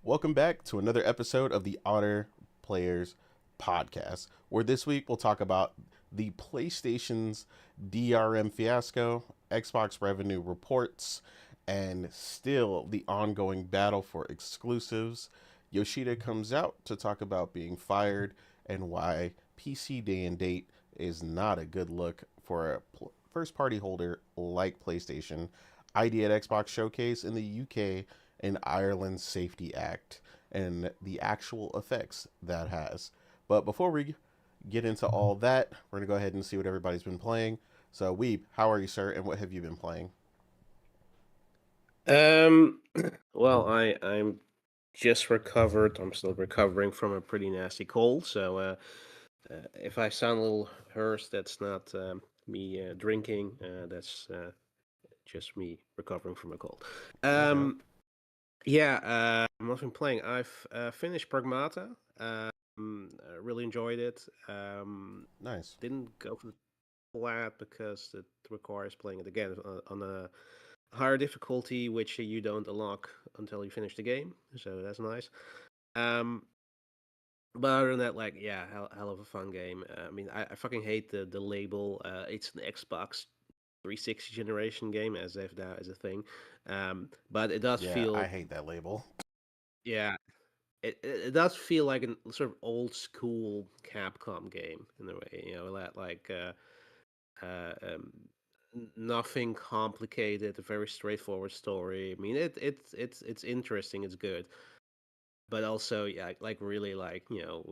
Welcome back to another episode of the Otter Players Podcast, where this week we'll talk about the PlayStation's DRM fiasco, Xbox revenue reports, and still the ongoing battle for exclusives. Yoshida comes out to talk about being fired and why PC Day and Date is not a good look for a first party holder like PlayStation. ID at Xbox Showcase in the UK and Ireland's Safety Act and the actual effects that has. But before we get into all that, we're going to go ahead and see what everybody's been playing. So, Weeb, how are you, sir, and what have you been playing? Um, well, I'm just recovered. I'm still recovering from a pretty nasty cold. So if I sound a little hoarse, that's not me drinking. That's just me recovering from a cold. No doubt. Um, yeah. I've been playing. I've finished Pragmata. I really enjoyed it. Nice. Didn't go for the flat because it requires playing it again on a higher difficulty, which you don't unlock until you finish the game. So that's nice. Um, but other than that, like, yeah, hell of a fun game. I mean, I fucking hate the label. It's an Xbox 360 generation game, as if that is a thing. But it does Yeah, I feel, hate that label. yeah, it does feel like a sort of old school Capcom game in a way. That like uh, um, nothing complicated, a very straightforward story. I mean, it's interesting, it's good, but also, yeah, like really, like, we're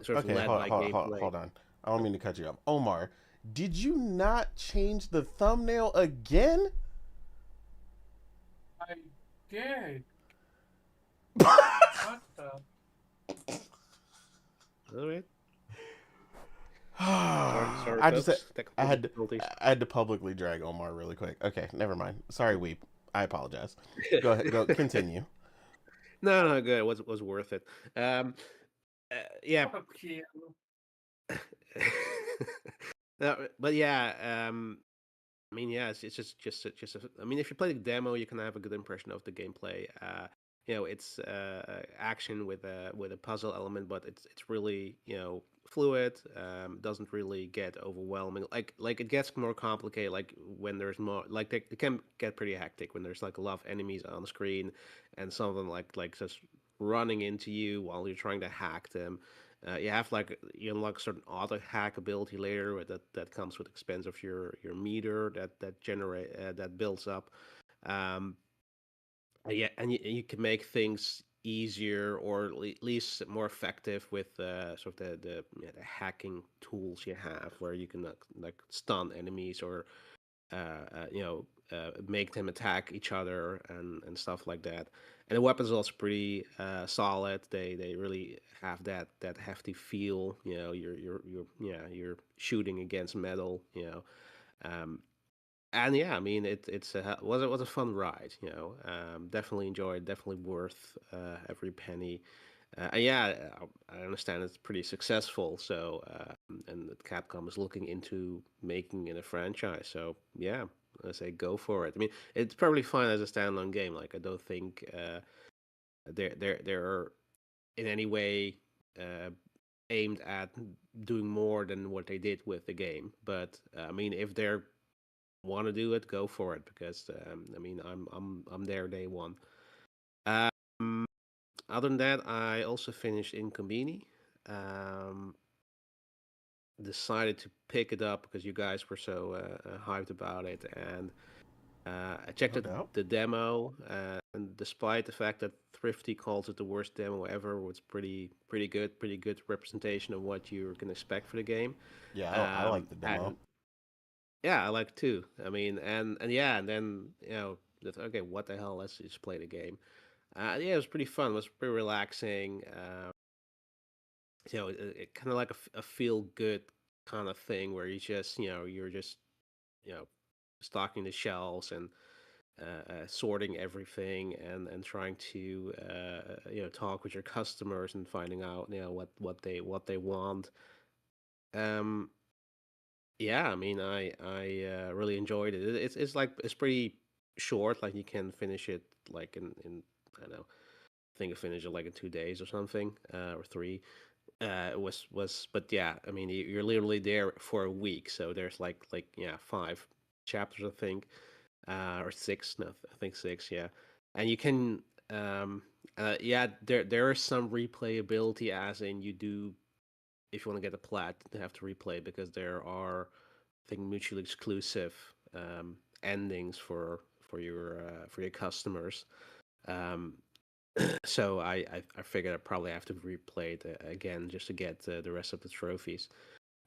sort of Okay, led by gameplay. hold on. I don't mean to cut you off. Omar, did you not change the thumbnail again? I did. What the? All right, sorry, I just folks, I technical had to, difficulties. I had to publicly drag Omar really quick. Okay, never mind. Sorry, Weep. I apologize. Go ahead. Go continue. No, good. Was worth it. Um, yeah. Fuck you. No, but yeah, I mean, yeah, it's just. I mean, if you play the demo, you can have a good impression of the gameplay. It's action with a puzzle element, but it's really fluid. Doesn't really get overwhelming. Like it gets more complicated. Like when there's more, like it can get pretty hectic when there's like a lot of enemies on screen, and some of them like just running into you while you're trying to hack them. You have like you unlock certain auto hack ability later that comes with expense of your meter that builds up. Um, yeah, and you can make things easier or at least more effective with sort of the hacking tools you have, where you can like stun enemies or make them attack each other and stuff like that. And the weapons are also pretty solid. They really have that hefty feel. You're shooting against metal. And yeah, I mean it was a fun ride. Definitely enjoyed. Definitely worth every penny. And yeah, I understand it's pretty successful. So and that Capcom is looking into making it a franchise. So yeah, I say go for it. I mean, it's probably fine as a standalone game. Like I don't think they're in any way uh, aimed at doing more than what they did with the game. But I mean, if they want to do it, go for it because I mean, I'm there day one. Um, Other than that, I also finished Incompany. Um, Decided to pick it up because you guys were so hyped about it, and I checked No out doubt. the demo, and despite the fact that Thrifty calls it the worst demo ever, it was pretty good representation of what you can expect for the game. Yeah, I like the demo. And yeah, I like it too. I mean, and yeah, and then okay, what the hell? Let's just play the game. Yeah, it was pretty fun. It was pretty relaxing. Kind of like a feel good kind of thing where you're just you know stocking the shelves and sorting everything and trying to talk with your customers and finding out what they want. Um, yeah, I mean, I really enjoyed it. It's like it's pretty. short. Like you can finish it like in I don't know. I think I finished it like in 2 days or something, or three. But yeah, I mean, you're literally there for a week, so there's yeah, 5 chapters, I think, or six. No, I think six. Yeah, and you can, yeah, there is some replayability, as in you do, if you want to get the plat, you have to replay because there are, I think, mutually exclusive endings for your customers. Um, so I figured I probably have to replay it again just to get the rest of the trophies.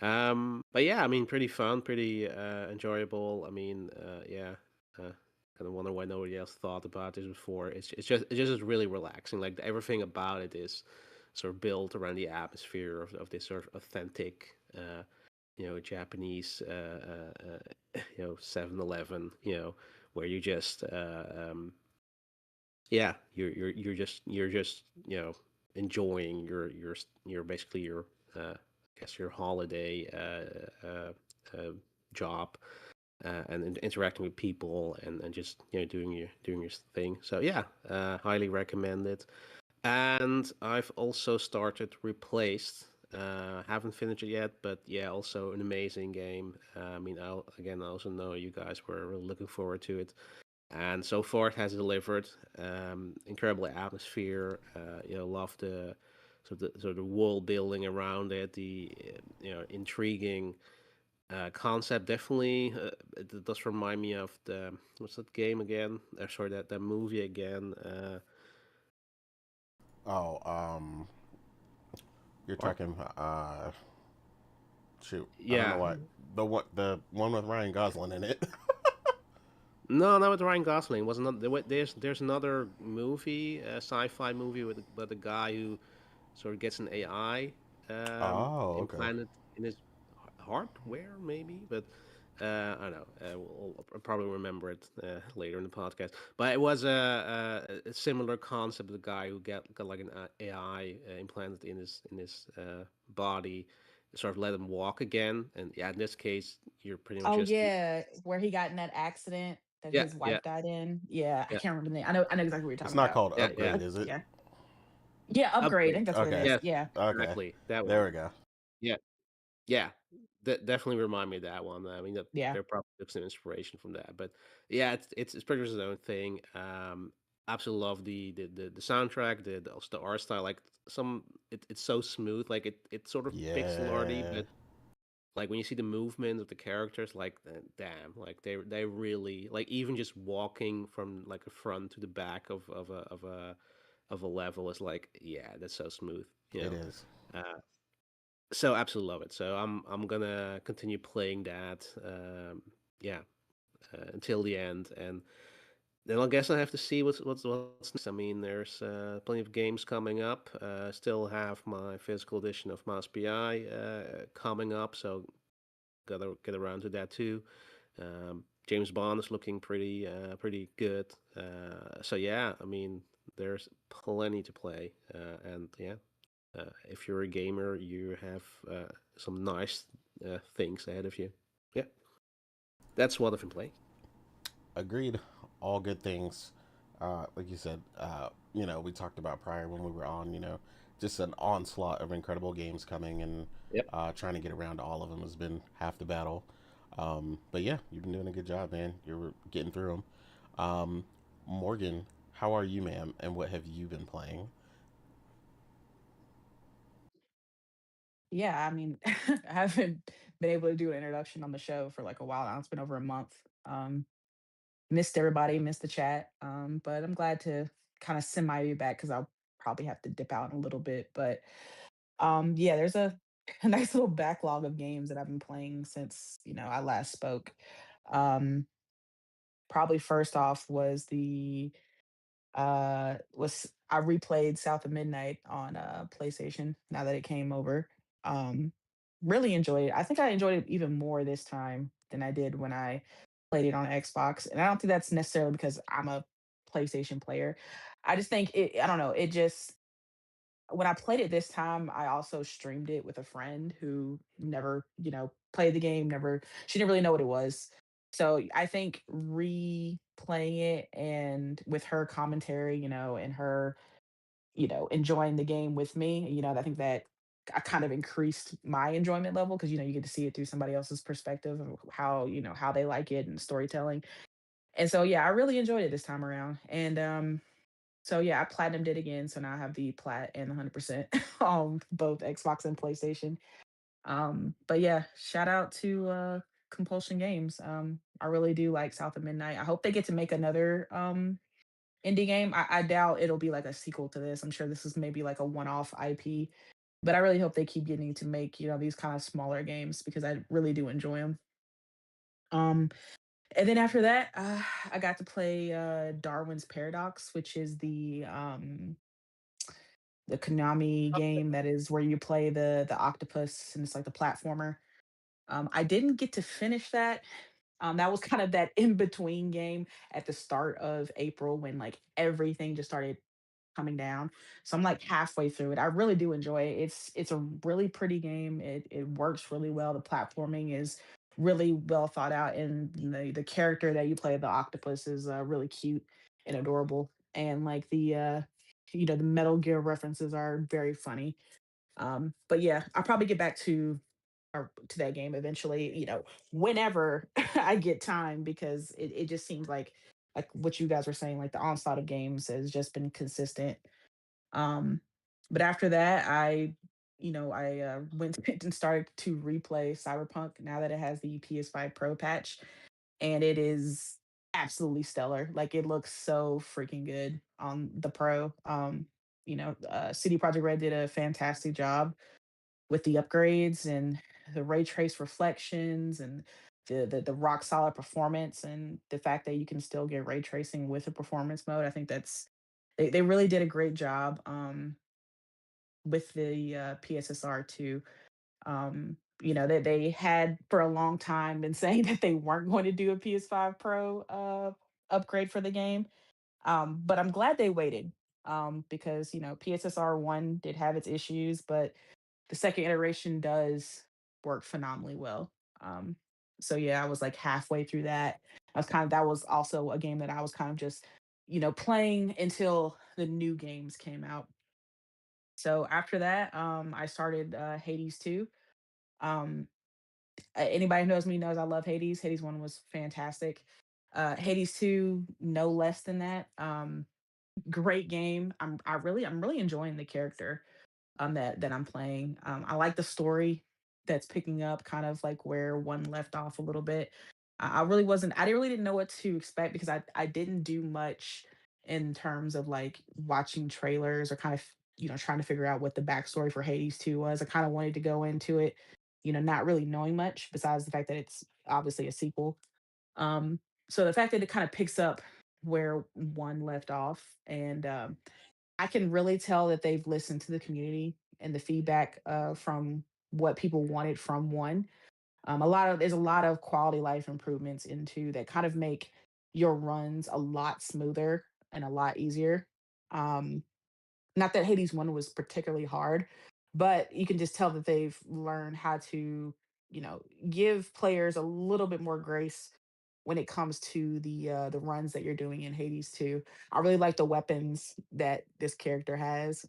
But yeah, I mean, pretty fun, pretty enjoyable. I mean, yeah, kind of wonder why nobody else thought about this before. It's just really relaxing. Like everything about it is sort of built around the atmosphere of this sort of authentic, Japanese, 7-Eleven, where you just yeah, you're just enjoying your basically your I guess your holiday job, and interacting with people, and just doing your thing. So yeah, highly recommend it. And I've also started Replaced. Haven't finished it yet, but yeah, also an amazing game. I mean, I also know you guys were really looking forward to it, and so far it has delivered. Incredible atmosphere. Love the sort of world building around it. The intriguing concept. Definitely, it does remind me of the what's that game again? Sorry, that movie again. Oh, you're Or talking. Shoot, I don't know yeah, what the one with Ryan Gosling in it. no, not with Ryan Gosling. Was not there's another movie, a sci-fi movie with a guy who sort of gets an AI Oh, okay. implanted in his hardware, maybe. But I don't know. I'll probably remember it later in the podcast. But it was a similar concept. The guy who got like an AI implanted in his body, sort of let him walk again. And yeah, in this case, you're pretty much Oh, just yeah, where he got in that accident that yeah, his yeah, wife died in. Yeah, I yeah, can't remember the name. I know exactly what you're It's talking not about. called yeah, yeah. Upgrade, is it? Yeah. Yeah, Upgrade, I Upgrade. think that's what it Okay. is. Yes, Yeah. Okay. exactly that There one. we go. Yeah. Yeah, that definitely remind me of that one. I mean, that Yeah. there probably took some inspiration from that, but yeah, it's pretty much his own thing. Absolutely love the soundtrack, also the art style. Like it's so smooth. Like it's sort of pixel arty, Yeah, but like when you see the movement of the characters, like damn, like they really like even just walking from like a front to the back of a level is like yeah, that's so smooth. it is. Uh, so absolutely love it. So I'm gonna continue playing that. Yeah, until the end, and then I guess I have to see what's next. I mean, there's plenty of games coming up. Still have my physical edition of Mouse BI coming up, so gotta get around to that too. James Bond is looking pretty good. So yeah, I mean, there's plenty to play, and yeah, if you're a gamer, you have some nice things ahead of you. Yeah, that's what I've been playing. Agreed. All good things. Like you said, we talked about prior when we were on, just an onslaught of incredible games coming, and Yep. trying to get around to all of them has been half the battle. But yeah, you've been doing a good job, man. You're getting through them. Morgan, how are you, ma'am? And what have you been playing? Yeah, I mean, I haven't been able to do an introduction on the show for like a while now. It's been over a month. Missed everybody, missed the chat. But I'm glad to kind of semi be back because I'll probably have to dip out in a little bit. But yeah, there's a nice little backlog of games that I've been playing since, I last spoke. Um, Probably first off was I replayed South of Midnight on PlayStation now that it came over. Um, really enjoyed it. I think I enjoyed it even more this time than I did when I played it on Xbox. And I don't think that's necessarily because I'm a PlayStation player. I just think I don't know, it just when I played it this time, I also streamed it with a friend who never, played the game, never she didn't really know what it was. So I think replaying it and with her commentary, and her, enjoying the game with me, I think that I kind of increased my enjoyment level because you get to see it through somebody else's perspective of how, how they like it and storytelling. And so yeah, I really enjoyed it this time around. And so yeah, I platinumed it again. So now I have the plat and 100% on both Xbox and PlayStation. But yeah, shout out to Compulsion Games. I really do like South of Midnight. I hope they get to make another indie game. I doubt it'll be like a sequel to this. I'm sure this is maybe like a one-off IP, but I really hope they keep getting to make, these kind of smaller games because I really do enjoy them. Um, and then after that, I got to play Darwin's Paradox, which is the Konami game that is where you play the octopus and it's like the platformer. I didn't get to finish that. That was kind of that in between game at the start of April when like everything just started coming down. So I'm like halfway through it. I really do enjoy it. It's a really pretty game. It works really well. The platforming is really well thought out, and the character that you play, the octopus, is really cute and adorable. And like the Metal Gear references are very funny. But yeah, I'll probably get back to that game eventually, whenever I get time because it just seems like what you guys were saying, like the onslaught of games has just been consistent. Um, but after that, I went and started to replay Cyberpunk now that it has the PS5 Pro patch, and it is absolutely stellar. Like it looks so freaking good on the Pro. CD Projekt Red did a fantastic job with the upgrades and the ray trace reflections and the rock solid performance and the fact that you can still get ray tracing with a performance mode. I think they really did a great job with the PSSR too. They had for a long time been saying that they weren't going to do a PS5 Pro upgrade for the game. But I'm glad they waited because PSSR one did have its issues, but the second iteration does work phenomenally well. Um, so yeah, I was like halfway through that. That was also a game that I was kind of just, playing until the new games came out. So after that, I started Hades 2. Um, Anybody who knows me knows I love Hades. Hades 1 was fantastic. Hades 2, no less than that. Great game. I'm really enjoying the character that I'm playing. I like the story that's picking up kind of like where one left off a little bit. I really didn't know what to expect because I didn't do much in terms of like watching trailers or kind of trying to figure out what the backstory for Hades 2 was. I kind of wanted to go into it, not really knowing much besides the fact that it's obviously a sequel. Um, so the fact that it kind of picks up where one left off and I can really tell that they've listened to the community and the feedback from what people wanted from one. There's a lot of quality life improvements into that kind of make your runs a lot smoother and a lot easier. Um, Not that Hades 1 was particularly hard, but you can just tell that they've learned how to, give players a little bit more grace when it comes to the runs that you're doing in Hades 2. I really like the weapons that this character has.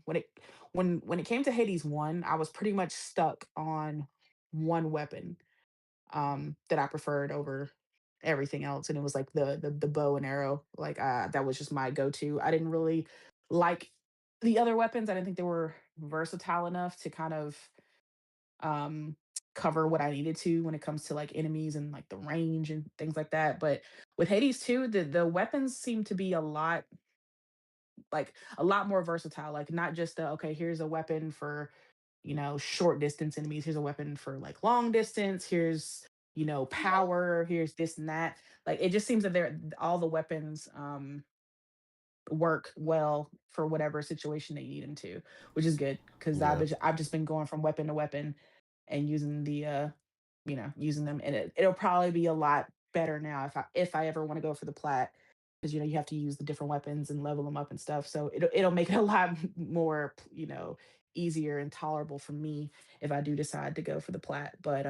When it came to Hades 1, I was pretty much stuck on one weapon that I preferred over everything else, and it was like the bow and arrow. Like that was just my go-to. I didn't really like the other weapons. I didn't think they were versatile enough to kind of um cover what I needed to when it comes to like enemies and like the range and things like that. But with Hades 2, the weapons seem to be a lot more versatile. Like not just okay, here's a weapon for short distance enemies. Here's a weapon for like long distance. Here's, power. Here's this and that. Like it just seems that all the weapons work well for whatever situation they need them to, which is good because Yeah. I've just been going from weapon to weapon and using using them, and it'll probably be a lot better now if I ever want to go for the plat because you have to use the different weapons and level them up and stuff. So it'll make it a lot more easier and tolerable for me if I do decide to go for the plat. But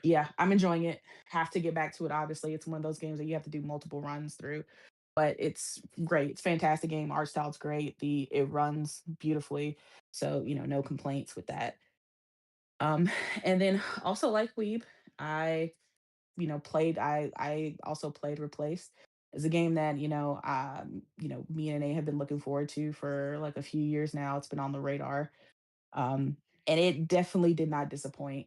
Yeah, I'm enjoying it. Have to get back to it. Obviously, it's one of those games that you have to do multiple runs through, but it's great. It's a fantastic game. Art style's great. It runs beautifully. So, no complaints with that. Um, and then also like Weeb, I, I also played Replaced. It's a game that, me and A have been looking forward to for like a few years now. It's been on the radar. And it definitely did not disappoint.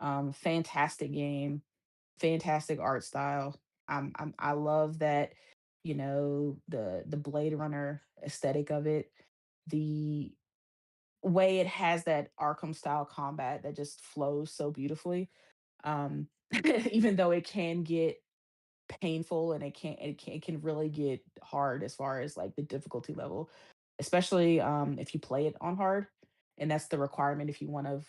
Fantastic game, fantastic art style. I love that, the Blade Runner aesthetic of it. The way it has that Arkham style combat that just flows so beautifully. Um, even though it can get painful and it can really get hard as far as like the difficulty level, especially if you play it on hard, and that's the requirement. If you want to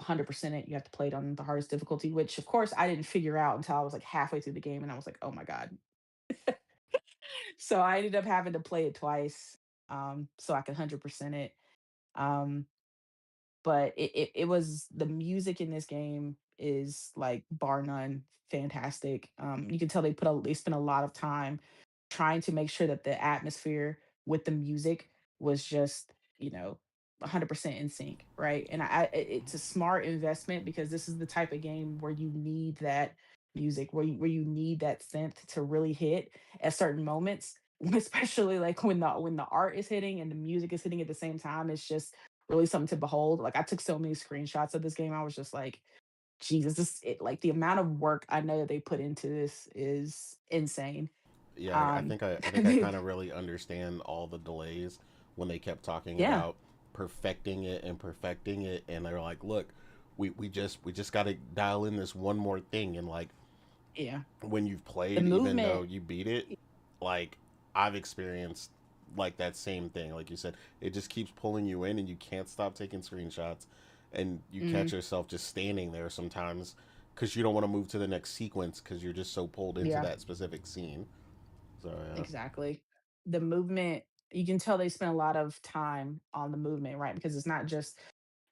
100% it, you have to play it on the hardest difficulty, which of course I didn't figure out until I was like halfway through the game, and I was like, oh my god. So I ended up having to play it twice, so I could 100% it. um but it was, the music in this game is like bar none fantastic. You can tell they spent a lot of time trying to make sure that the atmosphere with the music was just, 100% in sync, right? And it's a smart investment because this is the type of game where you need that music, where you need that synth to really hit at certain moments, especially like when the art is hitting and the music is hitting at the same time. It's just really something to behold. Like I took so many screenshots of this game. I was just like, Jesus, like the amount of work I know that they put into this is insane. Yeah, Um, I think I kind of really understand all the delays when they kept talking yeah, about perfecting it, and they're like, look, we just got to dial in this one more thing, and like yeah. when you've The played, even though movement, you beat it, like I've experienced like that same thing. Like you said, it just keeps pulling you in, and you can't stop taking screenshots, and you catch mhm, yourself just standing there sometimes because you don't want to move to the next sequence because you're just so pulled into yeah. that specific scene. So yeah. Exactly. The movement, you can tell they spent a lot of time on the movement, right? Because it's not just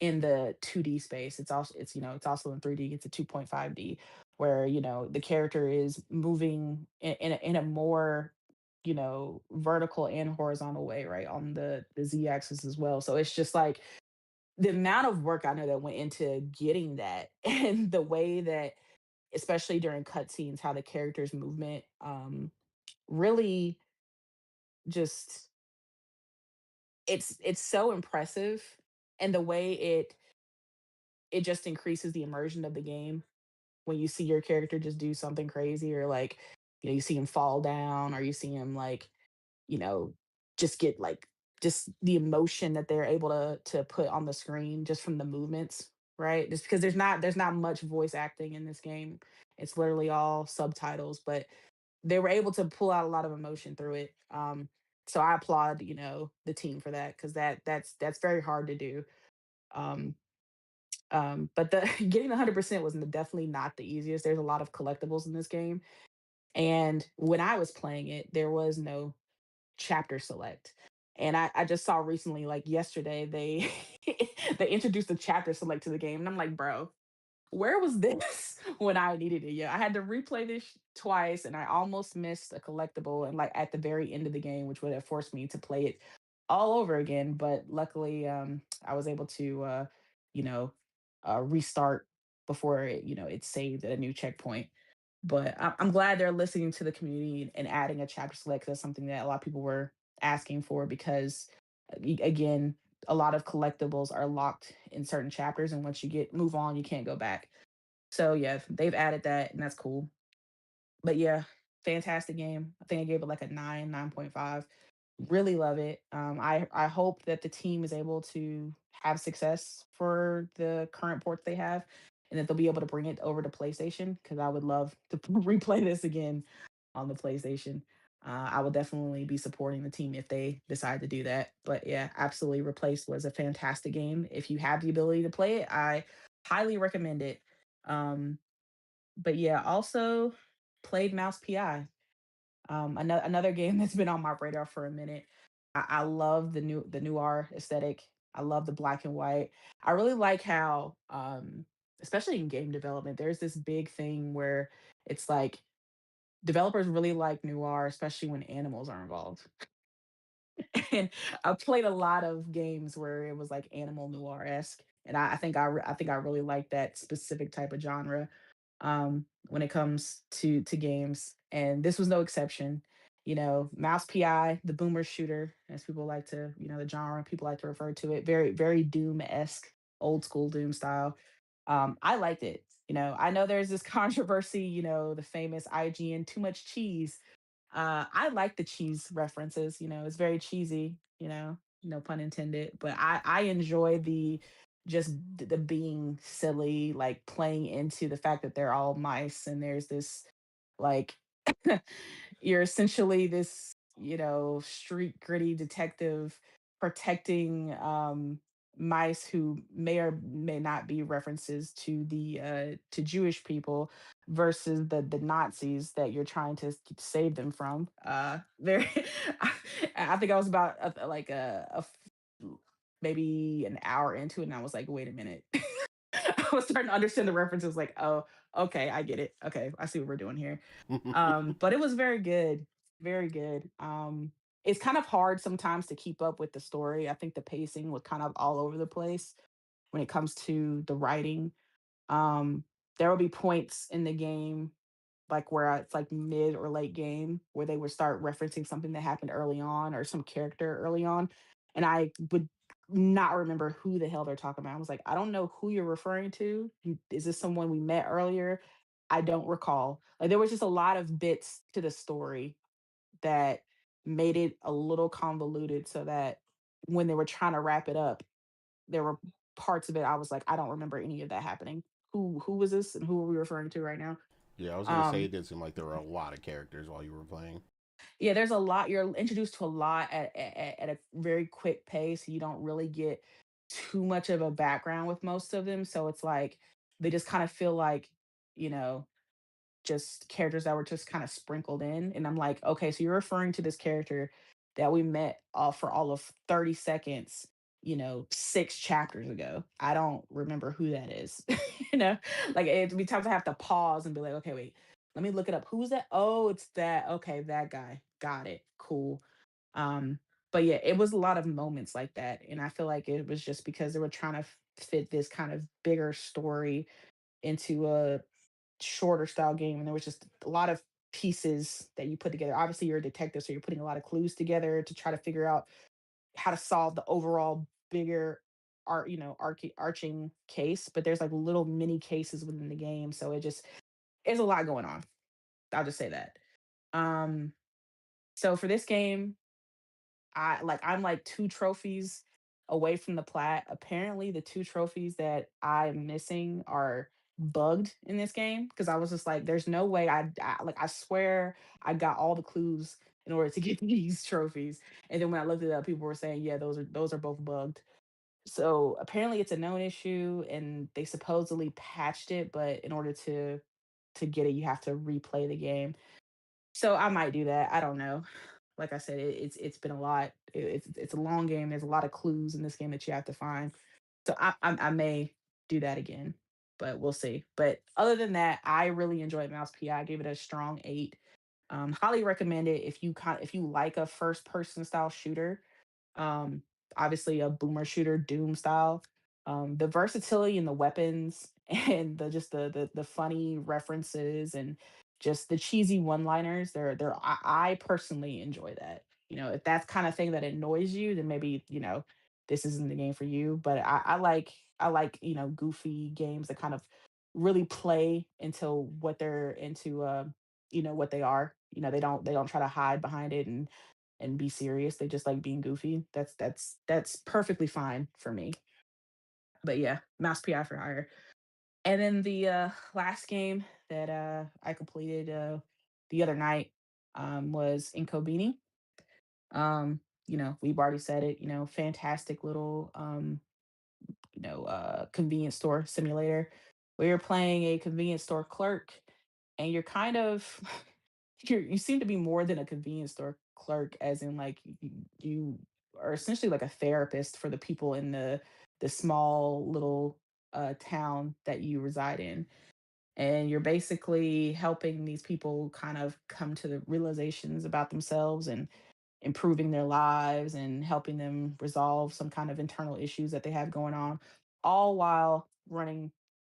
in the 2D space. It's also in 3D. It's a 2.5D where, the character is moving in a more, vertical and horizontal way, right? On the Z axis as well. So it's just like the amount of work I know that went into getting that and the way that, especially during cutscenes, how the character's movement really just, it's so impressive, and the way it just increases the immersion of the game when you see your character just do something crazy, or like, you see him fall down, or you see him like, you know just get like, just the emotion that they're able to put on the screen just from the movements, right? Just because there's not much voice acting in this game. It's literally all subtitles, but they were able to pull out a lot of emotion through it. So I applaud, the team for that, because that's very hard to do. Um, but the getting 100% was definitely not the easiest. There's a lot of collectibles in this game, and when I was playing it, there was no chapter select. And I just saw recently, like yesterday, they they introduced a chapter select to the game, and I'm like, bro, where was this when I needed it? Yeah, I had to replay this twice, and I almost missed a collectible, and like at the very end of the game, which would have forced me to play it all over again. But luckily, I was able to, you know, restart before it saved at a new checkpoint. But I'm glad they're listening to the community and adding a chapter select. That's something that a lot of people were asking for because, again, a lot of collectibles are locked in certain chapters, and once you get move on, you can't go back. So yeah, they've added that, and that's cool. But yeah, fantastic game. I think I gave it like a 9.5. Really love it. I hope that the team is able to have success for the current ports they have, and that they'll be able to bring it over to PlayStation, because I would love to replay this again on the PlayStation. I will definitely be supporting the team if they decide to do that. But yeah, absolutely, Replaced was a fantastic game. If you have the ability to play it, I highly recommend it. Um, but yeah, also played Mouse PI. Another game that's been on my radar for a minute. I love the noir aesthetic. I love the black and white. I really like how especially in game development, there's this big thing where it's like developers really like noir, especially when animals are involved. And I played a lot of games where it was like animal noir esque, and I think I really like that specific type of genre when it comes to games, and this was no exception. Mouse PI, the boomer shooter, as people like to, the genre people like to refer to it, very Doom esque, old school Doom style. I liked it. I know there's this controversy, the famous IGN too much cheese. I like the cheese references, it's very cheesy, no pun intended, but I enjoy the just the being silly, like playing into the fact that they're all mice and there's this like you're essentially this, street gritty detective protecting mice who may or may not be references to the to Jewish people versus the Nazis that you're trying to save them from. Very, I think I was about maybe an hour into it, and I was like, wait a minute. I was starting to understand the references. Like, oh, okay, I get it. Okay, I see what we're doing here. But it was very good, very good. It's kind of hard sometimes to keep up with the story. I think the pacing was kind of all over the place when it comes to the writing. Um, there will be points in the game, like where it's like mid or late game, where they would start referencing something that happened early on or some character early on, and I would not remember who the hell they're talking about. I was like, I don't know who you're referring to. Is this someone we met earlier? I don't recall. Like there was just a lot of bits to the story that made it a little convoluted, so that when they were trying to wrap it up, there were parts of it I was like, I don't remember any of that happening. Who was this and who are we referring to right now? Yeah, I was gonna say Um, it did seem like there were a lot of characters while you were playing. yeah, there's a lot. You're introduced to a lot at a very quick pace. You don't really get too much of a background with most of them. So it's like they just kind of feel like, you know, just characters that were just kind of sprinkled in. And I'm like, okay, so you're referring to this character that we met for all of 30 seconds, 6 chapters ago. I don't remember who that is. you know, like it'd be times I have to pause and be like, okay, wait, let me look it up. Who's that? Oh, it's that. Okay, that guy. Got it. Cool. Um, but yeah, it was a lot of moments like that. And I feel like it was just because they were trying to fit this kind of bigger story into a shorter style game, and there was just a lot of pieces that you put together. Obviously, you're a detective, so you're putting a lot of clues together to try to figure out how to solve the overall bigger arching case. But there's like little mini cases within the game, so it's a lot going on. I'll just say that. Um, so for this game, I'm like 2 trophies away from the plat. Apparently, the 2 trophies that I'm missing are bugged in this game because I was just like, "There's no way I swear I got all the clues in order to get these trophies." And then when I looked it up, people were saying, "Yeah, those are both bugged." So apparently, it's a known issue, and they supposedly patched it, but in order to get it, you have to replay the game. So I might do that. I don't know. Like I said, it's been a lot. It's a long game. There's a lot of clues in this game that you have to find. So I may do that again, but we'll see. But other than that, I really enjoyed Mouse PI. Gave it a strong 8. Highly recommend it if you like a first person style shooter, um, obviously a boomer shooter, Doom style. The versatility in the weapons and the funny references and just the cheesy one-liners. I personally enjoy that. If that's kind of thing that annoys you, then maybe, this isn't the game for you. But I like, goofy games that kind of really play into what they're into, what they are. They don't try to hide behind it and be serious. They just like being goofy. That's perfectly fine for me. But yeah, Mouse PI for hire. And then the last game that I completed the other night was Inkobini. We've already said it, fantastic little convenience store simulator where you're playing a convenience store clerk and you're kind of you seem to be more than a convenience store clerk, as in like you are essentially like a therapist for the people in the small little town that you reside in, and you're basically helping these people kind of come to the realizations about themselves and improving their lives and helping them resolve some kind of internal issues that they have going on, all while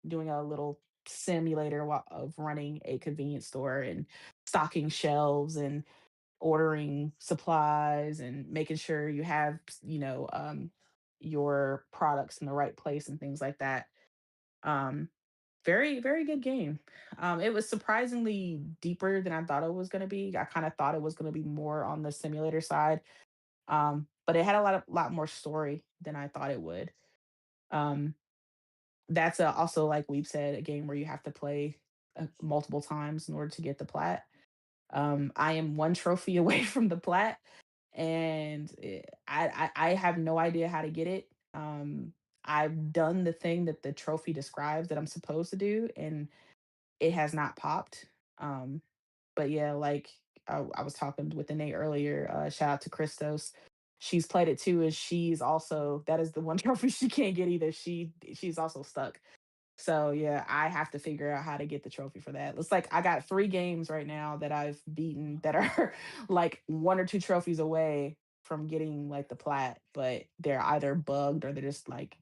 doing a little simulator of running a convenience store and stocking shelves and ordering supplies and making sure you have, your products in the right place and things like that. Um, very, very good game. It was surprisingly deeper than I thought it was going to be. I kind of thought it was going to be more on the simulator side, but it had a lot more story than I thought it would. Um, that's also, like we've said, a game where you have to play multiple times in order to get the plat. I am one trophy away from the plat, and I have no idea how to get it. I've done the thing that the trophy describes that I'm supposed to do, and it has not popped. Um, but yeah, like I was talking with Nate earlier. Shout out to Christos. She's played it too, and she's also that is the one trophy she can't get either. She's also stuck. So yeah, I have to figure out how to get the trophy for that. It's like I got 3 games right now that I've beaten that are like 1 or 2 trophies away from getting like the plat, but they're either bugged or they're just like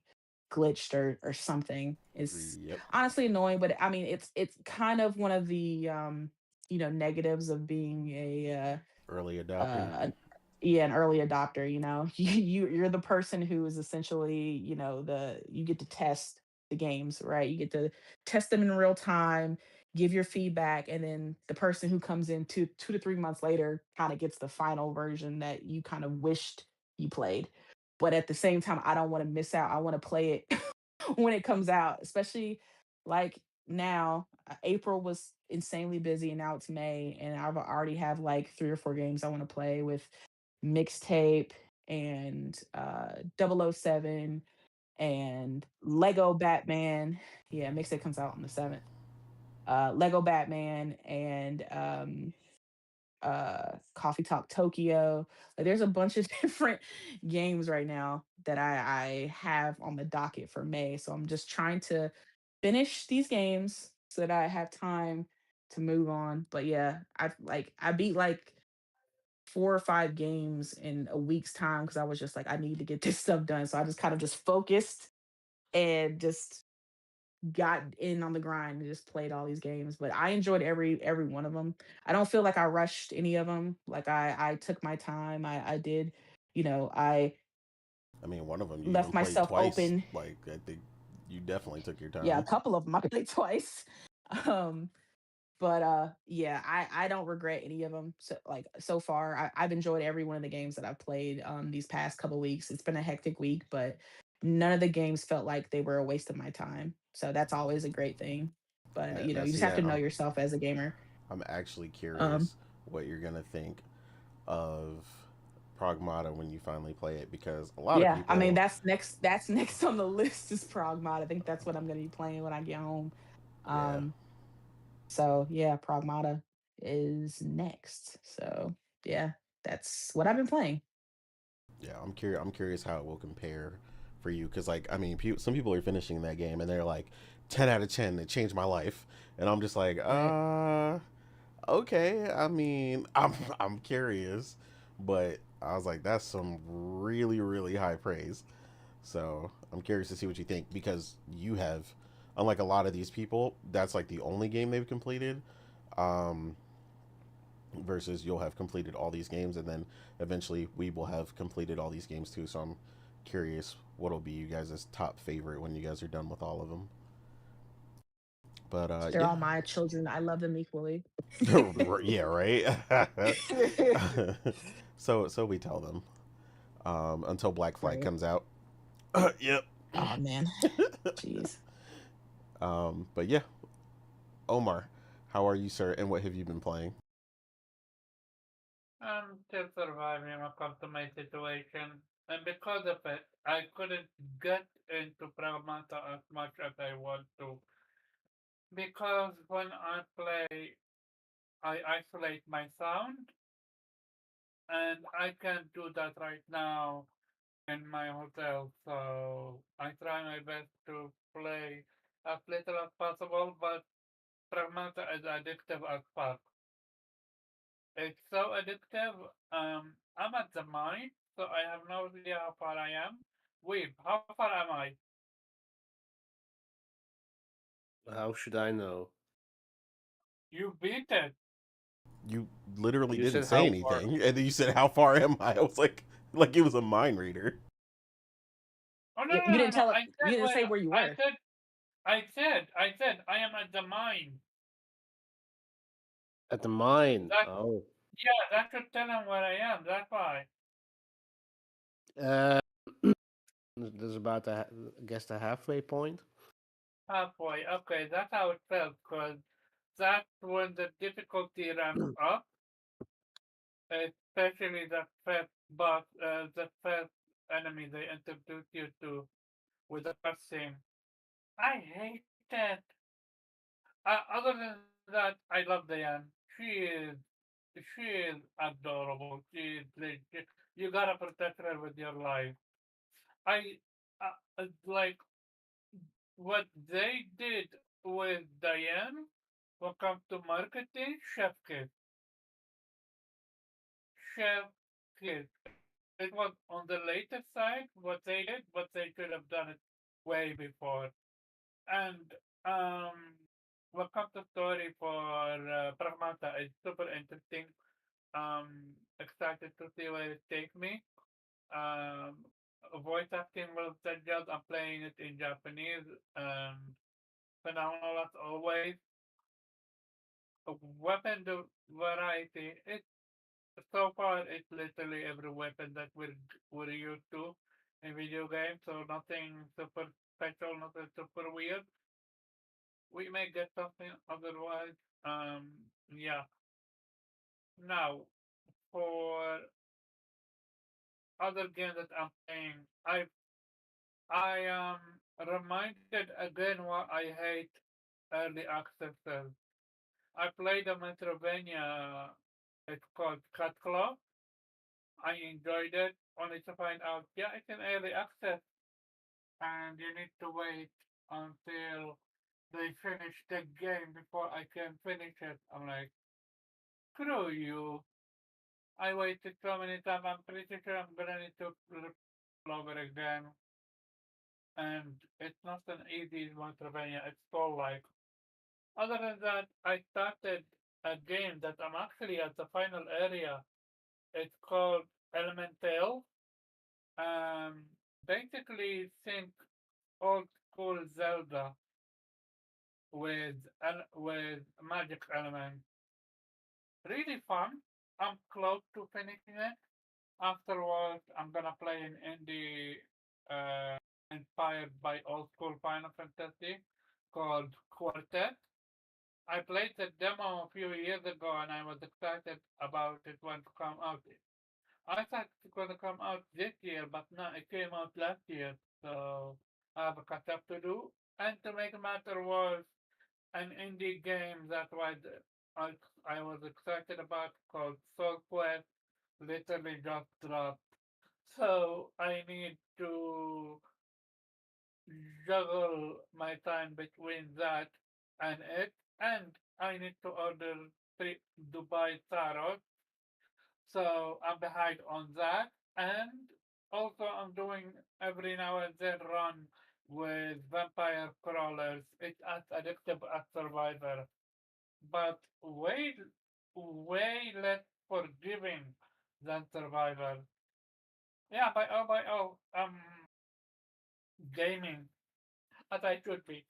glitched or something. It's Yep. honestly annoying, but I mean it's kind of one of the negatives of being Early adopter. uh yeah, an early adopter. You're the person who is essentially, the you get to test the games, right? You get to test them in real time, give your feedback, and then the person who comes in 2 to 3 months later kind of gets the final version that you kind of wished you played. But at the same time, I don't want to miss out. I want to play it when it comes out, especially like now. April was insanely busy, and now it's May, and I've already have like 3 or 4 games I want to play with Mixtape and 007 and Lego Batman. Yeah, Mixtape comes out on the 7th. Lego Batman and Coffee Talk Tokyo. Like there's a bunch of different games right now that I have on the docket for May. So I'm just trying to finish these games so that I have time to move on. But yeah, I beat like 4 or 5 games in a week's time because I was just like, I need to get this stuff done. So I just kind of just focused and just got in on the grind and just played all these games. But I enjoyed every one of them. I don't feel like I rushed any of them. Like I took my time. I did, I I mean, one of them you left even played myself twice. open. Like, I think you definitely took your Yeah, a time. couple of them I played twice. Um, But yeah, I don't regret any of them. So like so far, I've enjoyed every one of the games that I've played these past couple weeks. It's been a hectic week, but none of the games felt like they were a waste of my time. So that's always a great thing. But Now you just see, have to know yourself as a gamer. I'm actually Um, curious what you're gonna think of Pragmata when you finally play it, because a lot of yeah, I mean people, that's next. That's next on the list is Progmata. I think that's what I'm going to be playing when I get home. yeah, Um, so yeah, Pragmata is next. So yeah, that's what I've been playing. yeah, I'm curious how it will compare for you, because like, I mean, some people are finishing that game and they're like, 10 out of 10, it changed my life, and I'm just like, Right. okay. I mean, I'm curious, but I was like, that's some really really high praise. So I'm curious to see what you think, because you have, unlike a lot of these people, that's like the only game they've completed. Um, Versus you'll have completed all these games, and then eventually we will have completed all these games too. So I'm curious what'll be you guys' top favorite when you guys are done with all of them. But They're all my children. I love them equally. yeah, right. So we tell them until Black Flag Right. comes out. Yep. Oh man. Jeez. But yeah, Omar, how are you, sir, and what have you been playing? I'm still surviving according to my situation. And because of it, I couldn't get into Pragmata as much as I want to. Because when I play, I isolate my sound, and I can't do that right now in my hotel, so I try my best to play as little as possible, but Pragmata is addictive as fuck. It's so addictive. I'm at the mine, so I have no idea how far I am. Wait, how far am I? How should I know? You beat it. You literally You didn't said say how far. anything, and then you said, "How far am I?" I was like it was a mind reader. Oh no You, no you no didn't no! tell I you said didn't where say where you were. I said I am at the mine. At the mine. That Oh. yeah, that should tell him where I am. That's why. Uh, there's about I guess the halfway point. Halfway. Okay, that's how it felt. Cause that's when the difficulty ramps up, especially the first boss, the first enemy they introduce you to with the cutscene. I hate it. Other than that, I love Diane. She is adorable. She is legit. You gotta protect her with your life. I like what they did with Diane when it comes to marketing. Chef kiss. It was on the latest side what they did, but they should have done it way before. And um, what comes the story for Pragmata is super interesting. Excited to see where it takes me. Um, voice acting was that job. I'm playing it in Japanese. Phenomenal as always. Weapon variety. It's so far it's literally every weapon that we're used to in video games. So nothing super special, nothing super weird. We may get something otherwise. Yeah. Now for other games that I'm playing, I am reminded again why I hate early accesses. I played a Metrovania. It's called Cut Claw. I enjoyed it, only to find out, yeah, it's an early access, and you need to wait until they finish the game before I can finish it. I'm like, screw you. I waited so many times. I'm pretty sure I'm gonna need to all over again. And it's not an easy Metroidvania. It's all like. Other than that, I started a game that I'm actually at the final area. It's called Elemental. Um, basically, think old school Zelda with magic elements. Really fun. I'm close to finishing it. Afterwards, I'm gonna play an indie inspired by old school Final Fantasy called Quartet. I played the demo a few years ago and I was excited about it when it come out. I thought it's gonna come out this year, but no, it came out last year, so I have a catch up to do. And to make a matter worse, an indie game that I, I was excited about called Soul Quest literally just dropped. So I need to juggle my time between that and it, and I need to order three Dubai Tarot. So I'm behind on that, and also I'm doing every now and then run with vampire crawlers. It's as addictive as Survivor, but way less forgiving than Survivor. Yeah, by all, gaming as I should be.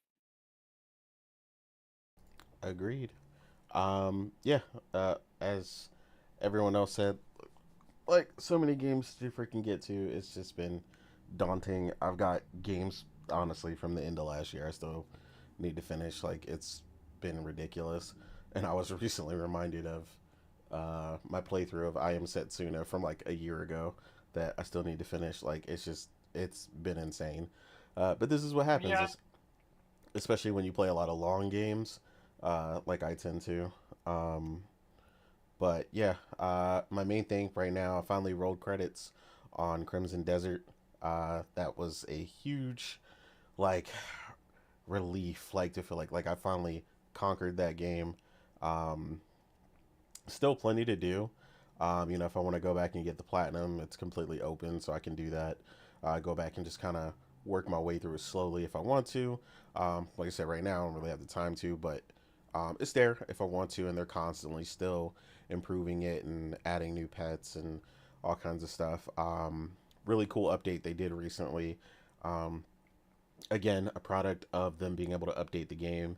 Agreed. Yeah. As everyone else said, like so many games to freaking get to, it's just been daunting. I've got games honestly from the end of last year I still need to finish. Like it's been ridiculous. And I was recently reminded of my playthrough of I Am Setsuna from like a year ago that I still need to finish. Like it's been insane. But this is what happens, Yeah, especially when you play a lot of long games, like I tend to. Um, but yeah, my main thing right now, I finally rolled credits on Crimson Desert. That was a huge like relief, like to feel like I finally conquered that game. Um, Still plenty to do. If I want to go back and get the platinum, it's completely open, so I can do that. Go back and just kind of work my way through it slowly if I want to. Like I said, right now I don't really have the time to, but it's there if I want to, and they're constantly still improving it and adding new pets and all kinds of stuff. Really cool update they did recently. Um, Again, a product of them being able to update the game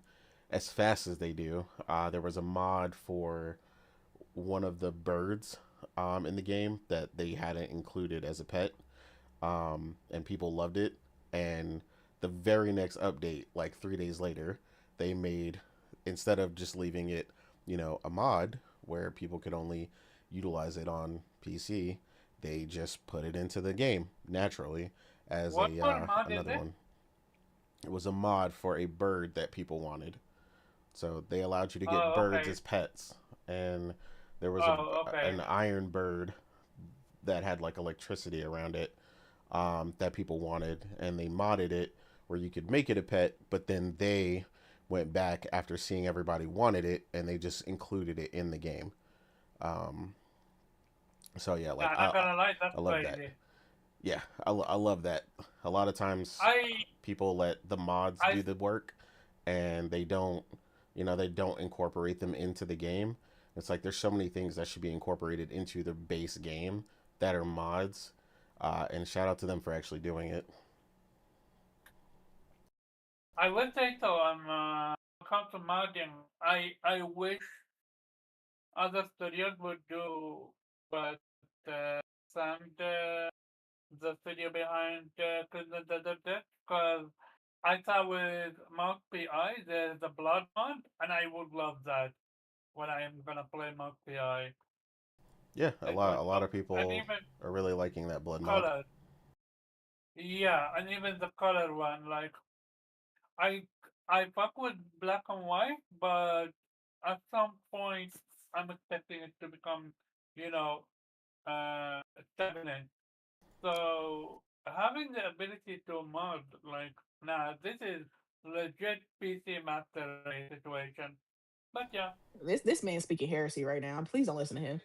as fast as they do. There was a mod for one of the birds in the game that they hadn't included as a pet, and people loved it. And the very next update, like 3 days later, they made, instead of just leaving it, a mod where people could only utilize it on PC, they just put it into the game naturally as What a mod is another it? one. It was a mod for a bird that people wanted. So they allowed you to get Oh, birds okay. as pets, and there was Oh, an okay. iron bird that had like electricity around it, that people wanted, and they modded it where you could make it a pet, but then they went back after seeing everybody wanted it, and they just included it in the game. Um, so yeah, like Yeah, not gonna lie, that's I love that. crazy. Yeah, I love that. A lot of times I people let the mods I do the work, and they don't incorporate them into the game. It's like there's so many things that should be incorporated into the base game that are mods, and shout out to them for actually doing it. I would say so. Come to modding. I wish other studios would do what Sam, the studio behind Crimson Desert did, because I saw with Mouse PI there's a blood mod, and I would love that when I am gonna play Mouse PI. Yeah, a It lot was a so, lot of and people even are really liking that blood mod. color, yeah, and even the color one. Like I I fuck with black and white, but at some point I'm expecting it to become, you know, stagnant. So having the ability to mod, like, nah, this is legit PC Master Race situation. But yeah, This man speaking heresy right now. Please don't listen to him.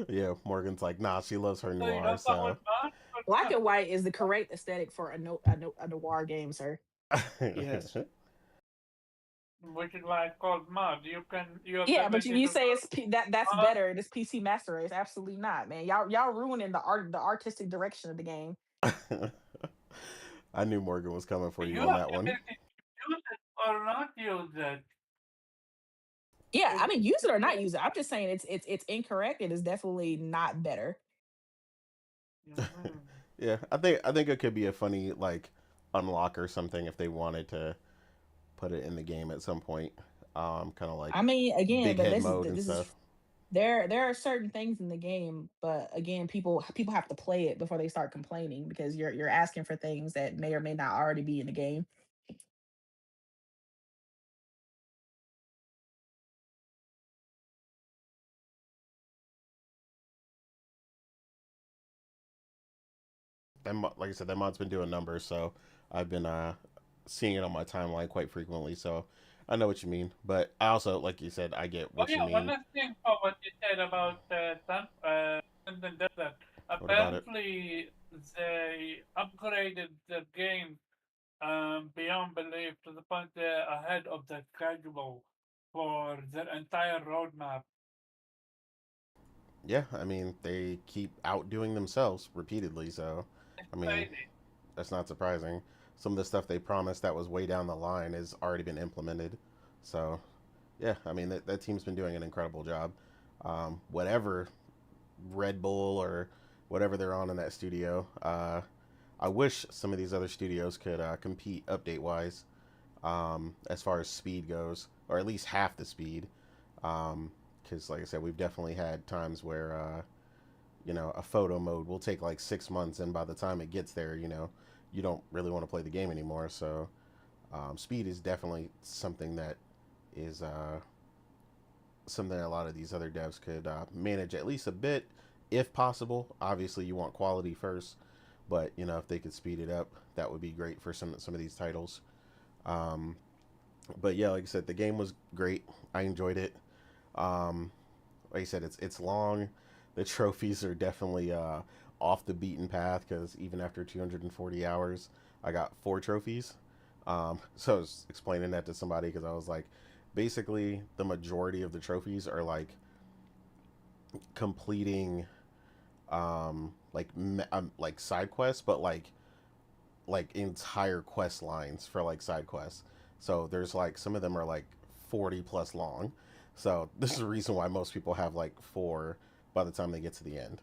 Yeah, Morgan's like, nah, she loves her so you noir, don't fuck with so mod? But Black yeah, and white is the correct aesthetic for a noir game, sir. Yes. which is why it's called mod. You have the Yeah, but ability you to say that's mod. better. It's PC Master Race. Absolutely not, man. Y'all ruining the artistic direction of the game. I knew Morgan was coming for You you on have that the one. ability to use it or not use it. Yeah, I It's, mean, use it or not use it. I'm just saying it's incorrect. It is definitely not better. mhm. Yeah, I think it could be a funny like unlock or something if they wanted to put it in the game at some point. Kind of like I mean, again, big but head mode and this is stuff. there are certain things in the game, but again, people have to play it before they start complaining because you're asking for things that may or may not already be in the game. Like I said, that mod's been doing numbers, so I've been seeing it on my timeline quite frequently. So I know what you mean, but I also, like you said, I get Oh what you yeah, one mean. last thing for what you said about Sun and Desert. What about it? Apparently, they upgraded the game beyond belief to the point they're ahead of the schedule for their entire roadmap. Yeah, I mean they keep outdoing themselves repeatedly, so It's I mean crazy. that's not surprising. Some of the stuff they promised that was way down the line has already been implemented. So yeah, I mean that team's been doing an incredible job. Whatever Red Bull or whatever they're on in that studio, I wish some of these other studios could compete update wise, as far as speed goes, or at least half the speed. Because like I said, we've definitely had times where a photo mode will take like 6 months, and by the time it gets there, you don't really want to play the game anymore. So speed is definitely something that is something a lot of these other devs could manage at least a bit, if possible. Obviously, you want quality first, but if they could speed it up, that would be great for some of these titles. Um, but yeah, like I said, the game was great. I enjoyed it. Um, like I said, it's long. The trophies are definitely off the beaten path because even after 240 hours, I got 4 trophies. So I was explaining that to somebody because I was like, basically, the majority of the trophies are like completing like side quests, but like entire quest lines for like side quests. So there's like some of them are like 40 plus long. So this is the reason why most people have like 4 by the time they get to the end.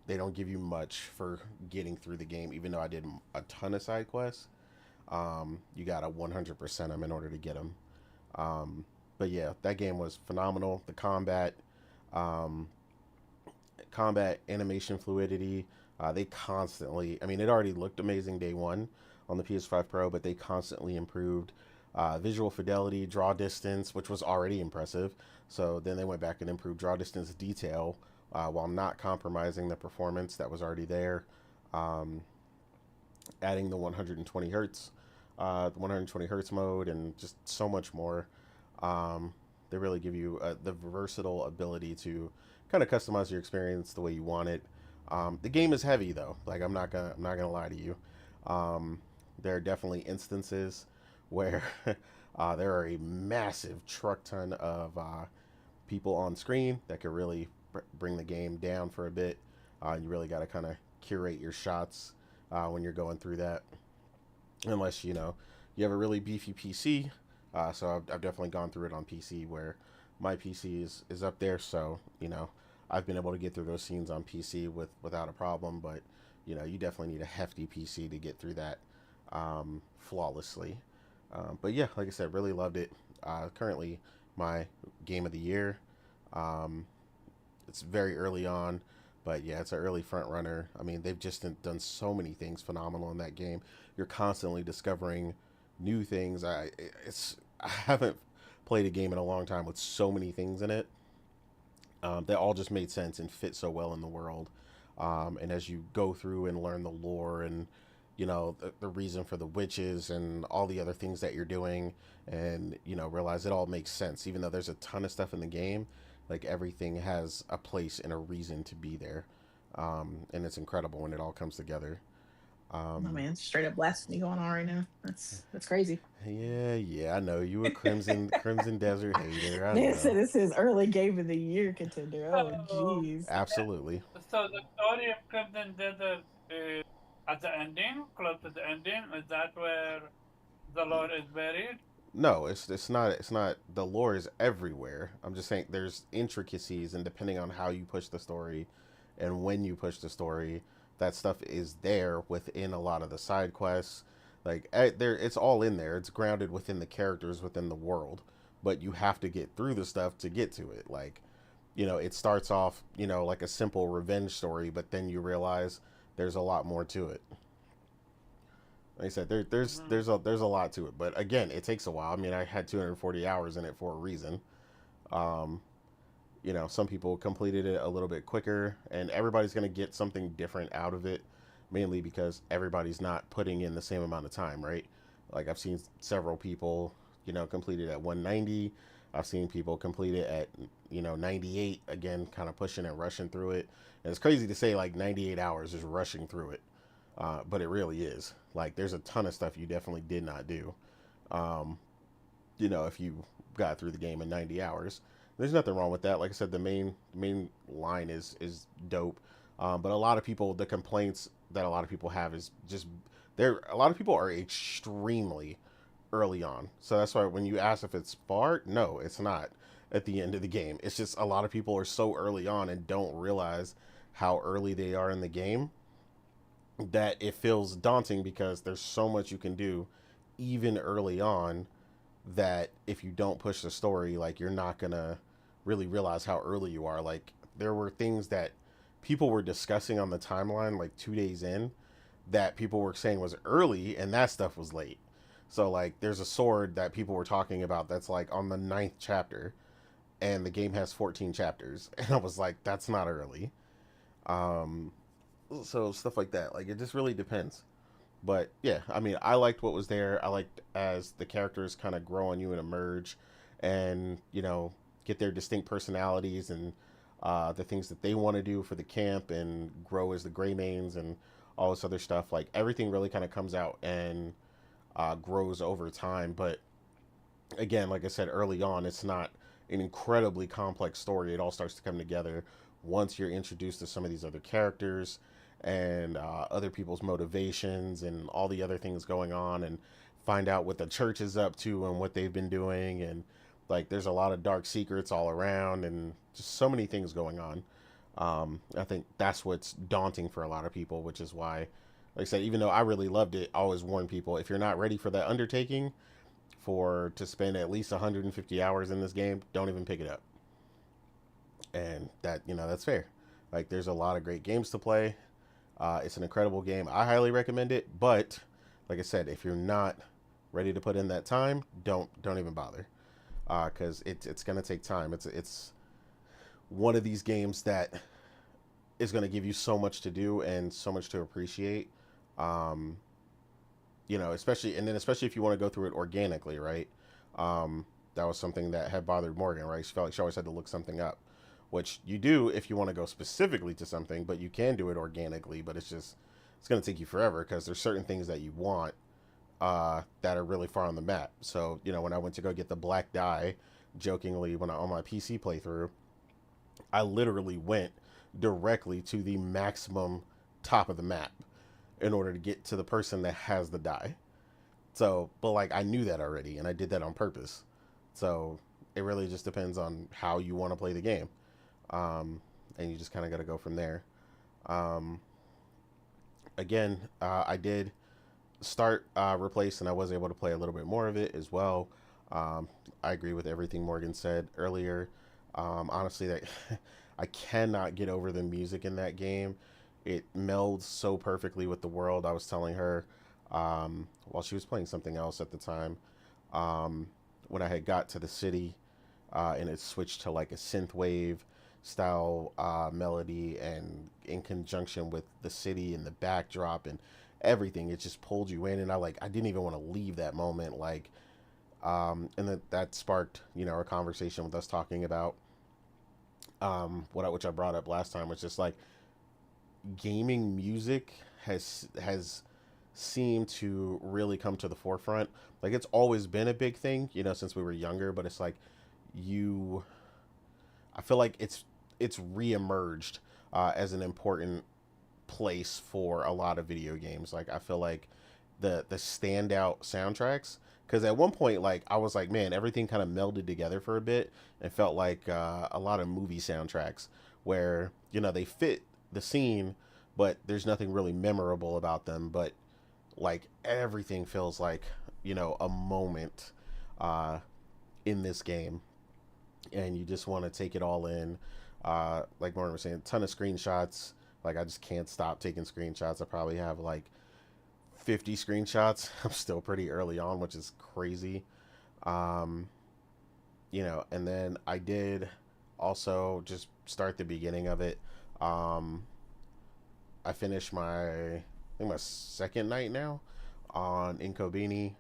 They don't give you much for getting through the game, even though I did a ton of side quests. You gotta 100% them in order to get them. But yeah, that game was phenomenal. The um, combat animation fluidity. They constantly, I mean, it already looked amazing day one on the PS5 Pro, but they constantly improved visual fidelity, draw distance, which was already impressive. So then they went back and improved draw distance detail while not compromising the performance that was already there. Um, Adding the 120 hertz, the 120 hertz mode, and just so much more. Um, they really give you the versatile ability to kind of customize your experience the way you want it. The game is heavy though. Like I'm not gonna lie to you. Um, there are definitely instances where there are a massive truck ton of people on screen that could really bring the game down for a bit. You really got to kind of curate your shots when you're going through that, unless you have a really beefy PC. So I've definitely gone through it on PC where my PC is up there. So I've been able to get through those scenes on PC without a problem. But you definitely need a hefty PC to get through that flawlessly. But yeah, like I said, really loved it. Currently, my game of the year. Um, it's very early on, but yeah, it's an early front runner. I mean, they've just done so many things phenomenal in that game. You're constantly discovering new things. I haven't played a game in a long time with so many things in it that all just made sense and fit so well in the world. And as you go through and learn the lore and the reason for the witches and all the other things that you're doing, and realize it all makes sense, even though there's a ton of stuff in the game. Like everything has a place and a reason to be there, and it's incredible when it all comes together. My Um, man, straight up blasphemy going on right now. That's crazy. yeah, I know you a Crimson Desert hater. I Man said know. this is early game of the year contender. Oh, So, jeez. Absolutely. so the story of Crimson Desert is at the ending, close to the ending. Is that where the Lord is buried? No, it's not the lore is everywhere. I'm just saying there's intricacies, and depending on how you push the story and when you push the story, that stuff is there within a lot of the side quests. Like there it's all in there. It's grounded within the characters within the world, but you have to get through the stuff to get to it. Like, it starts off, like a simple revenge story, but then you realize there's a lot more to it. Like I said, Mm-hmm. there's a lot to it, but again, it takes a while. I mean, I had 240 hours in it for a reason. Um, some people completed it a little bit quicker, and everybody's gonna get something different out of it, mainly because everybody's not putting in the same amount of time, right? Like I've seen several people, complete it at 190. I've seen people complete it at 98. Again, kind of pushing and rushing through it. And it's crazy to say like 98 hours is rushing through it, but it really is. Like there's a ton of stuff you definitely did not do. Um, if you got through the game in 90 hours, there's nothing wrong with that. Like I said, the main line is dope. But a lot of people, the complaints that a lot of people have is just there. A lot of people are extremely early on, so that's why when you ask if it's far, no, it's not. At the end of the game, it's just a lot of people are so early on and don't realize how early they are in the game that it feels daunting because there's so much you can do even early on that if you don't push the story, like you're not gonna really realize how early you are. Like there were things that people were discussing on the timeline like 2 days in that people were saying was early and that stuff was late. So like there's a sword that people were talking about that's like on the ninth chapter and the game has 14 chapters and I was like, that's not early. um So stuff like that. Like it just really depends. But yeah, I mean, I liked what was there. I liked as the characters kind of grow on you and emerge, and get their distinct personalities and the things that they want to do for the camp and grow as the Gray Mains and all this other stuff. Like everything really kind of comes out and grows over time. But again, like I said early on, it's not an incredibly complex story. It all starts to come together once you're introduced to some of these other characters and other people's motivations and all the other things going on, and find out what the church is up to and what they've been doing. And like, there's a lot of dark secrets all around and just so many things going on. I think that's what's daunting for a lot of people, which is why, like I said, even though I really loved it, I always warn people, if you're not ready for that undertaking, for to spend at least 150 hours in this game, don't even pick it up. And that, that's fair. Like, there's a lot of great games to play. It's an incredible game. I highly recommend it. But like I said, if you're not ready to put in that time, don't even bother, because it's gonna take time. It's one of these games that is gonna give you so much to do and so much to appreciate. Um, especially if you want to go through it organically, right? That was something that had bothered Morgan, right? She felt like she always had to look something up, which you do if you want to go specifically to something, but you can do it organically. But it's going to take you forever because there's certain things that you want that are really far on the map. So, when I went to go get the black dye, jokingly, on my PC playthrough, I literally went directly to the maximum top of the map in order to get to the person that has the dye. So, but like, I knew that already and I did that on purpose. So it really just depends on how you want to play the game. And you just kind of got to go from there. Um, Again, I did start Replace, and I was able to play a little bit more of it as well. I agree with everything Morgan said earlier. Honestly, that I cannot get over the music in that game. It melds so perfectly with the world. I was telling her while she was playing something else at the time, when I had got to the city, and it switched to like a synthwave style melody, and in conjunction with the city and the backdrop and everything, it just pulled you in. And I didn't even want to leave that moment. And that sparked a conversation with us talking about which I brought up last time, was just like, gaming music has seemed to really come to the forefront. Like, it's always been a big thing, since we were younger, but it's like I feel like it's reemerged as an important place for a lot of video games. Like, I feel like the standout soundtracks, because at one point, like, I was like, man, everything kind of melded together for a bit and felt like a lot of movie soundtracks where they fit the scene, but there's nothing really memorable about them. But like, everything feels like a moment in this game, and you just want to take it all in. Like Morgan was saying, a ton of screenshots. Like, I just can't stop taking screenshots. I probably have like 50 screenshots. I'm still pretty early on, which is crazy. Um, and then I did also just start the beginning of it. I finished I think my second night now on Inkobini,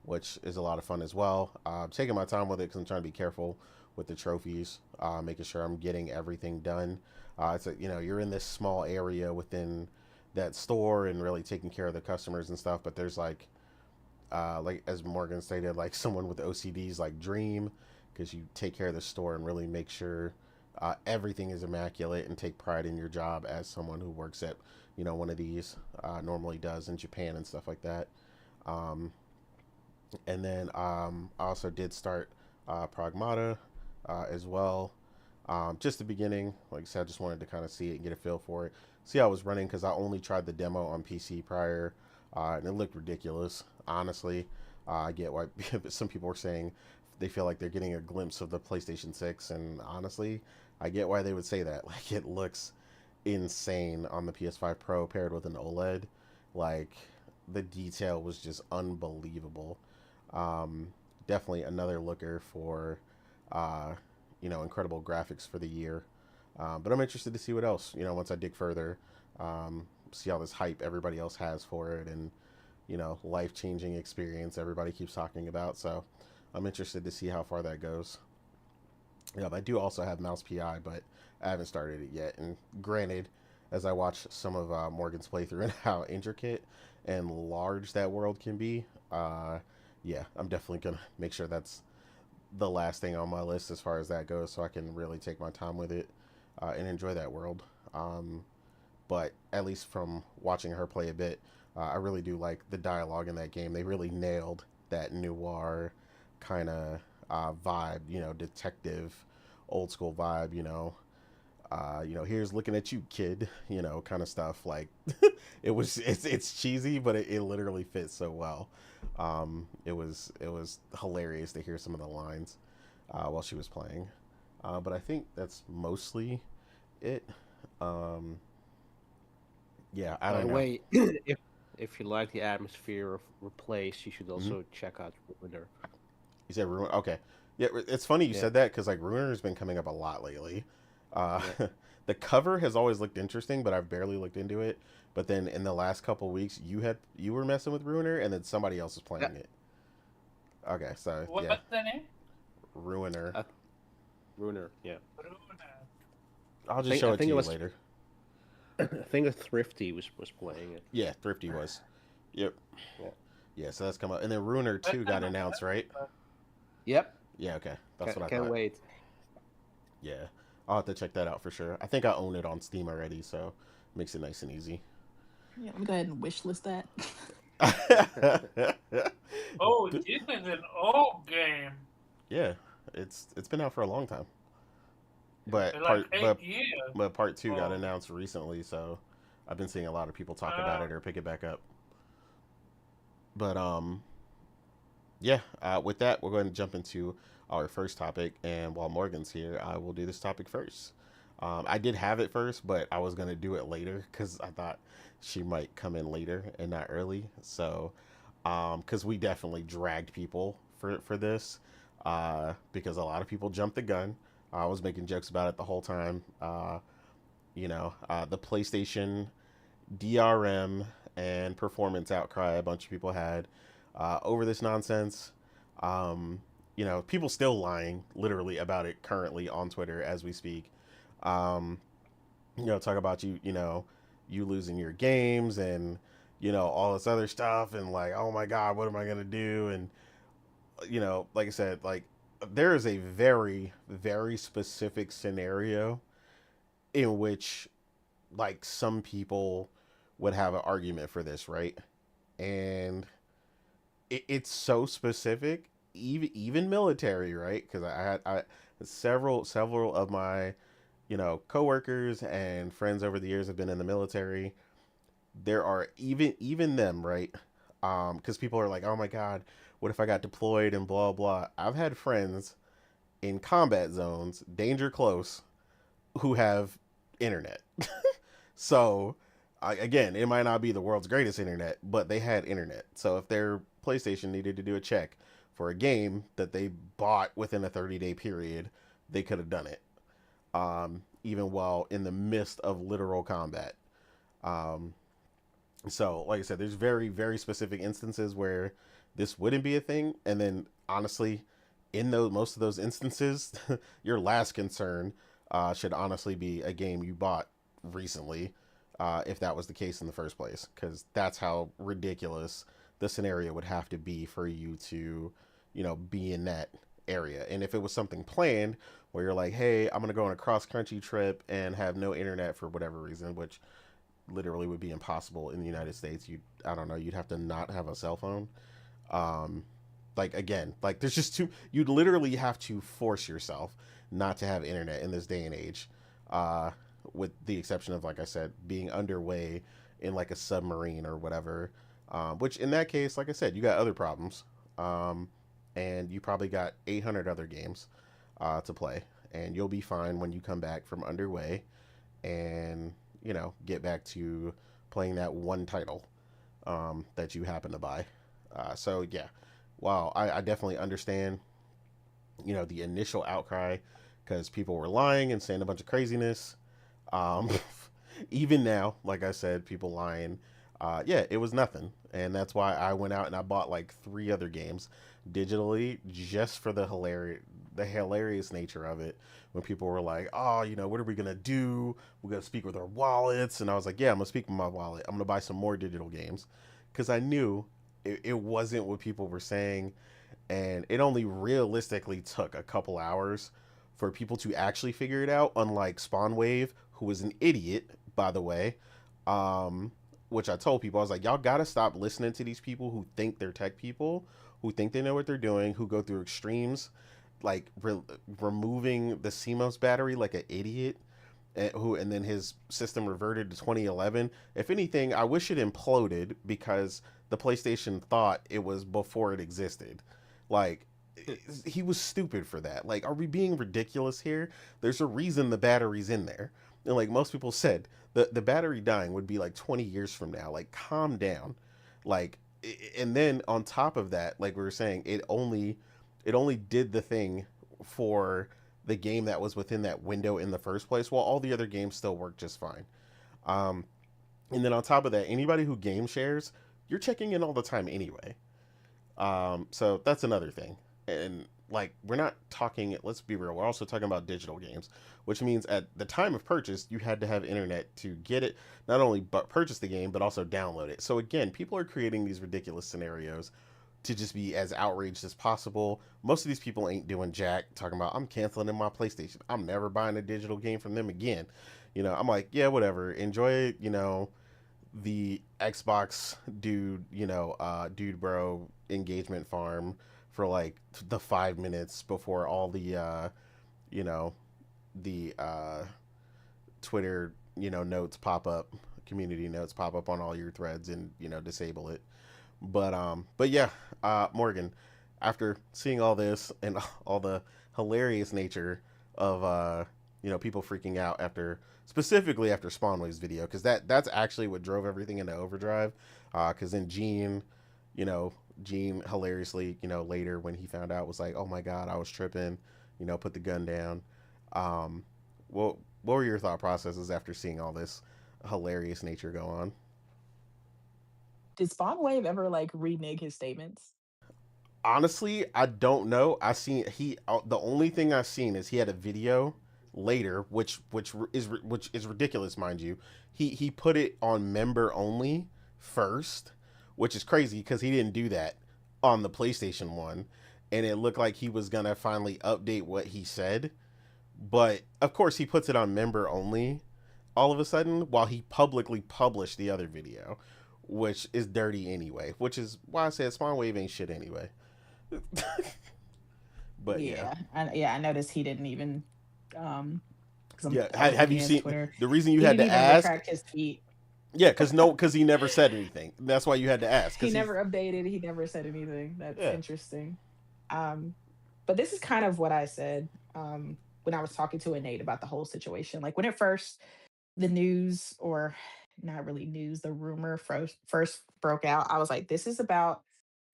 which is a lot of fun as well. Taking my time with it because I'm trying to be careful with the trophies, making sure I'm getting everything done. It's you're in this small area within that store and really taking care of the customers and stuff. But there's like as Morgan stated, like, someone with OCD's like dream, because you take care of the store and really make sure everything is immaculate and take pride in your job as someone who works at one of these, normally does in Japan and stuff like that. Um, and then I also did start Pragmata as well. Just the beginning, like I said, I just wanted to kind of see it and get a feel for it, see how it was running, because I only tried the demo on PC prior, and it looked ridiculous, honestly. I get why some people were saying they feel like they're getting a glimpse of the PlayStation 6, and honestly, I get why they would say that. Like, it looks insane on the PS5 Pro paired with an OLED. Like, the detail was just unbelievable. Um, Definitely another looker for, incredible graphics for the year. But I'm interested to see what else, once I dig further, see all this hype everybody else has for it, and life changing experience everybody keeps talking about. So I'm interested to see how far that goes. Yeah, I do also have Mouse PI, but I haven't started it yet. And granted, as I watch some of Morgan's playthrough and how intricate and large that world can be, yeah, I'm definitely gonna make sure that's the last thing on my list as far as that goes, so I can really take my time with it and enjoy that world. But at least from watching her play a bit, I really do like the dialogue in that game. They really nailed that noir kind of vibe, detective, old school vibe, here's looking at you, kid, kind of stuff. Like, it's cheesy, but it literally fits so well. It was hilarious to hear some of the lines while she was playing. But I think that's mostly it. Um, yeah, I By don't the know. way, if you like the atmosphere of Replace, you should Hmm. also check out Ruiner. You said Ruin. Okay, yeah, it's funny you Yeah, said that because like Ruiner's been coming up a lot lately. Uh, yeah. the cover has always looked interesting, but I've barely looked into it. But then in the last couple weeks, you were messing with Ruiner, and then somebody else is Yeah, playing it. Okay, so yeah, What's the name? Ruiner. uh, Ruiner. Yeah, Bruno. I'll I just think show I it to think it you was later. I think a Thrifty was playing it. Yeah, Thrifty was. Yep. Yeah. Yeah, so that's come up, and then Ruiner That's 2 an got announced, right? Yep. Yeah, okay, that's what I Can't thought. wait. Yeah, I'll have to check that out for sure. I think I own it on Steam already, so makes it nice and easy. Yeah, let me go ahead and wish list that. Oh, this is an old game. Yeah, it's been out for a long time, but It's like part eight but years but part two got old. announced recently, so I've been seeing a lot of people talk about Uh, it or pick it back up. But yeah. With that, we're going to jump into our first topic, and while Morgan's here, I will do this topic first. I did have it first, but I was going to do it later because I thought she might come in later and not early. So, because we definitely dragged people for this, because a lot of people jumped the gun. I was making jokes about it the whole time. The PlayStation DRM and performance outcry a bunch of people had over this nonsense. People still lying literally about it currently on Twitter as we speak. Um, talk about you losing your games and all this other stuff, and like, oh my god, what am I gonna do? And like I said, like there is a very very specific scenario in which like some people would have an argument for this, right? And it's so specific, even military, right? Because I had several of my coworkers and friends over the years have been in the military. There are even them, right? Because people are like, oh my god, what if I got deployed and blah blah. I've had friends in combat zones, danger close, who have internet. So, again, it might not be the world's greatest internet, but they had internet. So if their PlayStation needed to do a check for a game that they bought within a 30-day period, they could have done it, even while in the midst of literal combat. Um, so, like I said, there's very, very specific instances where this wouldn't be a thing. And then, honestly, in those most of those instances, your last concern should honestly be a game you bought recently, if that was the case in the first place, because that's how ridiculous the scenario would have to be for you to, be in that area. And if it was something planned where you're like, hey, I'm gonna go on a cross country trip and have no internet for whatever reason, which literally would be impossible in the United States. I don't know, you'd have to not have a cell phone. Um, like again, like there's just too. You'd literally have to force yourself not to have internet in this day and age. Uh, with the exception of, like I said, being underway in like a submarine or whatever. Which in that case, like I said, you got other problems. Um, and you probably got 800 other games to play, and you'll be fine when you come back from underway and get back to playing that one title that you happen to buy. So yeah, wow, I definitely understand the initial outcry because people were lying and saying a bunch of craziness. Um, even now, like I said, people lying. Yeah, it was nothing, and that's why I went out and I bought like three other games digitally just for the hilarious nature of it. When people were like, "Oh, what are we gonna do? We're gonna speak with our wallets," and I was like, "Yeah, I'm gonna speak with my wallet. I'm gonna buy some more digital games," because I knew it wasn't what people were saying, and it only realistically took a couple hours for people to actually figure it out, unlike Spawn Wave, who was an idiot, by the way. um which I told people, I was like, y'all gotta stop listening to these people who think they're tech people, who think they know what they're doing, who go through extremes like removing the CMOS battery like an idiot, and then his system reverted to 2011. If anything, I wish it imploded because the PlayStation thought it was before it existed. Like, he was stupid for that. Like, are we being ridiculous here? There's a reason the battery's in there. And like most people said, the battery dying would be like 20 years from now. Like, calm down. Like, and then on top of that, like we were saying, it only did the thing for the game that was within that window in the first place, while all the other games still work just fine. Um, and then on top of that, anybody who game shares, you're checking in all the time anyway. So that's another thing. And like, we're not talking, let's be real, we're also talking about digital games, which means at the time of purchase, you had to have internet to get it, not only but purchase the game, but also download it. So again, people are creating these ridiculous scenarios to just be as outraged as possible. Most of these people ain't doing jack, talking about, I'm canceling in my PlayStation. I'm never buying a digital game from them again. I'm like, yeah, whatever. Enjoy, the Xbox dude bro engagement farm for like the 5 minutes before all you know, the Twitter, notes pop up, community notes pop up on all your threads, and disable it. But yeah, Morgan, after seeing all this and all the hilarious nature of people freaking out after, specifically after Spawnway's video, because that's actually what drove everything into overdrive. Because then you know, Gene hilariously, later when he found out was like, "Oh my God, I was tripping," put the gun down. Um, what were your thought processes after seeing all this hilarious nature go on? Did Spawn Wave ever like renege his statements? Honestly, I don't know. I seen he the only thing I've seen is he had a video later, which is ridiculous, mind you. He put it on member only first, which is crazy because he didn't do that on the PlayStation one, and it looked like he was gonna finally update what he said. But of course, he puts it on member only all of a sudden while he publicly published the other video, which is dirty anyway. Which is why I said Spawn Wave ain't shit anyway. But yeah, Yeah, I noticed he didn't even because yeah. I was Have looking you at his seen Twitter. the reason you He had didn't to even ask? retract his tweet. Yeah, because no, because he never said anything. That's why you had to ask. He Because he's never updated. He never said anything. That's yeah. interesting. Um, but this is kind of what I said when I was talking to Nate about the whole situation. Like when it first, the news, or not really news, the rumor first broke out, I was like, this is about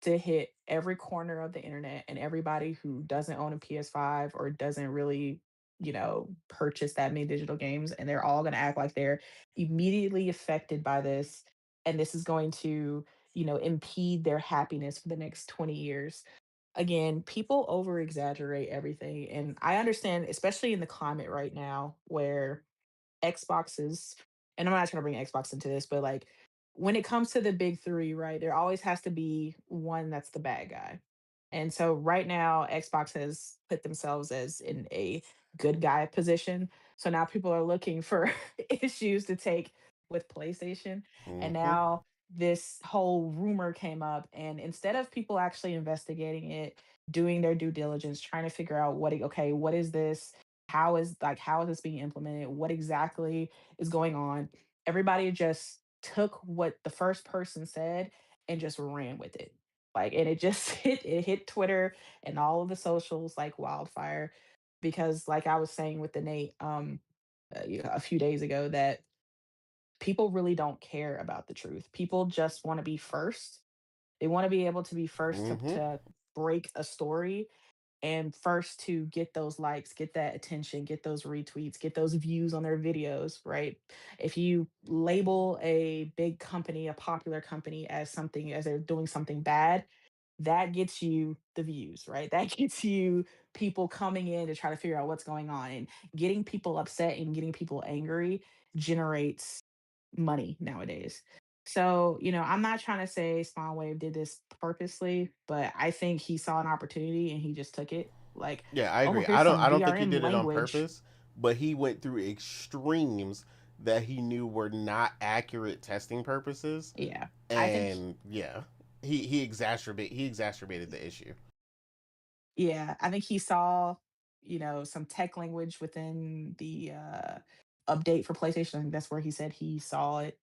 to hit every corner of the internet, and everybody who doesn't own a PS5 or doesn't really, purchase that many digital games, and they're all going to act like they're immediately affected by this. And this is going to, impede their happiness for the next 20 years. Again, people over exaggerate everything. And I understand, especially in the climate right now where Xboxes, and I'm not trying to bring Xbox into this, but like when it comes to the big three, right, there always has to be one that's the bad guy. And so right now, Xbox has put themselves as in a good guy position. So now people are looking for issues to take with PlayStation. And Mm-hmm. now this whole rumor came up. And instead of people actually investigating it, doing their due diligence, trying to figure out okay, what is this? How is this being implemented? What exactly is going on? Everybody just took what the first person said and just ran with it. Like, and it just it hit Twitter and all of the socials like wildfire. Because like I was saying with the Nate a few days ago, that people really don't care about the truth. People just want to be first. They want to be able to be first to Mm-hmm. break a story. and first to get those likes, get that attention, get those retweets, get those views on their videos, right? If you label a big company, a popular company as something, as they're doing something bad, that gets you the views, right? That gets you people coming in to try to figure out what's going on. And getting people upset and getting people angry generates money nowadays. So, I'm not trying to say Spawnwave did this purposely, but I think he saw an opportunity and he just took it. Like, Yeah, I oh, agree. here's some I don't think he DRM did it on language. purpose, but he went through extremes that he knew were not accurate testing purposes, Yeah. I think and yeah, he exacerbated the issue. Yeah, I think he saw, some tech language within the update for PlayStation. I think that's where he said he saw it.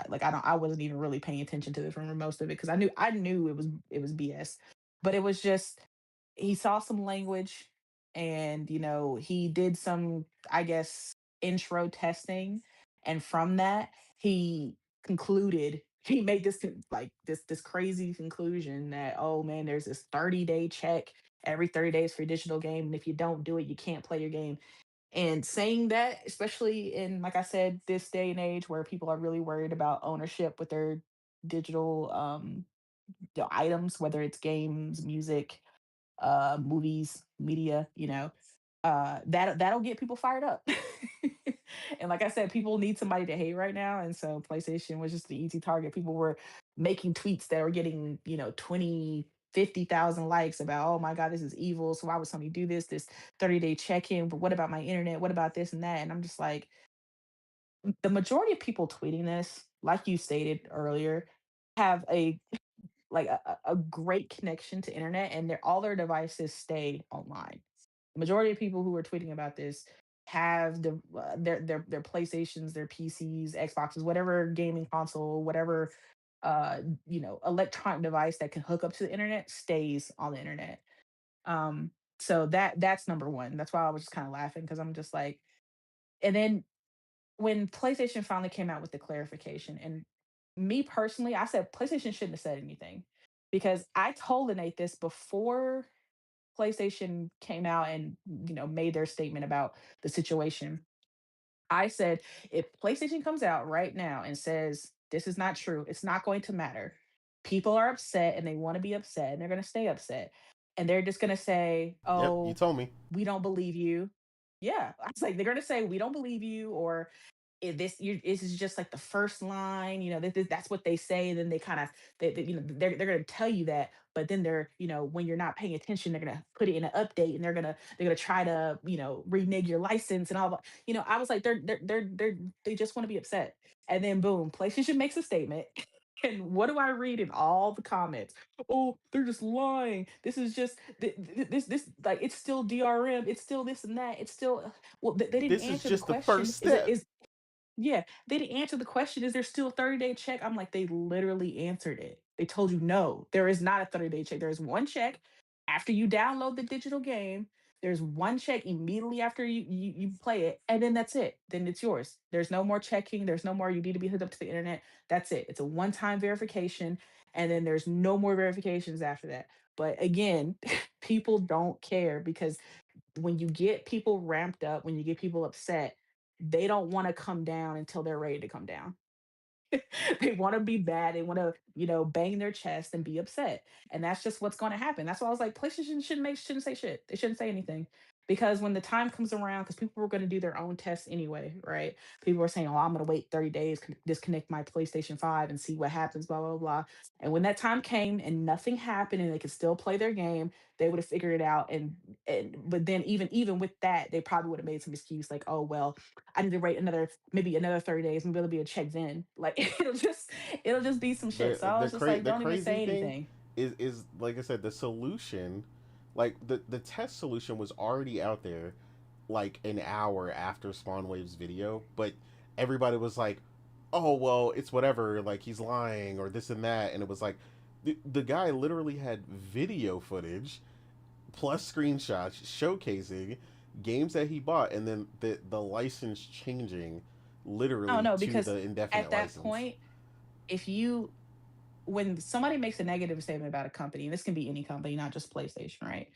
Like I wasn't even really paying attention to this from most of it because I knew it was BS, but it was just he saw some language and he did some, I guess, intro testing, and from that he concluded, he made this crazy conclusion that, oh man, there's this 30-day check every 30 days for your digital game, and if you don't do it you can't play your game. And saying that, especially in, like I said, this day and age where people are really worried about ownership with their digital items, whether it's games, music, movies, media, that'll get people fired up. And like I said, people need somebody to hate right now, and so PlayStation was just the easy target. People were making tweets that were getting 20, 50,000 likes about, oh my god, this is evil, so why would somebody do this 30-day check-in, but what about my internet, what about this and that? And I'm just like, the majority of people tweeting this, like you stated earlier, have a great connection to internet, and all their devices stay online. The majority of people who are tweeting about this have their PlayStations, their PCs, Xboxes, whatever gaming console, whatever electronic device that can hook up to the internet stays on the internet. So that's number one. That's why I was just kind of laughing, because I'm just like, and then when PlayStation finally came out with the clarification, and me personally, I said PlayStation shouldn't have said anything, because I told Nate this before PlayStation came out and made their statement about the situation. I said, if PlayStation comes out right now and says this is not true, it's not going to matter. People are upset and they want to be upset and they're going to stay upset. And they're just going to say, Yep, you oh, told me. we don't believe you. Yeah. I was like, they're going to say, we don't believe you, or this is just like the first line, that's what they say. And then they kind of, they're going to tell you that, but then they're, when you're not paying attention, they're going to put it in an update, and they're going to try to, renege your license and all that. I was like, they just want to be upset. And then boom, PlayStation makes a statement. And what do I read in all the comments? Oh, they're just lying. This is just this, like, it's still DRM. It's still this and that. It's still, well, they didn't This is answer the just the question. first Is it step. is Yeah, they didn't answer the question, is there still a 30-day check? I'm like, they literally answered it. They told you no, there is not a 30-day check. There's one check after you download the digital game. There's one check immediately after you play it, and then that's it. Then it's yours. There's no more checking. There's no more you need to be hooked up to the internet. That's it. It's a one-time verification, and then there's no more verifications after that. But again, people don't care, because when you get people ramped up, when you get people upset, they don't want to come down until they're ready to come down. They want to be bad. They want to, bang their chest and be upset. And that's just what's going to happen. That's why I was like, PlayStation shouldn't say shit. They shouldn't say anything. Because when the time comes around, because people were going to do their own tests anyway, right? People were saying, oh, I'm going to wait 30 days, disconnect my PlayStation 5 and see what happens, blah, blah, blah. And when that time came and nothing happened and they could still play their game, they would have figured it out. And but then even with that, they probably would have made some excuse like, oh, well, I need to wait maybe another 30 days. Maybe it'll be a check then. Like, it'll just be some shit. So I was just like, The don't even crazy say thing anything. is like I said, the solution, like the test solution was already out there, like an hour after Spawnwave's video, but everybody was like, "Oh well, it's whatever. Like he's lying or this and that," and it was like the guy literally had video footage plus screenshots showcasing games that he bought, and then the license changing Oh literally no, to because the indefinite at that license. point, if you when somebody makes a negative statement about a company, and this can be any company, not just PlayStation, right?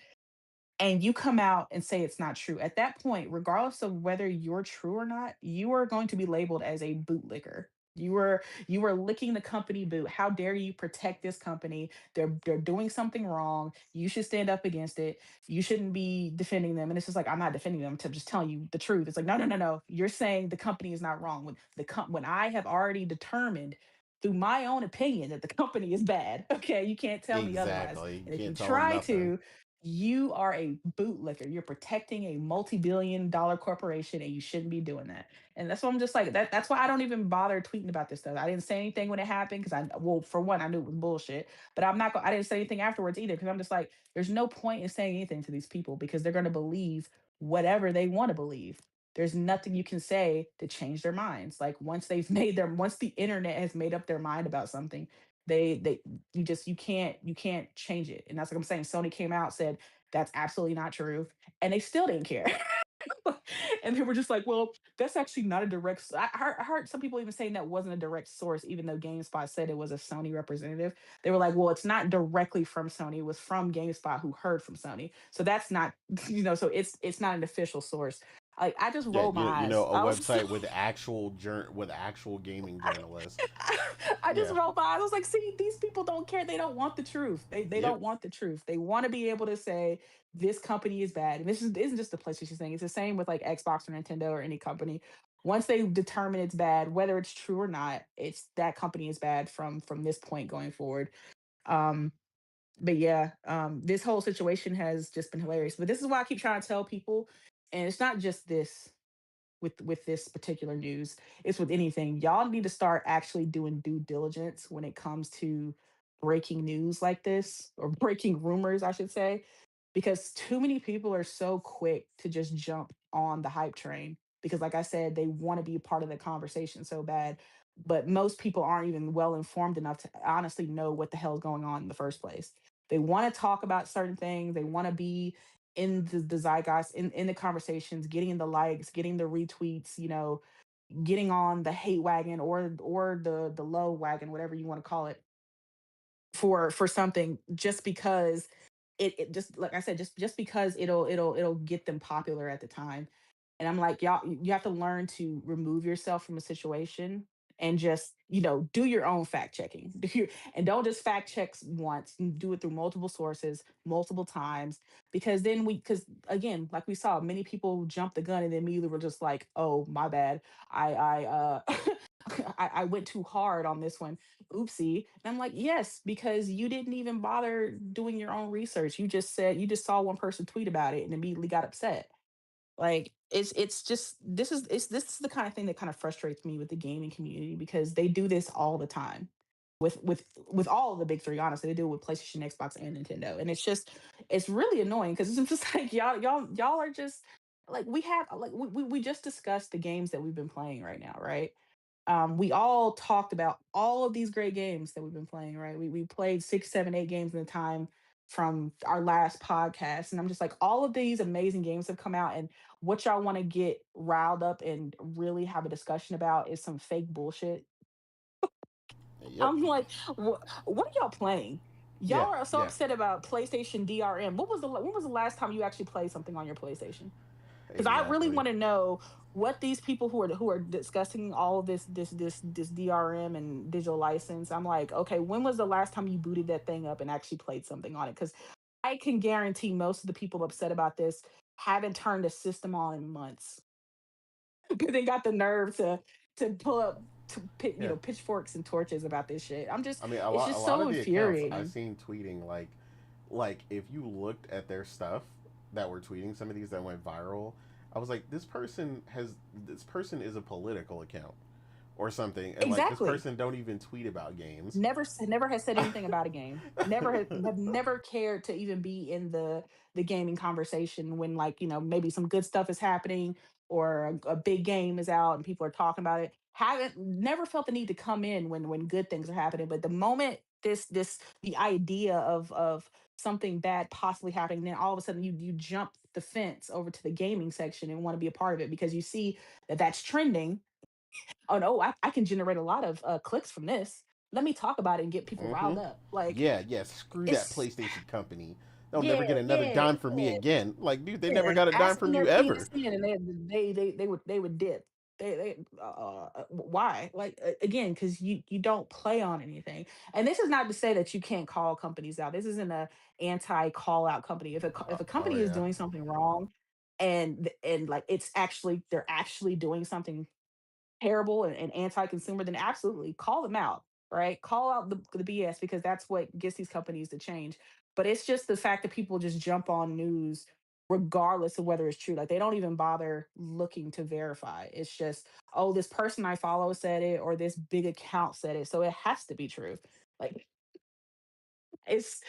and you come out and say it's not true, at that point, regardless of whether you're true or not, you are going to be labeled as a bootlicker. You are licking the company boot. How dare you protect this company? They're doing something wrong. You should stand up against it. You shouldn't be defending them. And it's just like, I'm not defending them. I'm just telling you the truth. It's like, no, no, no, no. You're saying the company is not wrong. When I have already determined through my own opinion that the company is bad. Okay, you can't tell me otherwise. Exactly. You And if you can't tell them try nothing. to, you are a bootlicker. You're protecting a multi-billion-dollar corporation, and you shouldn't be doing that. And that's why I'm just like that. That's why I don't even bother tweeting about this stuff. I didn't say anything when it happened because well, for one, I knew it was bullshit. But I'm not. I didn't say anything afterwards either because I'm just like, there's no point in saying anything to these people because they're going to believe whatever they want to believe. There's nothing you can say to change their minds. Like once the internet has made up their mind about something, they you can't change it. And that's what I'm saying. Sony came out, said that's absolutely not true, and they still didn't care. And they were just like, well, that's actually not a direct I heard some people even saying that wasn't a direct source, even though GameSpot said it was a Sony representative. They were like, well, it's not directly from Sony, it was from GameSpot who heard from Sony, so that's not so it's not an official source. Like, I just Yeah, rolled my you eyes. know, a I was just website with actual gaming journalists. I just Yeah. rolled by. I was like, see, these people don't care. They don't want the truth. They Yep. don't want the truth. They want to be able to say this company is bad. And this isn't just the PlayStation thing. It's the same with like Xbox or Nintendo or any company. Once they determine it's bad, whether it's true or not, it's that company is bad from this point going forward. Um, but yeah, this whole situation has just been hilarious. But this is why I keep trying to tell people, and it's not just this with this particular news. It's with anything. Y'all need to start actually doing due diligence when it comes to breaking news like this, or breaking rumors, I should say, because too many people are so quick to just jump on the hype train because, like I said, they want to be a part of the conversation so bad. But most people aren't even well informed enough to honestly know what the hell is going on in the first place. They want to talk about certain things. They want to be in the zeitgeist, in the conversations, getting the likes, getting the retweets, getting on the hate wagon, or the low wagon, whatever you want to call it, for something, just because it just, like I said, just because it'll get them popular at the time. And I'm like, y'all, you have to learn to remove yourself from a situation and just, do your own fact checking. And don't just fact checks once, do it through multiple sources, multiple times. Because again, like we saw, many people jumped the gun and then immediately were just like, oh, my bad. I I went too hard on this one. Oopsie. And I'm like, yes, because you didn't even bother doing your own research. You just saw one person tweet about it and immediately got upset. Like, it's just, this is the kind of thing that kind of frustrates me with the gaming community, because they do this all the time with all of the big three. Honestly, they do it with PlayStation, Xbox, and Nintendo, and it's really annoying because it's just like, y'all are just like, we just discussed the games that we've been playing right now, right? We all talked about all of these great games that we've been playing, right? We played 6, 7, 8 games in a time from our last podcast. And I'm just like, all of these amazing games have come out, and what y'all want to get riled up and really have a discussion about is some fake bullshit. Yep. I'm like, what are y'all playing? Yeah. Y'all are so Yeah. upset about PlayStation DRM. When was the last time you actually played something on your PlayStation? Because I really Exactly. want to know what these people who are discussing all of this DRM and digital license. I'm like, okay, when was the last time you booted that thing up and actually played something on it? Because I can guarantee most of the people upset about this haven't turned a system on in months. But they got the nerve to pull up Yeah. pitchforks and torches about this shit. I mean, It's a just lot so of the accounts I've infuriating. seen tweeting like if you looked at their stuff that were tweeting some of these that went viral, I was like, this person is a political account or something, and like this Exactly. person don't even tweet about games. Never has said anything about a game. Have never cared to even be in the gaming conversation when, like, maybe some good stuff is happening, or a big game is out and people are talking about it. Haven't Never felt the need to come in when good things are happening. But the moment the idea of something bad possibly happening, then all of a sudden you jump the fence over to the gaming section and want to be a part of it because you see that that's trending. Oh no, I can generate a lot of clicks from this. Let me talk about it and get people Mm-hmm. riled up. Like, Yeah, yeah. Screw that it's PlayStation company. they'll never get another yeah, dime from me yeah. again. Like, dude, they never Yeah, got a dime ask them from their you ever. PSN, and they would dip. Why? Like, again, because you don't play on anything. And this is not to say that you can't call companies out. This isn't a anti call out company. If a Oh company is yeah. doing something wrong, and like it's actually they're actually doing something terrible and anti-consumer, then absolutely call them out, right? Call out the BS, because that's what gets these companies to change. But it's just the fact that people just jump on news regardless of whether it's true. Like, they don't even bother looking to verify. It's just, oh, this person I follow said it, or this big account said it, so it has to be true. Like, it's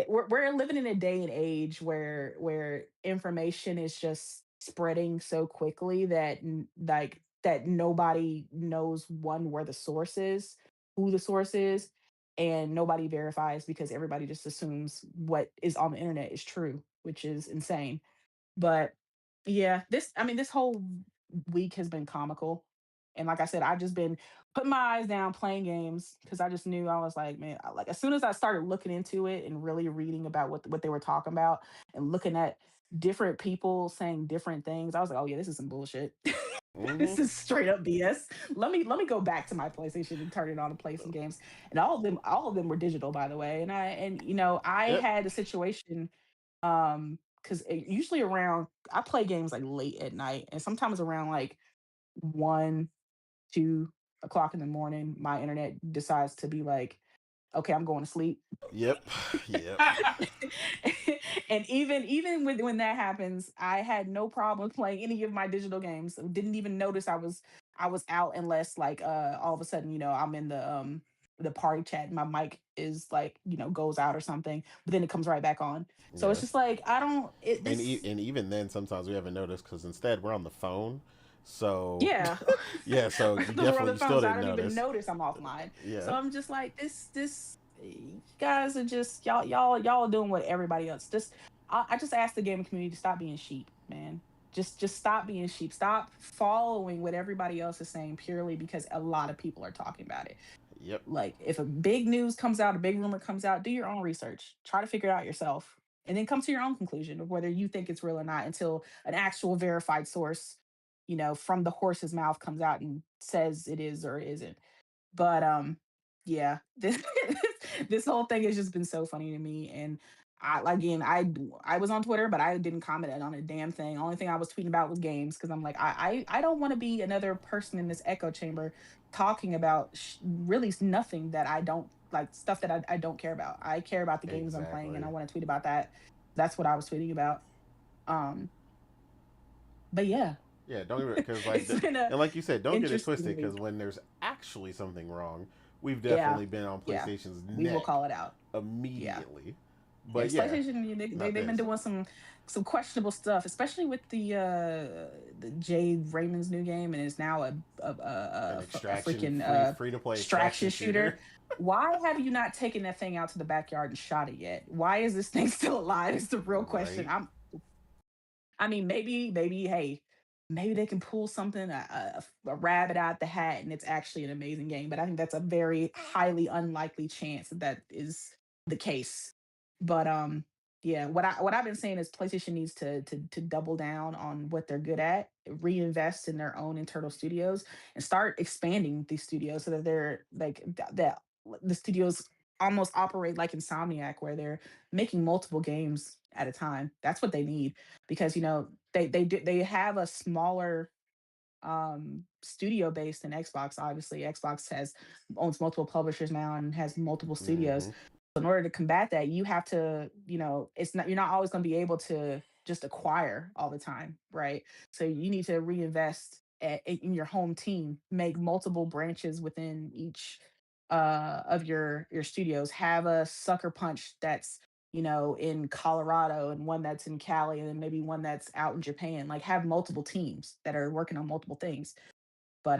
we're living in a day and age where information is just spreading so quickly that like that nobody knows, one, where the source is, who the source is, and nobody verifies, because everybody just assumes what is on the internet is true, which is insane. But yeah, this whole week has been comical. And like I said, I've just been putting my eyes down, playing games, because I just knew, I was like, man, like, as soon as I started looking into it and really reading about what they were talking about, and looking at different people saying different things, I was like, oh yeah, this is some bullshit. Hmm. This is straight up BS. Let me go back to my PlayStation and turn it on and play some games. And all of them were digital, by the way. And I Yep. had a situation, because usually around, I play games like late at night, and sometimes around like 1, 2 o'clock in the morning, my internet decides to be like, okay, I'm going to sleep. Yep. Yep. And even when that happens, I had no problem playing any of my digital games. Didn't even notice I was out, unless like all of a sudden, I'm in the party chat, and my mic is like, goes out or something, but then it comes right back on. So it's Yeah. just like, I don't it this And even then, sometimes we haven't noticed because instead we're on the phone. So yeah. yeah. So you Those were on definitely the you phone, still so I didn't don't even notice. notice I'm offline. So Yeah. I'm just like, this you guys are just, y'all are doing what everybody else. Just I just ask the gaming community to stop being sheep, man. Just stop being sheep. Stop following what everybody else is saying purely because a lot of people are talking about it. Yep. Like, if a big news comes out, a big rumor comes out, do your own research. Try to figure it out yourself. And then come to your own conclusion of whether you think it's real or not, until an actual verified source, from the horse's mouth, comes out and says it is or isn't. But yeah, this whole thing has just been so funny to me. And I was on Twitter, but I didn't comment on a damn thing. Only thing I was tweeting about was games, because I'm like, I don't want to be another person in this echo chamber talking about really nothing that I don't like, stuff that I don't care about. I care about the games I'm playing, and I Exactly. want to tweet about that. That's what I was tweeting about. Um, but yeah, Yeah. Don't even because it's been a and like you said, don't get it interesting twisted because week. when there's actually something wrong, we've Yeah, definitely been on yeah, PlayStation's we will neck call it out. Yeah. immediately. Yeah, But 'cause yeah, PlayStation, not they've been this. doing some questionable stuff, especially with the Jade Raymond's new game, and it's now An a extraction freaking free to play extraction extraction shooter. shooter. Why have you not taken that thing out to the backyard and shot it yet? Why is this thing still alive? Is the real question. Right. I mean, maybe, hey, maybe they can pull something, a rabbit out the hat, and it's actually an amazing game. But I think that's a very highly unlikely chance that that is the case. But yeah, what I've been saying is PlayStation needs to double down on what they're good at, reinvest in their own internal studios, and start expanding these studios, so that they're like that the studios almost operate like Insomniac, where they're making multiple games at a time. That's what they need, because they have a smaller studio base than Xbox. Obviously, Xbox has owns multiple publishers now and has multiple studios. Mm-hmm. In order to combat that, you have to, it's not you're not always going to be able to just acquire all the time, right? So you need to reinvest in your home team, make multiple branches within each of your studios. Have a sucker punch that's, in Colorado, and one that's in Cali, and then maybe one that's out in Japan. Like, have multiple teams that are working on multiple things. But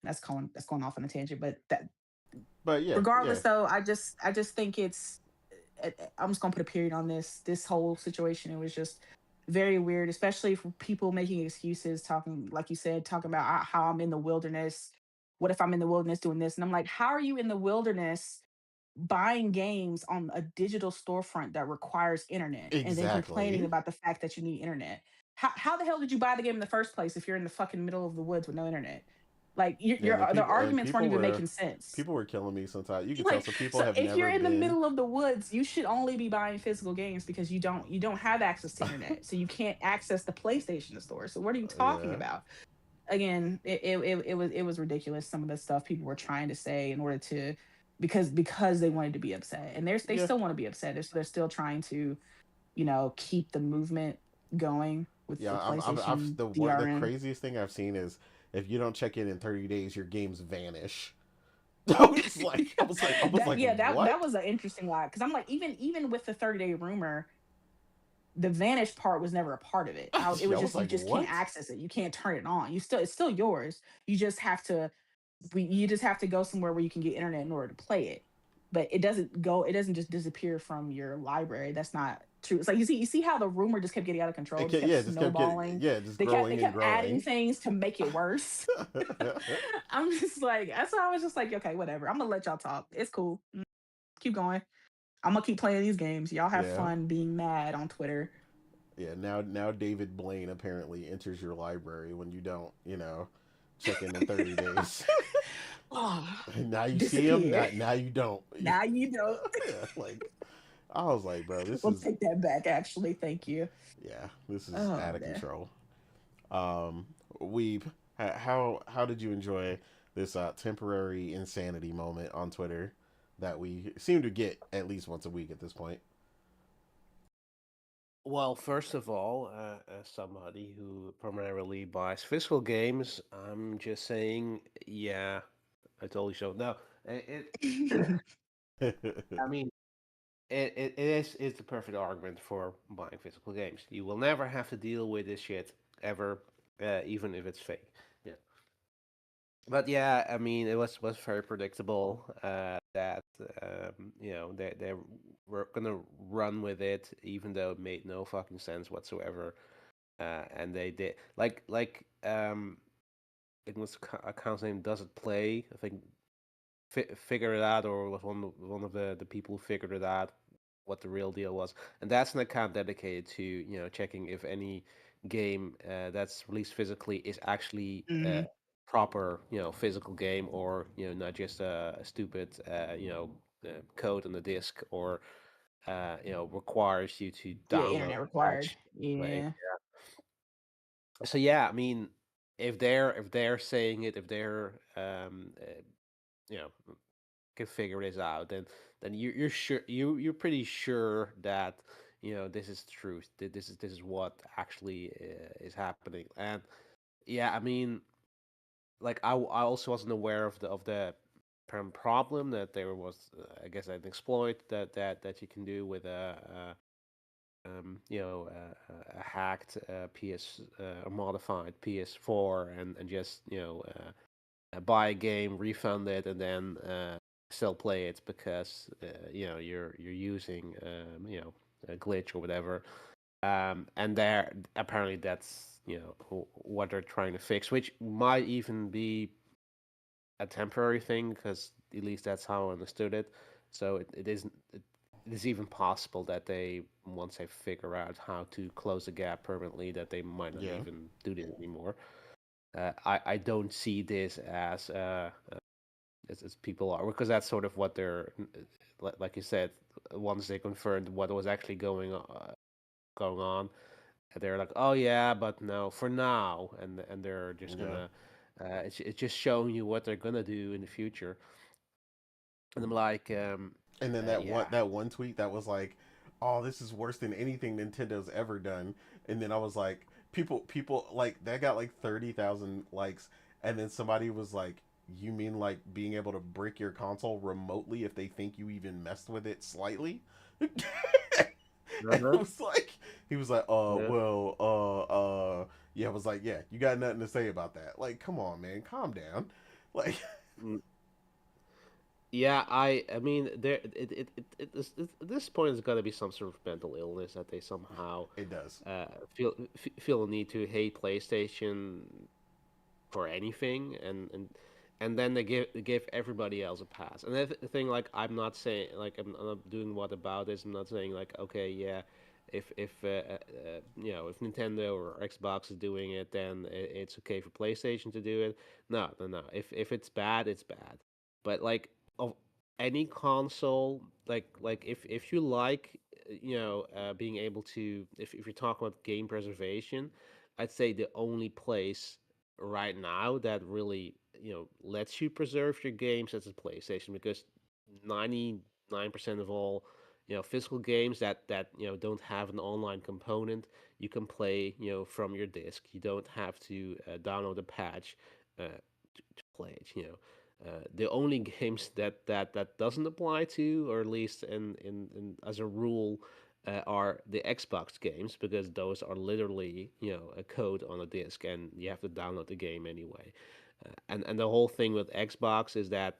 that's going off on a tangent. But that But yeah, yeah. regardless, though, I just think I'm just gonna put a period on this whole situation. It was just very weird, especially for people making excuses, talking, like you said, talking about how I'm in the wilderness. What if I'm in the wilderness doing this? And I'm like, how are you in the wilderness buying games on a digital storefront that requires internet and then complaining Exactly. about the fact that you need internet. How the hell did you buy the game in the first place if you're in the fucking middle of the woods with no internet? Like Yeah, and the people and arguments weren't even making sense. people were killing me sometimes. You could tell Like, some people so have if you're never in the been. middle of the woods, you should only be buying physical games because you don't have access to internet, so you can't access the PlayStation store. So what are you talking Yeah. about? Again, it was ridiculous. Some of the stuff people were trying to say in order to, because they wanted to be upset, and they Yeah. still want to be upset. They're still trying to, keep the movement going with Yeah, the I've PlayStation the DRM. craziest thing I've seen is if you don't check in 30 days, your games vanish. I was That, like, yeah, that what? was an interesting lie, because I'm like, even with the 30-day rumor, the vanish part was never a part of it. It Yeah, was I was just, you like, just can't what? access it. You can't turn it on. It's still yours. You just have to, you just have to go somewhere where you can get internet in order to play it. But it doesn't just disappear from your library. That's not true. It's like, you see how the rumor just kept getting out of control, just kept Yeah, it just kept getting snowballing. just They growing and kept adding growing. things to make it worse. I'm just like, that's why I was just like, okay, whatever. I'm gonna let y'all talk. It's cool. Keep going. I'm gonna keep playing these games. Y'all have Yeah. fun being mad on Twitter. Yeah, now David Blaine apparently enters your library when you don't, check in 30 days. Oh, Now you see him, disappear. now you don't. Now you know. Yeah, like I was like, bro, this We'll is take that back. Actually, thank you. yeah, this is Oh, out of man. control. Um, Weeb, how did you enjoy this temporary insanity moment on Twitter that we seem to get at least once a week at this point? Well, first of all, as somebody who primarily buys physical games, I'm just saying, yeah, I totally so. No, I mean, it's the perfect argument for buying physical games. You will never have to deal with this shit ever, even if it's fake. Yeah, but yeah, I mean, it was very predictable that they were gonna run with it, even though it made no fucking sense whatsoever. And they did it was account's name Does It Play? I think figure it out, or was one of the people who figured it out what the real deal was. And that's an account dedicated to checking if any game that's released physically is actually Mhm. proper physical game, or not just a stupid code on the disk, or requires you to Yeah, download internet a required. patch to play. Yeah. So yeah, I mean, if they're saying it, if they're you know can figure this out, then you're sure you're pretty sure that this is the truth. This is what actually is happening. And yeah, I mean, like I also wasn't aware of the problem that there was. I guess an exploit that you can do with a hacked a modified PS4, and just buy a game, refund it, and then still play it because you're using a glitch or whatever. And there apparently that's what they're trying to fix, which might even be a temporary thing, because at least that's how I understood it. So it isn't. It is even possible that they, once they figure out how to close the gap permanently, that they might not Yeah. even do this anymore. I don't see this as people are, because that's sort of what they're like you said. Once they confirmed what was actually going on, they're like, oh yeah, but no, for now, and they're just Yeah. gonna it's just showing you what they're gonna do in the future. And I'm like, And then yeah. that one tweet that was like, "Oh, this is worse than anything Nintendo's ever done." And then I was like, people like that got like 30,000 likes, and then somebody was like, "You mean like being able to brick your console remotely if they think you even messed with it slightly?" And it Uh-huh. was like he was like, Yeah. well, yeah." I was like, "Yeah, you got nothing to say about that." Like, come on, man, calm down. Like, Mm. Yeah, I mean, there at this point, there's got to be some sort of mental illness that they somehow it does. feel a need to hate PlayStation for anything. And and then they give everybody else a pass. And the thing, like, I'm not saying, like, I'm not doing what about this. I'm not saying like, okay, yeah, if Nintendo or Xbox is doing it, then it's okay for PlayStation to do it. No, no, no. If it's bad, it's bad. But like, of any console, like if you like, being able to, if you're talking about game preservation, I'd say the only place right now that really lets you preserve your games as a PlayStation, because 99% of all physical games that don't have an online component, you can play from your disc. You don't have to download a patch to play it. The only games that doesn't apply to, or at least in as a rule, are the Xbox games, because those are literally a code on a disc, and you have to download the game anyway. And the whole thing with Xbox is that,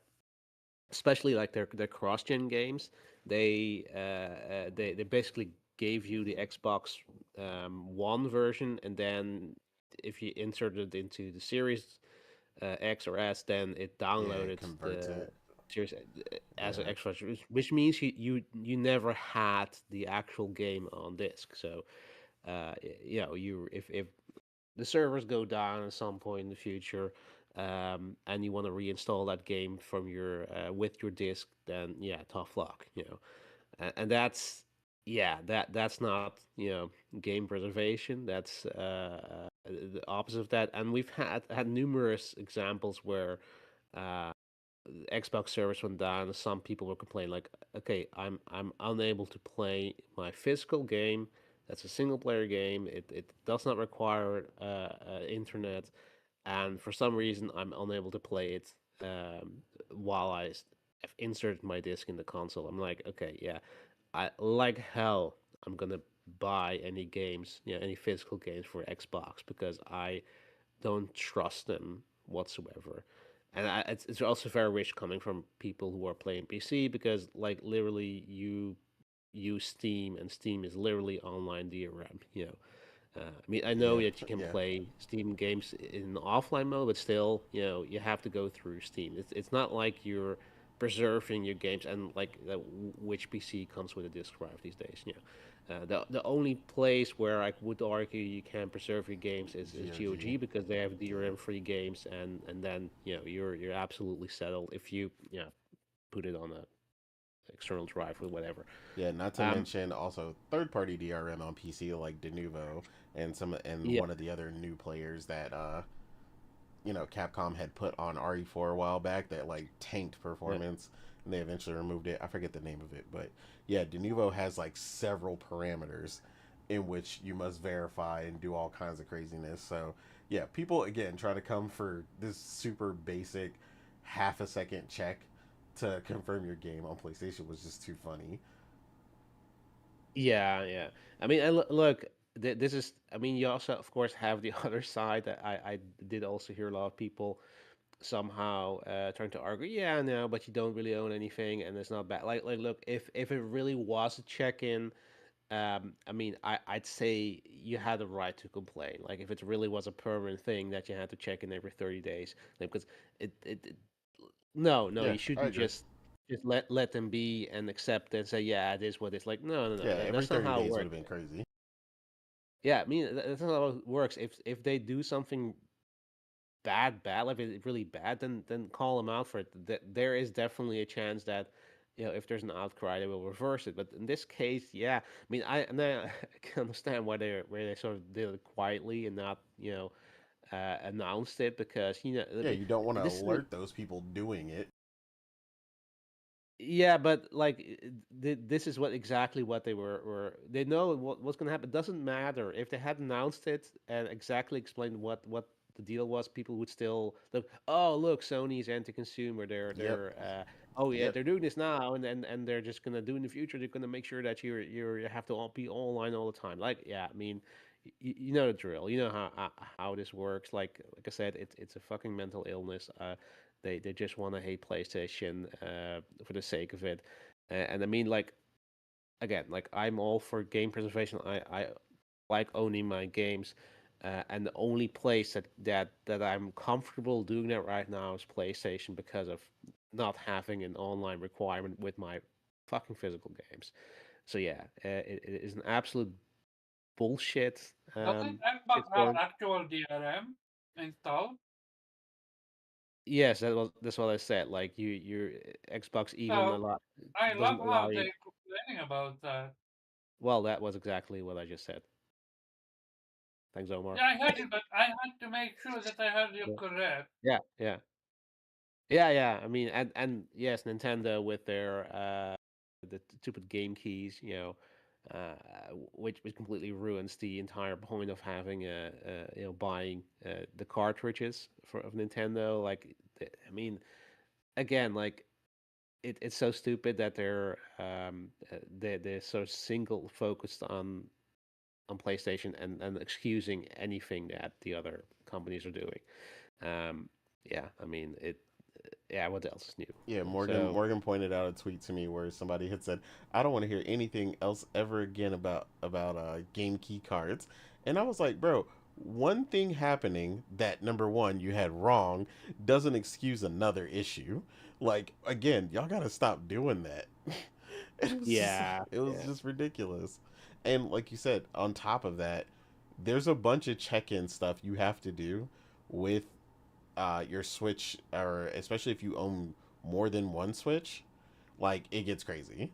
especially like their cross gen games, they basically gave you the Xbox One version, and then if you insert it into the Series X or S, then it Yeah, it downloaded converts the it. Series as an Yeah. extra, which means you never had the actual game on disc. So you if the servers go down at some point in the future, and you want to reinstall that game from your with your disc, then yeah, tough luck. And that's, yeah, that's not game preservation. That's the opposite of that. And we've had numerous examples where uh, Xbox servers went down, and some people were complaining like, okay, I'm unable to play my physical game. That's a single player game. It does not require internet, and for some reason I'm unable to play it while have inserted my disc in the console. I'm like, okay, yeah, I like hell I'm gonna buy any games, any physical games for Xbox, because I don't trust them whatsoever. And it's also very rich coming from people who are playing PC, because like literally you use Steam, and Steam is literally online DRM. I mean, I know Yeah. that you can Yeah. play Steam games in offline mode, but still, you have to go through Steam. It's not like you're preserving your games, and like which PC comes with a disk drive these days. The only place where I would argue you can preserve your games is GOG. GOG, because they have Yeah. DRM free games, and then you're absolutely settled if you put it on a external drive or whatever. Yeah, not to Um, mention also third-party DRM on PC like Denuvo and yeah, one of the other new players that Capcom had put on RE4 a while back that like tanked yeah. performance, and they eventually removed it. I forget the name of it, but yeah, Denuvo has like several parameters in which you must verify and do all kinds of craziness. So yeah, people again try to come for this super basic half a second check to confirm your game on PlayStation was just too funny. Yeah, yeah. I mean, look, this is. I mean, you also, of course, have the other side. That I did also hear a lot of people somehow trying to argue. Yeah, no, but you don't really own anything, and it's not bad. Like, look, if it really was a check-in, I mean, I'd say you had the right to complain. Like, if it really was a permanent thing that you had to check in every 30 days, like, because it no, no, Yeah, you I shouldn't agree. just let them be and accept and say, yeah, it is what it's like. No, no, Yeah, no, every that's not 30 how it days would works. have been crazy. Yeah, I mean, that's not how it works. If they do something bad, like it's really bad, then call them out for it. There is definitely a chance that, if there's an outcry, they will reverse it. But in this case, yeah, I mean, I can understand why they sort of did it quietly and not, announced it, because I Yeah, mean, you don't want to this alert those people doing it. Yeah, but like this is what they were. They know what's gonna happen. It doesn't matter if they had announced it and exactly explained what the deal was. People would still look. Oh, look, Sony's anti-consumer. Yep. Oh yeah, Yep. they're doing this now, and they're just gonna do in the future. They're gonna make sure that you have to all be online all the time. Like, yeah, I mean, you know the drill. You know how this works. Like I said, it's a fucking mental illness. They just want to hate PlayStation for the sake of it. And I mean, like, again, like, I'm all for game preservation. I like owning my games. and the only place that I'm comfortable doing that right now is PlayStation because of not having an online requirement with my fucking physical games. So yeah, it is an absolute bullshit Doesn't Xbox have shitstorm. actual DRM installed? Yes, that's what I said. Like your Xbox even So I love doesn't how allow you. they complaining about that. Well, that was exactly what I just said. Thanks, Omar. Yeah, I heard you, but I had to make sure that I heard you Yeah, correct. yeah, yeah, yeah. I mean, and yes, Nintendo with their the stupid game keys, which completely ruins the entire point of having buying the cartridges of Nintendo. Like, I mean, again, like it's so stupid that they're so single focused on PlayStation and excusing anything that the other companies are doing. Um, yeah, I mean it. Yeah, what else is new? Yeah, Morgan So Morgan pointed out a tweet to me where somebody had said, "I don't want to hear anything else ever again about game key cards," and I was like, "Bro, one thing happening that number one you had wrong doesn't excuse another issue. Like again, y'all gotta stop doing that." yeah, It was yeah, just ridiculous, and like you said, on top of that, there's a bunch of check-in stuff you have to do with your Switch, or especially if you own more than one Switch, like it gets crazy.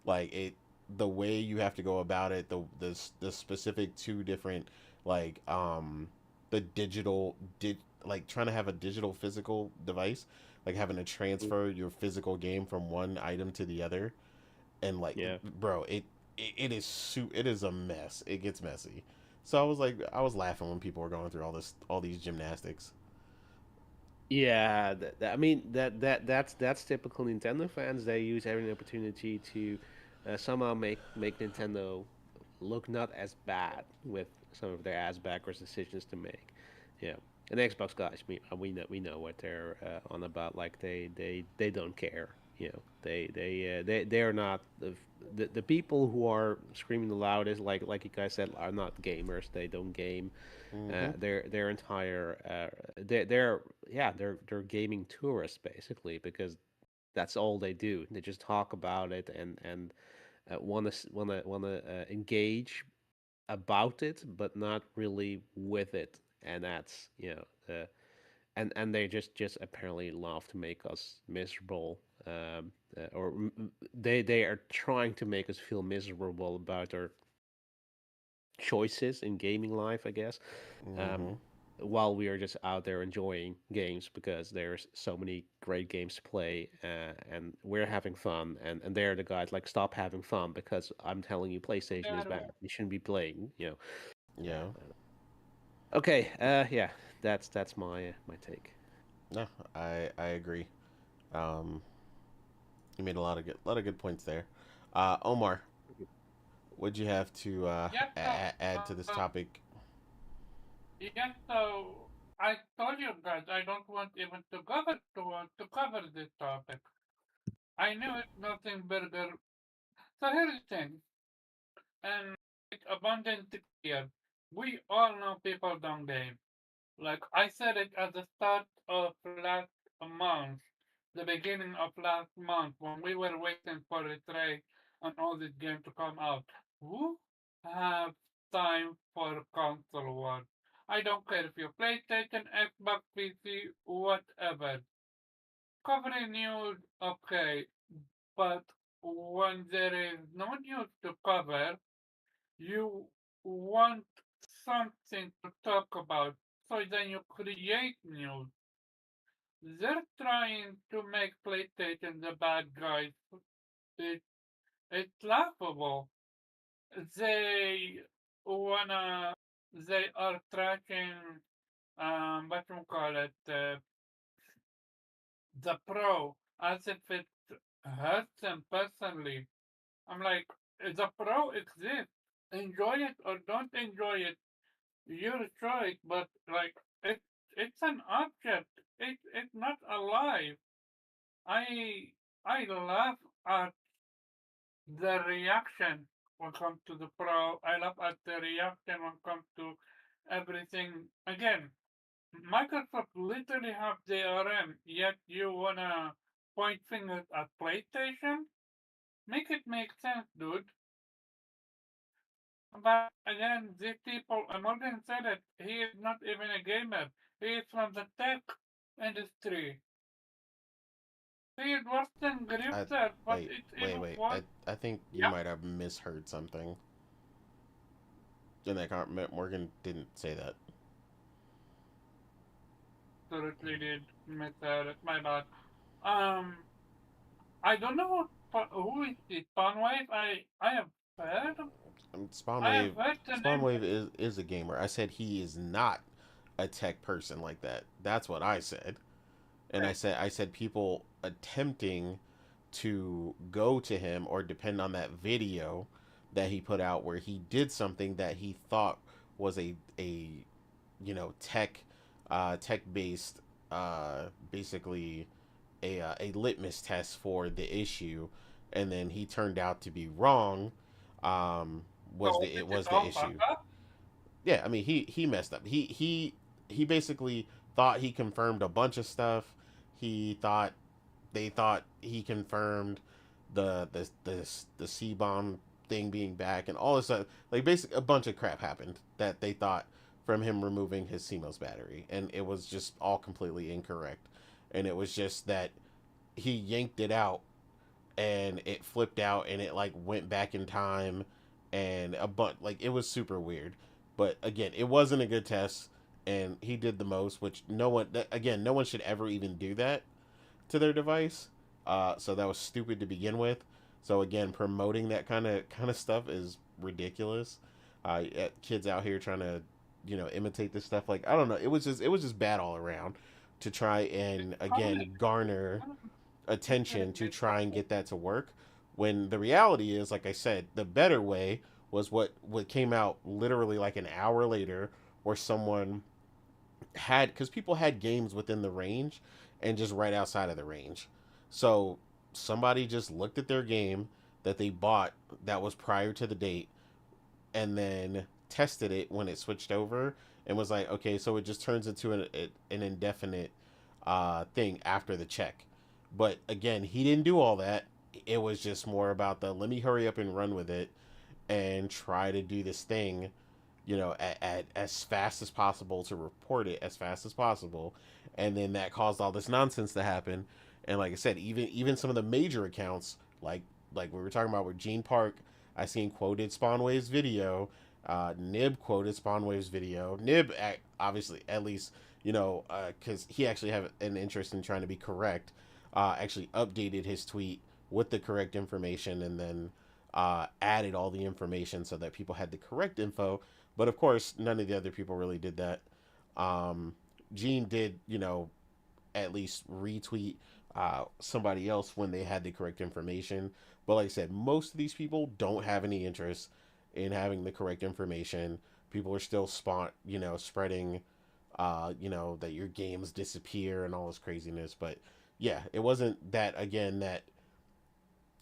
Like it, the way you have to go about it, the specific two different like the digital did like trying to have a digital physical device, like having to transfer your physical game from one item to the other, and like yeah, bro, it is a mess. It gets messy. So I was laughing when people were going through all these gymnastics. yeah. I mean that's typical Nintendo fans. They use every opportunity to somehow make Nintendo look not as bad with some of their ass backwards decisions to make. Yeah. And Xbox guys, we know what they're on about. Like they don't care. They are not the people who are screaming the loudest. Like you guys said, are not gamers. They don't game. Mm-hmm. Their entire they're yeah they're gaming tourists basically because that's all they do. They just talk about it and want to engage about it, but not really with it. And that's and they just apparently love to make us miserable. They are trying to make us feel miserable about our choices in gaming life, I guess. Um, Mm-hmm. while we are just out there enjoying games because there's so many great games to play and we're having fun and they're the guys like stop having fun because I'm telling you PlayStation is They're bad. You shouldn't be playing. Yeah. Yeah. Okay. Yeah. That's my take. No, I agree. Um, you made a lot of good points there. Omar, what'd you have to yes. So add to this topic? yes. So I told you guys I don't want even to cover this topic. I knew it's nothing burger. So here's the thing, and it's abundantly clear. We all know people don't game. Like I said it at the start of last month, the beginning of last month, when we were waiting for the tray and all this game to come out. Who have time for console wars? I don't care if you're PlayStation, Xbox, PC, whatever. Covering news, okay, but when there is no news to cover, you want something to talk about, so then you create news. They're trying to make PlayStation the bad guys. It, it's laughable. They wanna, they are tracking, what you call it, the pro, as if it hurts them personally. I'm like, the pro exists. Enjoy it or don't enjoy it, your choice. But like, it's an object. It's not alive. I I laugh at the reaction when it comes to the pro. I laugh at the reaction when it comes to everything. Again, Microsoft literally have DRM, yet you wanna point fingers at PlayStation? Make it make sense, dude. But again, these people, Morgan said it, he is not even a gamer. He is from the tech industry. He is worse than I Grifter, but wait, it's wait, even wait. worse. I think you Yeah, might have misheard something. And that Morgan didn't say that. absolutely did miss her. My bad. Um, I don't know who is this Spawnwave. Heard, I have Spawnwave heard the name. Spawnwave is a gamer. I said he is not a tech person like that. That's what I said. And Right. I said people attempting to go to him or depend on that video that he put out where he did something that he thought was a tech based basically a litmus test for the issue, and then he turned out to be wrong. Um, was So the this it is was the all issue? backup. Yeah, I mean he messed up. He basically thought he confirmed a bunch of stuff. He thought they thought he confirmed the C bomb thing being back and all this stuff. Like basically a bunch of crap happened that they thought from him removing his CMOS battery, and it was just all completely incorrect. And it was just that he yanked it out and it flipped out and it like went back in time and a bunch like it was super weird. But again, it wasn't a good test and he did the most, which no one should ever even do that to their device. So that was stupid to begin with. So again, promoting that kind of stuff is ridiculous. Kids out here trying to imitate this stuff, like I don't know, it was just bad all around to try and Probably. again garner attention to try and get that to work, when the reality is, like I said, the better way was what came out literally like an hour later, where someone had, because people had games within the range and just right outside of the range. So somebody just looked at their game that they bought that was prior to the date and then tested it when it switched over and was like, okay, so it just turns into an indefinite thing after the check. But again, he didn't do all that. It was just more about the let me hurry up and run with it and try to do this thing, at as fast as possible to report it as fast as possible, and then that caused all this nonsense to happen. And like I said, even some of the major accounts, like we were talking about with Gene Park, I seen quoted Spawnwave's video. Nib quoted Spawnwave's video. Nib, obviously, at least because he actually had an interest in trying to be correct. Actually updated his tweet with the correct information and then added all the information so that people had the correct info. But of course, none of the other people really did that. Um, Gene did, at least retweet somebody else when they had the correct information. But like I said, most of these people don't have any interest in having the correct information. People are still spreading, that your games disappear and all this craziness. But yeah, it wasn't that again that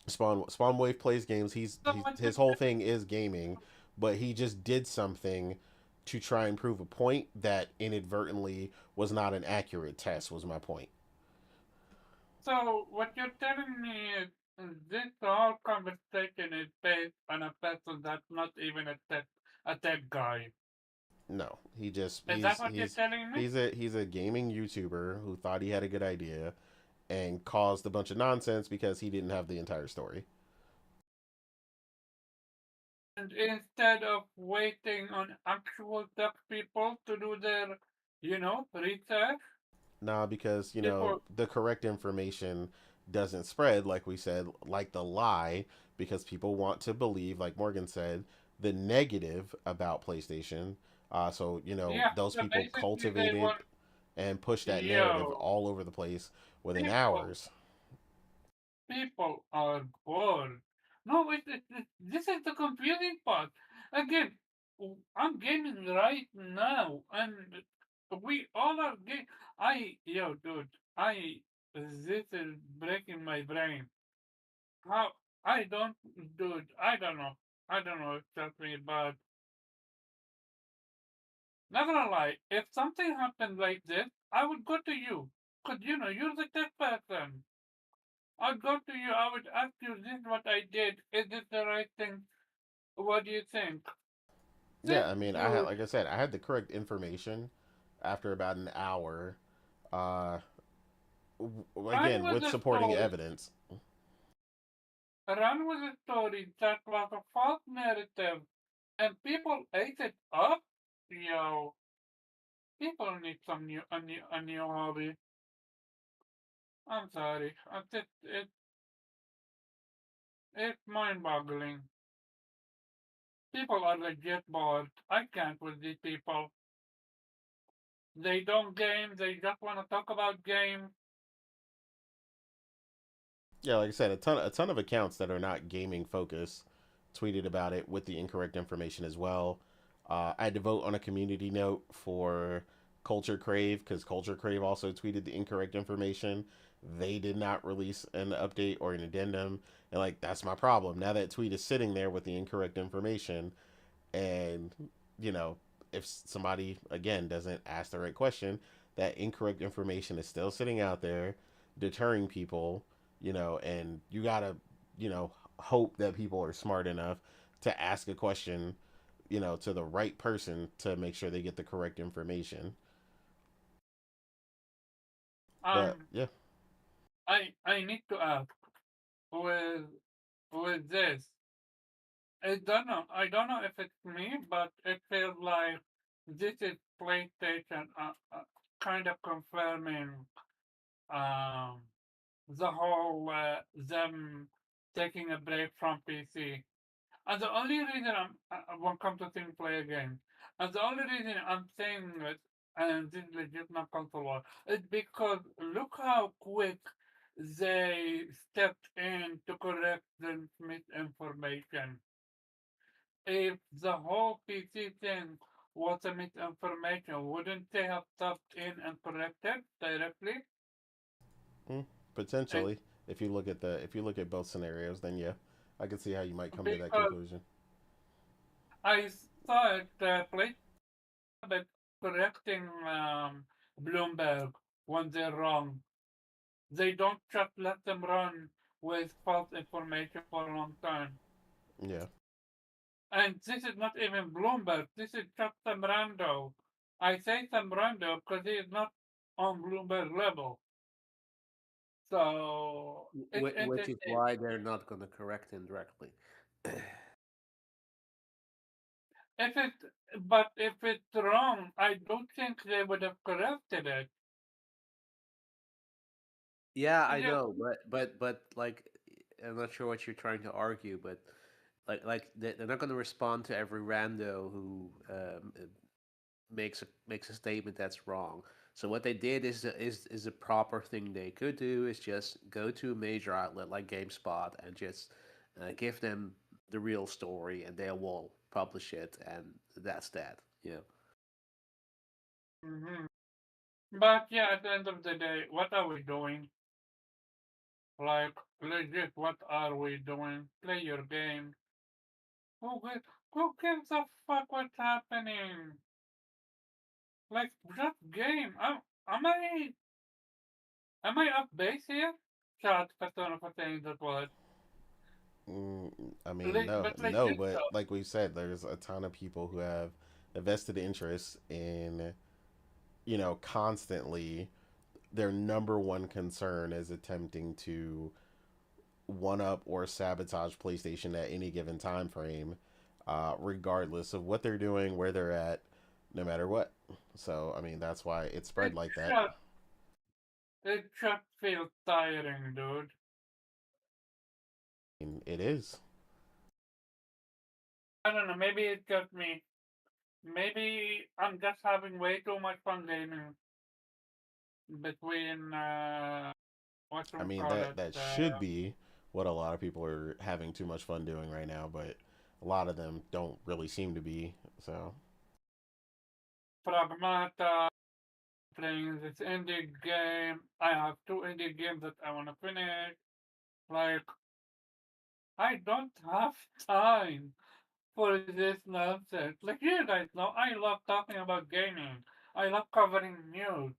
Spawnwave plays games. So what you His whole thing is gaming, but he just did something to try and prove a point that inadvertently was not an accurate test. Was my point. so what you're telling me is this whole conversation is based on a person that's not even a tech guy. No, Is that what you're telling me? he's a gaming YouTuber who thought he had a good idea and caused a bunch of nonsense because he didn't have the entire story. And instead of waiting on actual tech people to do their, research Nah, because before. the correct information doesn't spread, like we said, like the lie, because people want to believe, like Morgan said, the negative about PlayStation. So Yeah, those so people basically they cultivated want, and pushed that narrative yo, all over the place within people, hours. people are bored. No, this is the confusing part. Again, I'm gaming right now, and we all are game. Dude, this is breaking my brain. How, I don't know. I don't know exactly, but Not gonna lie, if something happened like this, I would go to you. Cause you're the tech person. I'd go to you, I would ask you, this is what I did. Is this the right thing? What do you think? Yeah, This I mean, I had, dude, like I said, I had the correct information after about an hour. Uh, ran Again, with with the supporting story. evidence. Ran with a story that was a false narrative and people ate it up. Yo, people need a new hobby. I'm sorry. It's mind-boggling. People are legit bored. I can't with these people. They don't game. They just want to talk about game. Yeah, like I said, a ton of accounts that are not gaming focused tweeted about it with the incorrect information as well. I had to vote on a community note for Culture Crave because Culture Crave also tweeted the incorrect information. They did not release an update or an addendum, and like that's my problem. Now that tweet is sitting there with the incorrect information, and you know, if somebody again doesn't ask the right question, that incorrect information is still sitting out there, deterring people. And you gotta, hope that people are smart enough to ask a question, to the right person to make sure they get the correct information. But Um, yeah. I need to ask with this. I don't know if it's me, but it feels like this is PlayStation kind of confirming um the whole them taking a break from PC. And the only reason I won't come to think play a game, and the only reason I'm saying it, and this legit not console war, is because look how quick they stepped in to correct the misinformation. If the whole PC thing was a misinformation, wouldn't they have stepped in and corrected directly? Mm, And Potentially, if you look at both scenarios, then yeah, I can see how you might come to that because conclusion. I saw it play but correcting Bloomberg when they're wrong. They don't just let them run with false information for a long time. Yeah. And this is not even Bloomberg. This is just some rando. I say some rando because he is not on Bloomberg level. So it's Which is interesting. why they're not going to correct him directly. If it, but if it's wrong, I don't think they would have corrected it. Yeah, I Yeah, know, but like, I'm not sure what you're trying to argue, but they're not going to respond to every rando who makes a statement that's wrong. So what they did is a proper thing they could do is just go to a major outlet like GameSpot and just give them the real story, and they will publish it, and that's that. You know. hmm but yeah, at the end of the day, what are we doing? Like, legit, what are we doing? Play your game. Who gives a fuck what's happening? Like, just game. Am I off base here? Chat, Persona for saying that word. Mm, I mean, no, But no, legit but though. like we said, there's a ton of people who have a vested interest in, constantly their number one concern is attempting to one up or sabotage PlayStation at any given time frame, regardless of what they're doing, where they're at, no matter what. So, I mean, that's why it's spread It like that. just, it just feels tiring, dude. I mean, it is. I don't know, maybe it's just me. Maybe I'm just having way too much fun gaming between, what I you mean, call it, that should be what a lot of people are having too much fun doing right now, but a lot of them don't really seem to be. So, Pragmata, playing this indie game. I have two indie games that I want to finish. Like, I don't have time. for this nonsense. Like you guys know, I love talking about gaming. I love covering news,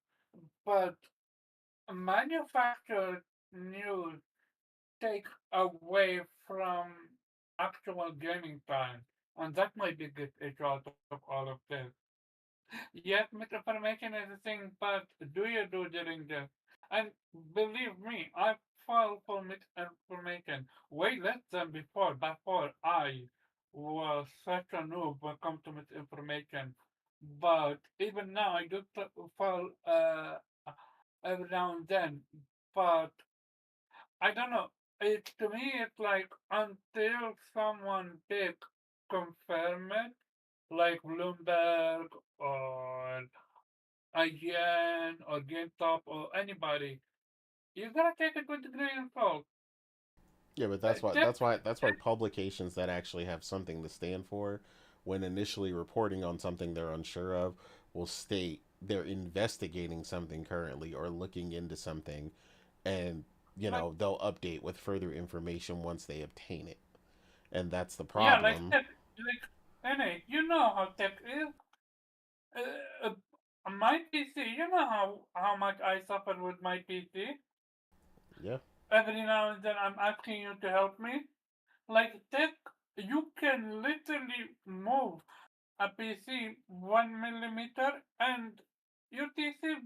but manufactured news take away from actual gaming time, and that's my biggest issue out of all of this. Yes, misinformation is a thing, but do you do during this? And believe me, I fall for misinformation way less than before. Before I was such a noob when it comes to misinformation. But even now, I do fall every now and then. But I don't know. It to me, it's like until someone big confirm it, like Bloomberg or IGN or GameStop or anybody, you gotta take it with a grain of salt. Yeah, but Tech, that's why publications that actually have something to stand for, when initially reporting on something they're unsure of, will state they're investigating something currently or looking into something, and like they'll update with further information once they obtain it, and that's the yeah, like problem. tech, like NA, you know how tech is. My PC, you know how much I suffered with my PC. Yeah, Every now and then, I'm asking you to help me. Like tech, you can literally move a PC 1 millimeter and your PC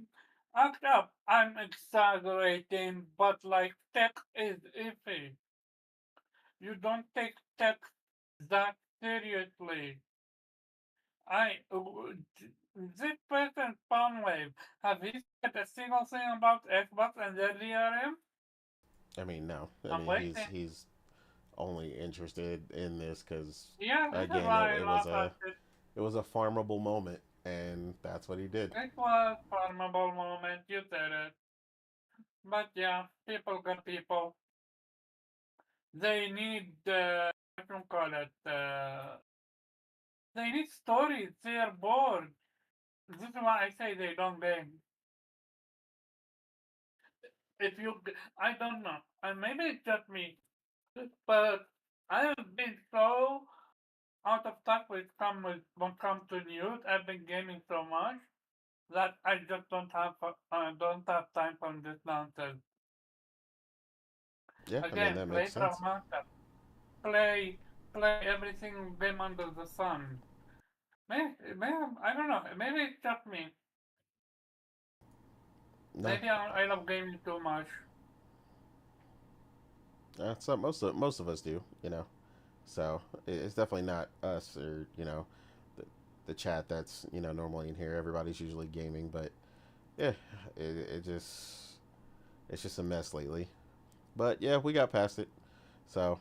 act up. I'm exaggerating, but like tech is iffy. You don't take tech that seriously. I this person Palmwave, have he said a single thing about Xbox and their DRM? I mean, no, I I'm mean waiting. he's only interested in this because, Yeah, this is again, why I laugh at it. it was a farmable moment, and that's what he did. It was farmable moment, you said it. But yeah, people got people. They need what do you call it? They need stories. They are bored. This is why I say they don't game. If you, I don't know, and maybe it's just me, but I have been so out of touch when it comes to news. I've been gaming so much that I just don't have time for this nonsense. Yeah, I mean Again, that makes play sense. Pragmata. Play every single game under the sun. Maybe I don't know. Maybe it's just me. No, Maybe I love gaming too much. that's something most of us do, So it's definitely not us or the, the chat that's normally in here. Everybody's usually gaming, but yeah, it just it's just a mess lately. But yeah, we got past it. So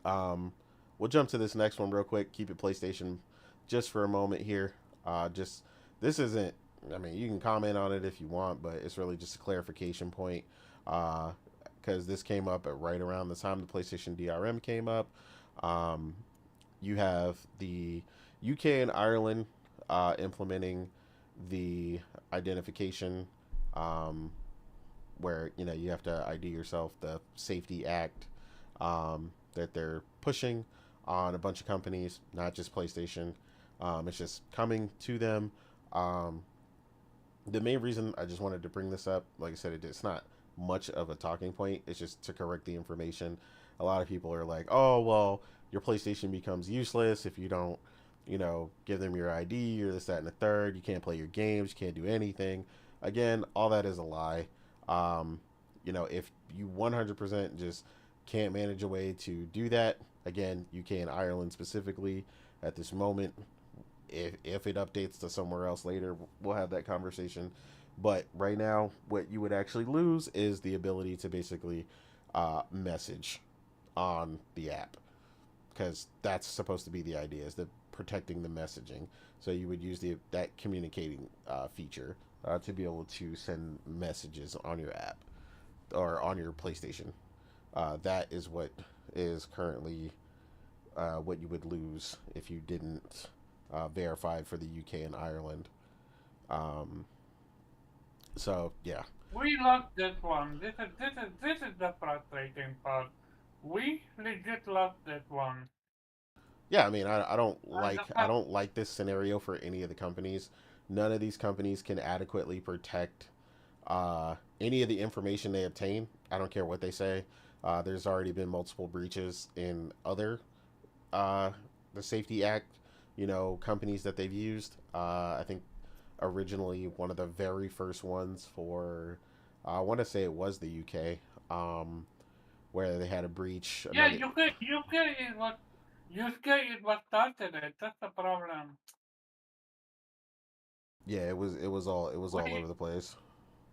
um, we'll jump to this next one real quick. Keep it PlayStation just for a moment here. Just this isn't. I mean, you can comment on it if you want, but it's really just a clarification point. Because this came up at right around the time the PlayStation DRM came up. Um, you have the UK and Ireland implementing the identification, um, where you have to ID yourself, the Safety Act that they're pushing on a bunch of companies, not just PlayStation. It's just coming to them. Um, the main reason I just wanted to bring this up, like I said, it's not much of a talking point. It's just to correct the information. A lot of people are like, "Oh, well, your PlayStation becomes useless if you don't, give them your ID or this, that, and the third. You can't play your games. You can't do anything." Again, all that is a lie. Um, if you 100% just can't manage a way to do that, again, UK and Ireland specifically at this moment, if it updates to somewhere else later, we'll have that conversation. But right now, what you would actually lose is the ability to basically message on the app, because that's supposed to be the idea, is the protecting the messaging. So you would use that communicating feature to be able to send messages on your app or on your PlayStation. That is what is currently what you would lose if you didn't verify for the UK and Ireland. Um, so yeah, We lost this one. This is the frustrating part. We legit lost this one. Yeah, I mean, The I fact, don't like this scenario for any of the companies. None of these companies can adequately protect any of the information they obtain. I don't care what they say. There's already been multiple breaches in other uh, the Safety Act, companies that they've used. I think originally one of the very first ones for I want to say it was the UK, um, where they had a breach. yeah, Another, UK is what started it. That's the problem. yeah, it was all over We the place.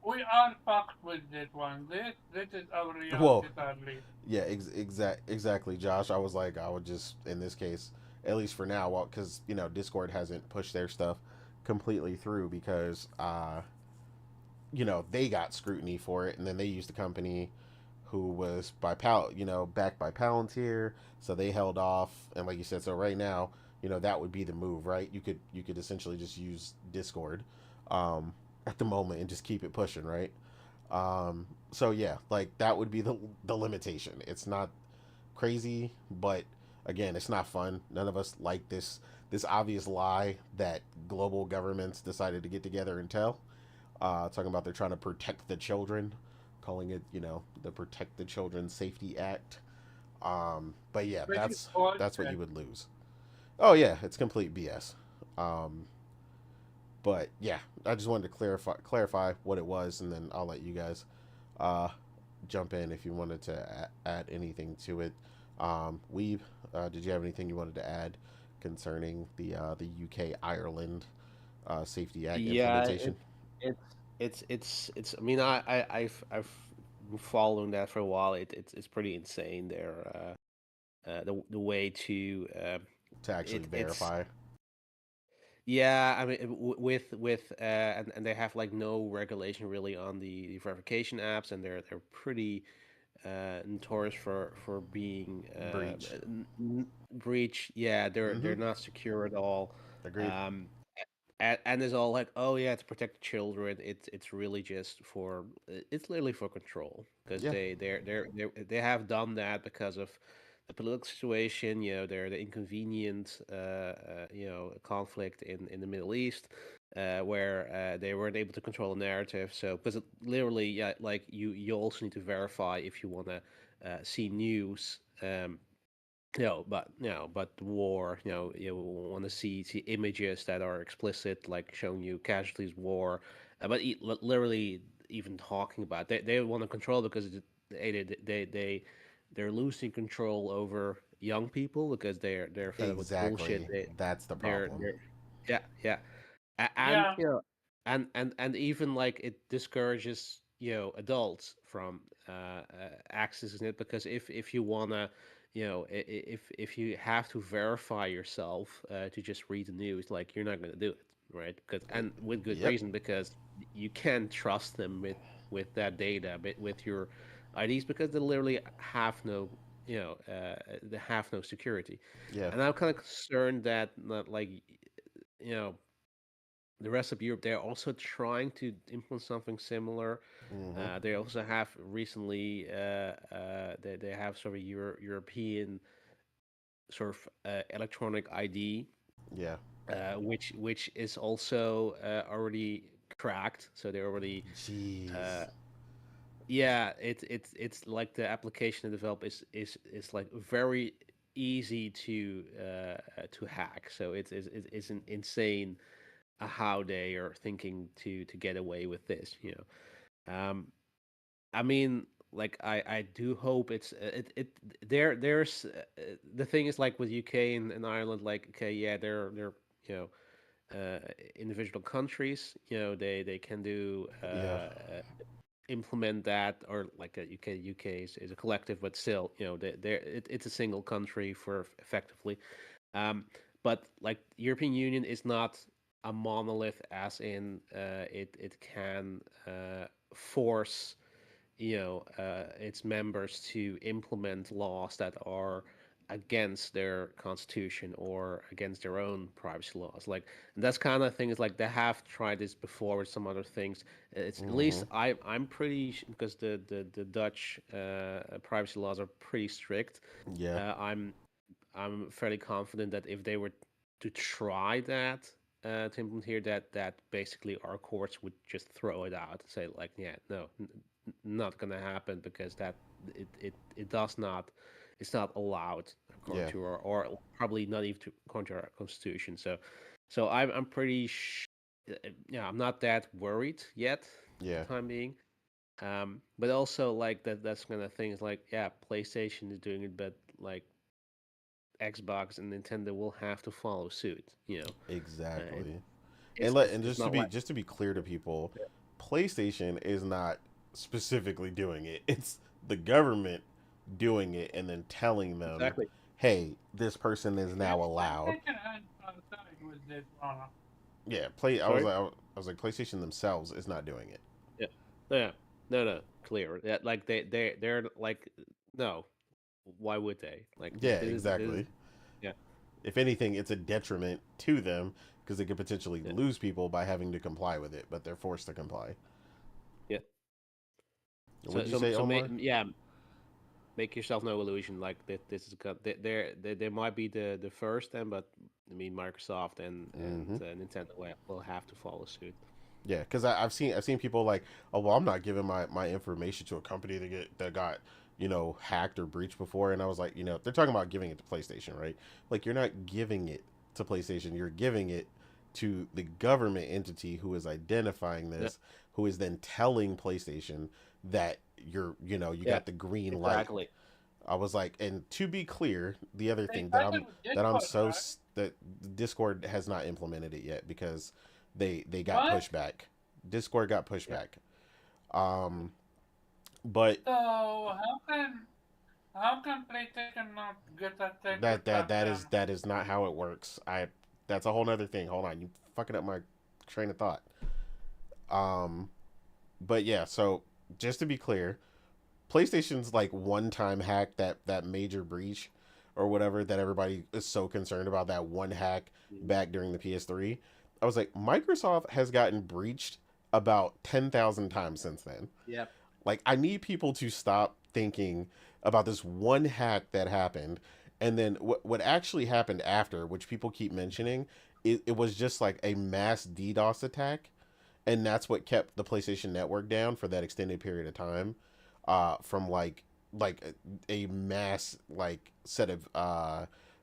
we are fucked with this one. This is our Whoa, reality, sadly. yeah, exactly, Josh. I was like, I would just in this case, at least for now, well, because Discord hasn't pushed their stuff completely through because they got scrutiny for it, and then they used a company who was backed by Palantir, so they held off. And like you said, so right now, that would be the move, right? You could essentially just use Discord at the moment and just keep it pushing, right? So yeah, like that would be the limitation. It's not crazy, but again, it's not fun. None of us like this obvious lie that global governments decided to get together and tell. Talking about they're trying to protect the children, calling it the Protect the Children Safety Act. But yeah, Which is that's what you bullshit. would lose. Oh yeah, it's complete BS. Um, but yeah, I just wanted to clarify what it was, and then I'll let you guys uh, jump in if you wanted to add anything to it. Weeb, did you have anything you wanted to add concerning the UK Ireland Safety Act Yeah, implementation? it's it's. I mean, I've been following that for a while. It's pretty insane. There, the way to To actually it's verify. yeah. I mean, with and they have like no regulation really on the verification apps, and they're pretty notorious for being Breach. breach. Yeah, Mm-hmm. they're not secure at all. Agreed. Um, and it's all like, oh yeah, to protect the children. It's really just for it's literally for control because Yeah. they have done that because of the political situation. They're the inconvenient conflict in the Middle East. Where they weren't able to control the narrative, so because literally, yeah, like you also need to verify if you want to see news. But war, you want to see images that are explicit, like showing you casualties, war, but literally even talking about they want to control because they're losing control over young people because they're fed up with the bullshit. Exactly. That's the problem. They're yeah, yeah. And Yeah, and even like it discourages adults from accessing it because if you wanna if you have to verify yourself to just read the news, like you're not gonna do it, right? Because and with good Yep. reason, because you can't trust them with that data, but with your IDs, because they literally have no they have no security. Yeah. And I'm kind of concerned that not like you know the rest of Europe, they're also trying to implement something similar. Mm-hmm. They also have recently they have sort of European sort of electronic ID, Yeah. which is also already cracked. So they already Jeez. uh, yeah, it's like the application they develop is like very easy to hack. So it's an insane how they are thinking to get away with this. I mean, like I do hope it's there's the thing is like with UK and Ireland, like okay, yeah, they're you know individual countries, they can do Yeah. implement that, or like UK is a collective, but still, it's a single country for effectively. um, but like European Union is not a monolith, as in it can force its members to implement laws that are against their constitution or against their own privacy laws. Like, and that's kind of thing is like they have tried this before with some other things. It's at Mm-hmm. least I'm pretty because the Dutch privacy laws are pretty strict. Yeah. I'm I'm fairly confident that if they were to try that to implement here, that basically our courts would just throw it out and say like, yeah, no, not gonna happen because it does not, it's not allowed according Yeah. to our, or probably not even according to our constitution. So I'm pretty yeah, I'm not that worried yet for the Yeah. time being. But also like that's kind of things like, yeah, PlayStation is doing it, but like Xbox and Nintendo will have to follow suit. Uh, Exactly. And it's and it's just to not be like, just to be clear to people, PlayStation is not specifically doing it. It's the government doing it and then telling them, exactly. "Hey, this person is If now allowed." PlayStation had outside with this one, Yeah, play. Sorry. I was like, PlayStation themselves is not doing it. Yeah. Yeah. No. Clear. That like they're like, no. Why would they? Like Yeah, this is exactly. yeah. If anything, it's a detriment to them because they could potentially Yeah. lose people by having to comply with it, but they're forced to comply. Yeah. What'd you say, Omar? Yeah, make yourself no illusion. Like this is they might be the first then, but I mean Microsoft and Mm-hmm. Nintendo will have to follow suit. Yeah, because I've seen people like, oh well, I'm not giving my information to a company that got hacked or breached before, and I was like, they're talking about giving it to PlayStation, right? Like you're not giving it to PlayStation, you're giving it to the government entity who is identifying Yeah. this, who is then telling PlayStation that you Yeah. got the green light. Exactly. I was like, and to be clear, the other they thing started with that I'm Discord, so right? that Discord has not implemented it yet because they got What? pushback. Discord got Yeah. pushback. Um, but So how can PlayStation not get that thing to come then? that is not how it works. That's a whole nother thing. Hold on, you fucking up my train of thought. Um, but yeah, so just to be clear, PlayStation's like one time hack, that major breach or whatever that everybody is so concerned about, that one hack Mhm. back during the PS3. I was like, Microsoft has gotten breached about 10,000 times since then. Yep. Like, I need people to stop thinking about this one hack that happened, and then what actually happened after, which people keep mentioning, it was just like a mass DDoS attack, and that's what kept the PlayStation Network down for that extended period of time, from like a mass like set of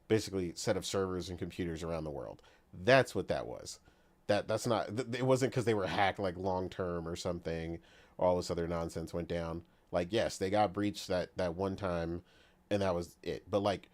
basically set of servers and computers around the world. That's what that was. That's not. It wasn't because they were hacked like long term or something. Or all this other nonsense went down. Like yes, they got breached that one time, and that was it. But like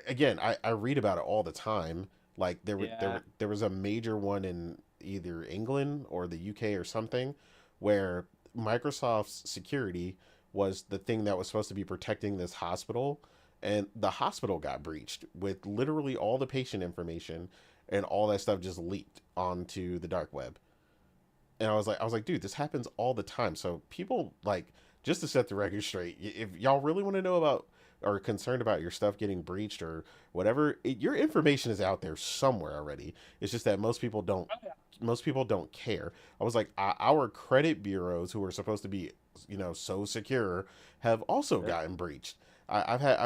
again, I read about it all the time. Like Yeah. there was a major one in either England or the UK or something, where Microsoft's security was the thing that was supposed to be protecting this hospital, and the hospital got breached with literally all the patient information and all that stuff just leaked onto the dark web. And I was like, dude, this happens all the time. So people like, just to set the record straight, if y'all really want to know about or concerned about your stuff getting breached or whatever, your information is out there somewhere already. It's just that Oh, yeah. most people don't care. I was like, our credit bureaus who are supposed to be so secure have also Yeah. gotten breached.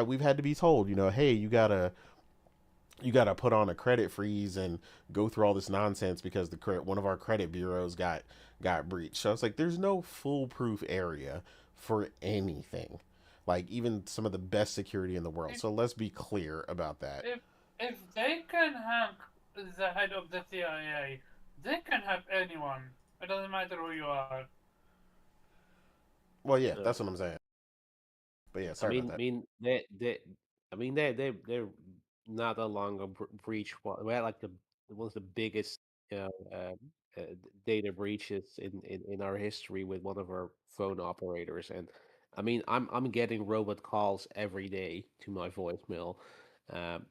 We've had to be told, hey, you got to put on a credit freeze and go through all this nonsense because one of our credit bureaus got breached. So it's like there's no foolproof area for anything. Like even some of the best security in the world. If So let's be clear about that. if if they can hack the head of the CIA, they can hack anyone. It doesn't matter who you are. Well, yeah, Yeah. that's what I'm saying. But yeah, I sorry about mean, that. I mean, they're not that long a breach. We had like the one of the biggest, you know, data breaches in our history with one of our phone operators, and I mean, I'm getting robot calls every day to my voicemail. Um,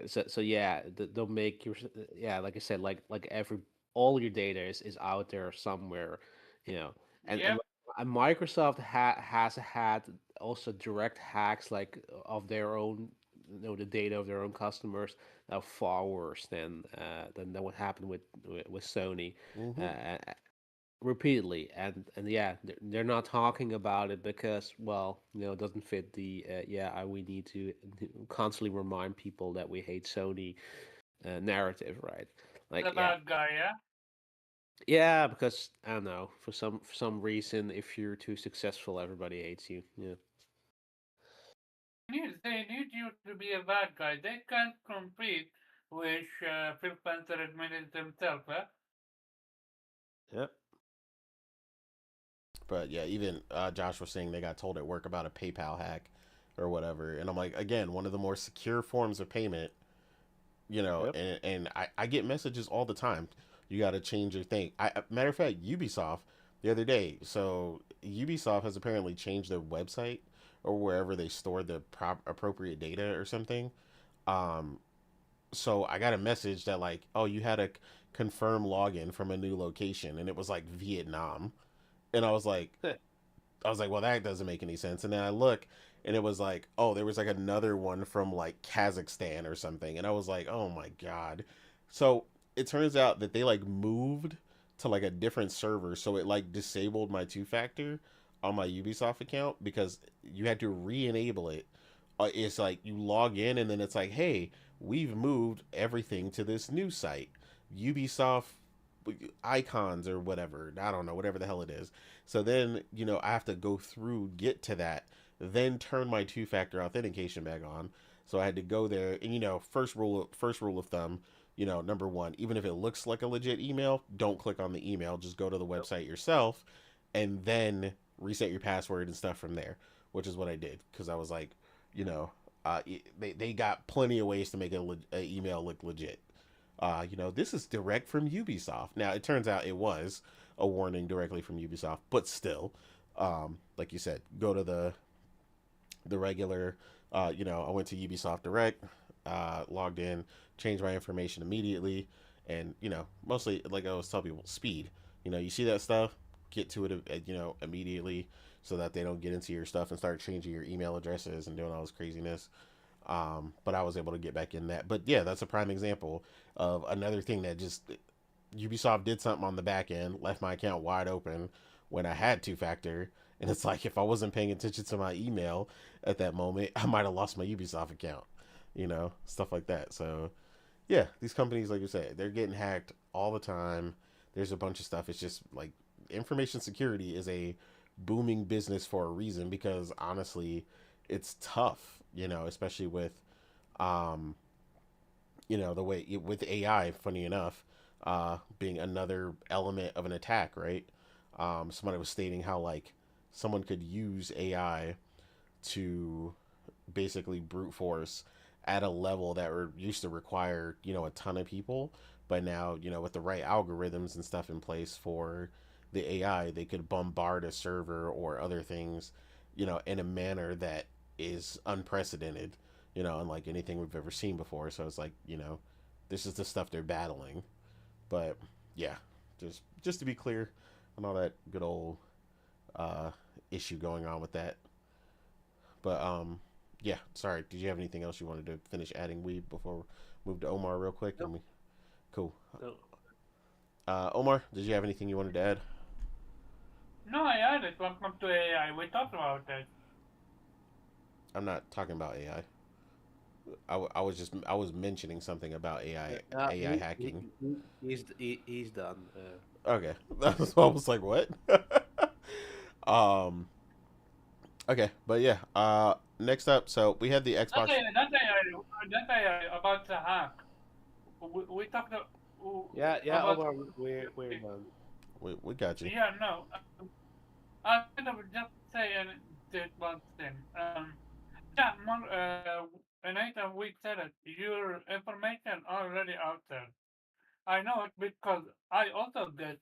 so yeah, they'll make your yeah, like I said, like every all your data is out there somewhere, you know, and Yep. Microsoft has had also direct hacks like of their own, the data of their own customers, are far worse than what happened with Sony. Hmm. Uh, repeatedly, and yeah, they're not talking about it because, well, it doesn't fit the we need to constantly remind people that we hate Sony narrative, right? Like, The yeah, bad guy, yeah. yeah, because I don't know, for some reason, if you're too successful, everybody hates you. Yeah. They need you to be a bad guy. They can't compete, which Phil Spencer admitted himself. Yep. But yeah, even Josh was saying they got told at work about a PayPal hack or whatever, and I'm like, again, one of the more secure forms of payment, Yep. and I get messages all the time. You got to change your thing. Matter of fact, Ubisoft the other day. So Ubisoft has apparently changed their website or wherever they store the appropriate data or something. Um, so I got a message that like, oh, you had a confirm login from a new location, and it was like Vietnam, and I was like, well, that doesn't make any sense. And then I look, and it was like, oh, there was like another one from like Kazakhstan or something, and I was like, oh my god. So it turns out that they like moved to like a different server, so it like disabled my two factor on my Ubisoft account because you had to re-enable it. It's like you log in, and then it's like, hey, we've moved everything to this new site, Ubisoft icons or whatever. I don't know, whatever the hell it is. So then, I have to go through, get to that, then turn my two factor authentication back on. So I had to go there, and first rule of thumb, number one, even if it looks like a legit email, don't click on the email. Just go to the Yep. website yourself, and then reset your password and stuff from there. Which is what I did because I was like, you know, they got plenty of ways to make a email look legit. This is direct from Ubisoft. Now, it turns out it was a warning directly from Ubisoft, but still, like you said, go to the regular. I went to Ubisoft Direct, logged in, changed my information immediately, and mostly like I always tell people, speed. You see that stuff, get to it, immediately, so that they don't get into your stuff and start changing your email addresses and doing all this craziness. But I was able to get back in that. But yeah, that's a prime example of another thing that just Ubisoft did something on the back end, left my account wide open when I had two factor. And it's like if I wasn't paying attention to my email at that moment, I might have lost my Ubisoft account, stuff like that. So yeah, these companies, like you said, they're getting hacked all the time. There's a bunch of stuff. It's just like information security is a booming business for a reason because honestly, it's tough, especially with um, the way with AI, funny enough, being another element of an attack, right? Somebody was stating how like someone could use AI to basically brute force at a level that used to require a ton of people, but now with the right algorithms and stuff in place for the AI, they could bombard a server or other things, in a manner that is unprecedented, unlike anything we've ever seen before. So it's like this is the stuff they're battling. But yeah, just to be clear on all that good old uh, issue going on with that. But yeah. Sorry. Did you have anything else you wanted to finish adding weed before we move to Omar real quick? Nope. Cool. No. Omar, did you have anything you wanted to add? No, I had it. Welcome to AI. We talked about it. I'm not talking about AI. I was mentioning something about AI hacking. He's done. Okay, that's why I was like, what? um. Okay, but yeah. Next up, so we had the That Xbox. AI, that AI, that AI about the hack. We talked Yeah, about. Omar, we're done. We got you. Yeah, no. I kind of just say did one thing. Yeah, more, Nathan, we said it. Your information already out there. I know it because I also get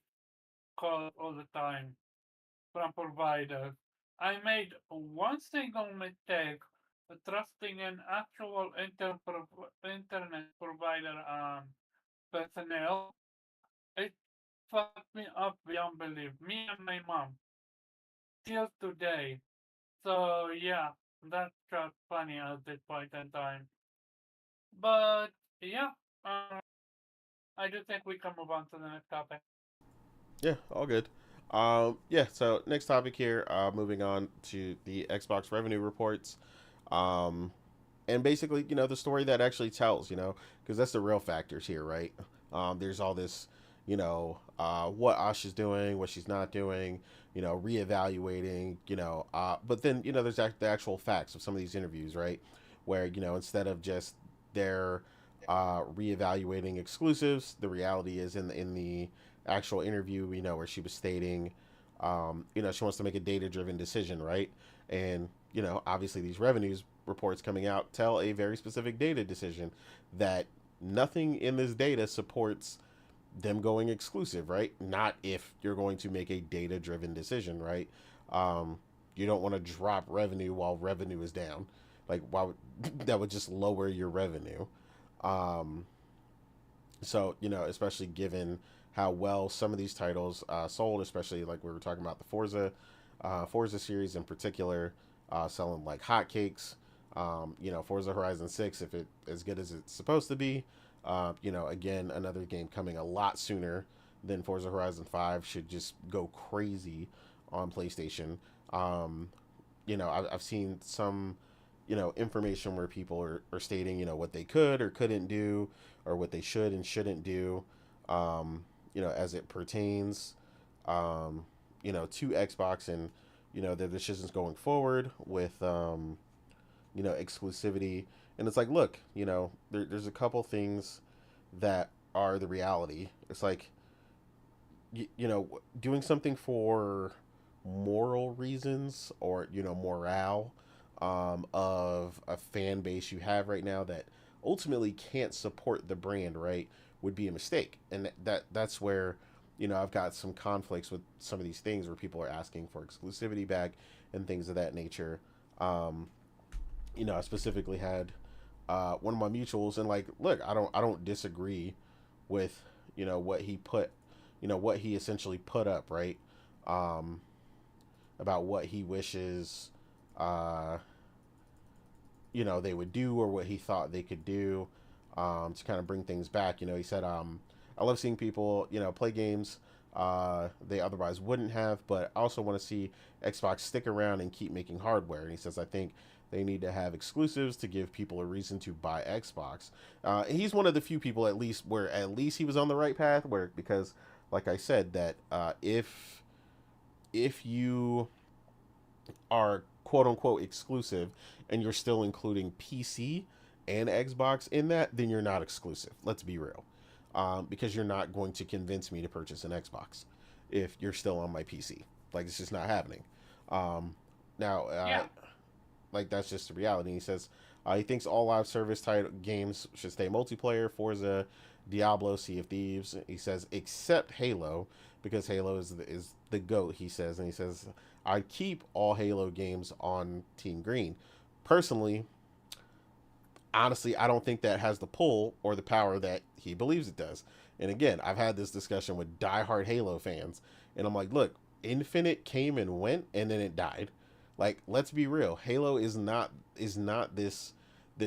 calls all the time from providers. I made one single mistake trusting an actual internet provider personnel. It fucked me up beyond belief. Me and my mom till today. So yeah, that's just funny at this point in time. But yeah, I do think we can move on to the next topic. Yeah, all good. Yeah. So next topic here. Moving on to the Xbox revenue reports. Um, and basically, the story that actually tells, because that's the real factors here, right? There's all this, what Asha's doing, what she's not doing, reevaluating, but then, there's the actual facts of some of these interviews, right? Where, instead of just their reevaluating exclusives, the reality is in the actual interview, where she was stating, she wants to make a data driven decision, right? And, obviously these revenues reports coming out tell a very specific data decision that nothing in this data supports them going exclusive, right? Not if you're going to make a data driven decision, right? Um, you don't want to drop revenue while revenue is down. Like, why would that would just lower your revenue? Um, so, especially given how well some of these titles sold, especially like we were talking about the Forza series in particular, selling like hotcakes. Forza Horizon 6, if it as good as it's supposed to be, again, another game coming a lot sooner than Forza Horizon 5 should just go crazy on PlayStation. Um, I've seen some, information where people are stating, what they could or couldn't do, or what they should and shouldn't do, as it pertains, to Xbox and, their decisions going forward with, exclusivity. And it's like, look, there's a couple things that are the reality. It's like, doing something for moral reasons or, morale of a fan base you have right now that ultimately can't support the brand, right, would be a mistake. And that's where, I've got some conflicts with some of these things where people are asking for exclusivity back and things of that nature. Um, I specifically had one of my mutuals, and like, look, I don't disagree with what he put, what he essentially put up, right? Um, about what he wishes, uh, they would do or what he thought they could do, to kind of bring things back. He said, I love seeing people, play games they otherwise wouldn't have, but I also want to see Xbox stick around and keep making hardware. And he says, I think they need to have exclusives to give people a reason to buy Xbox. He's one of the few people, at least, where at least he was on the right path. Where because, like I said, that if you are quote unquote exclusive and you're still including PC and Xbox in that, then you're not exclusive. Let's be real. Because you're not going to convince me to purchase an Xbox if you're still on my PC. Like, it's just not happening. Now, Yeah. like, that's just the reality. He says he thinks all live service title games should stay multiplayer. Forza, Diablo, Sea of Thieves. He says except Halo, because Halo is the goat. He says, and he says I'd keep all Halo games on Team Green. Personally, honestly, I don't think that has the pull or the power that he believes it does. And again, I've had this discussion with diehard Halo fans, and I'm like, look, Infinite came and went, and then it died. Like, let's be real, Halo is not this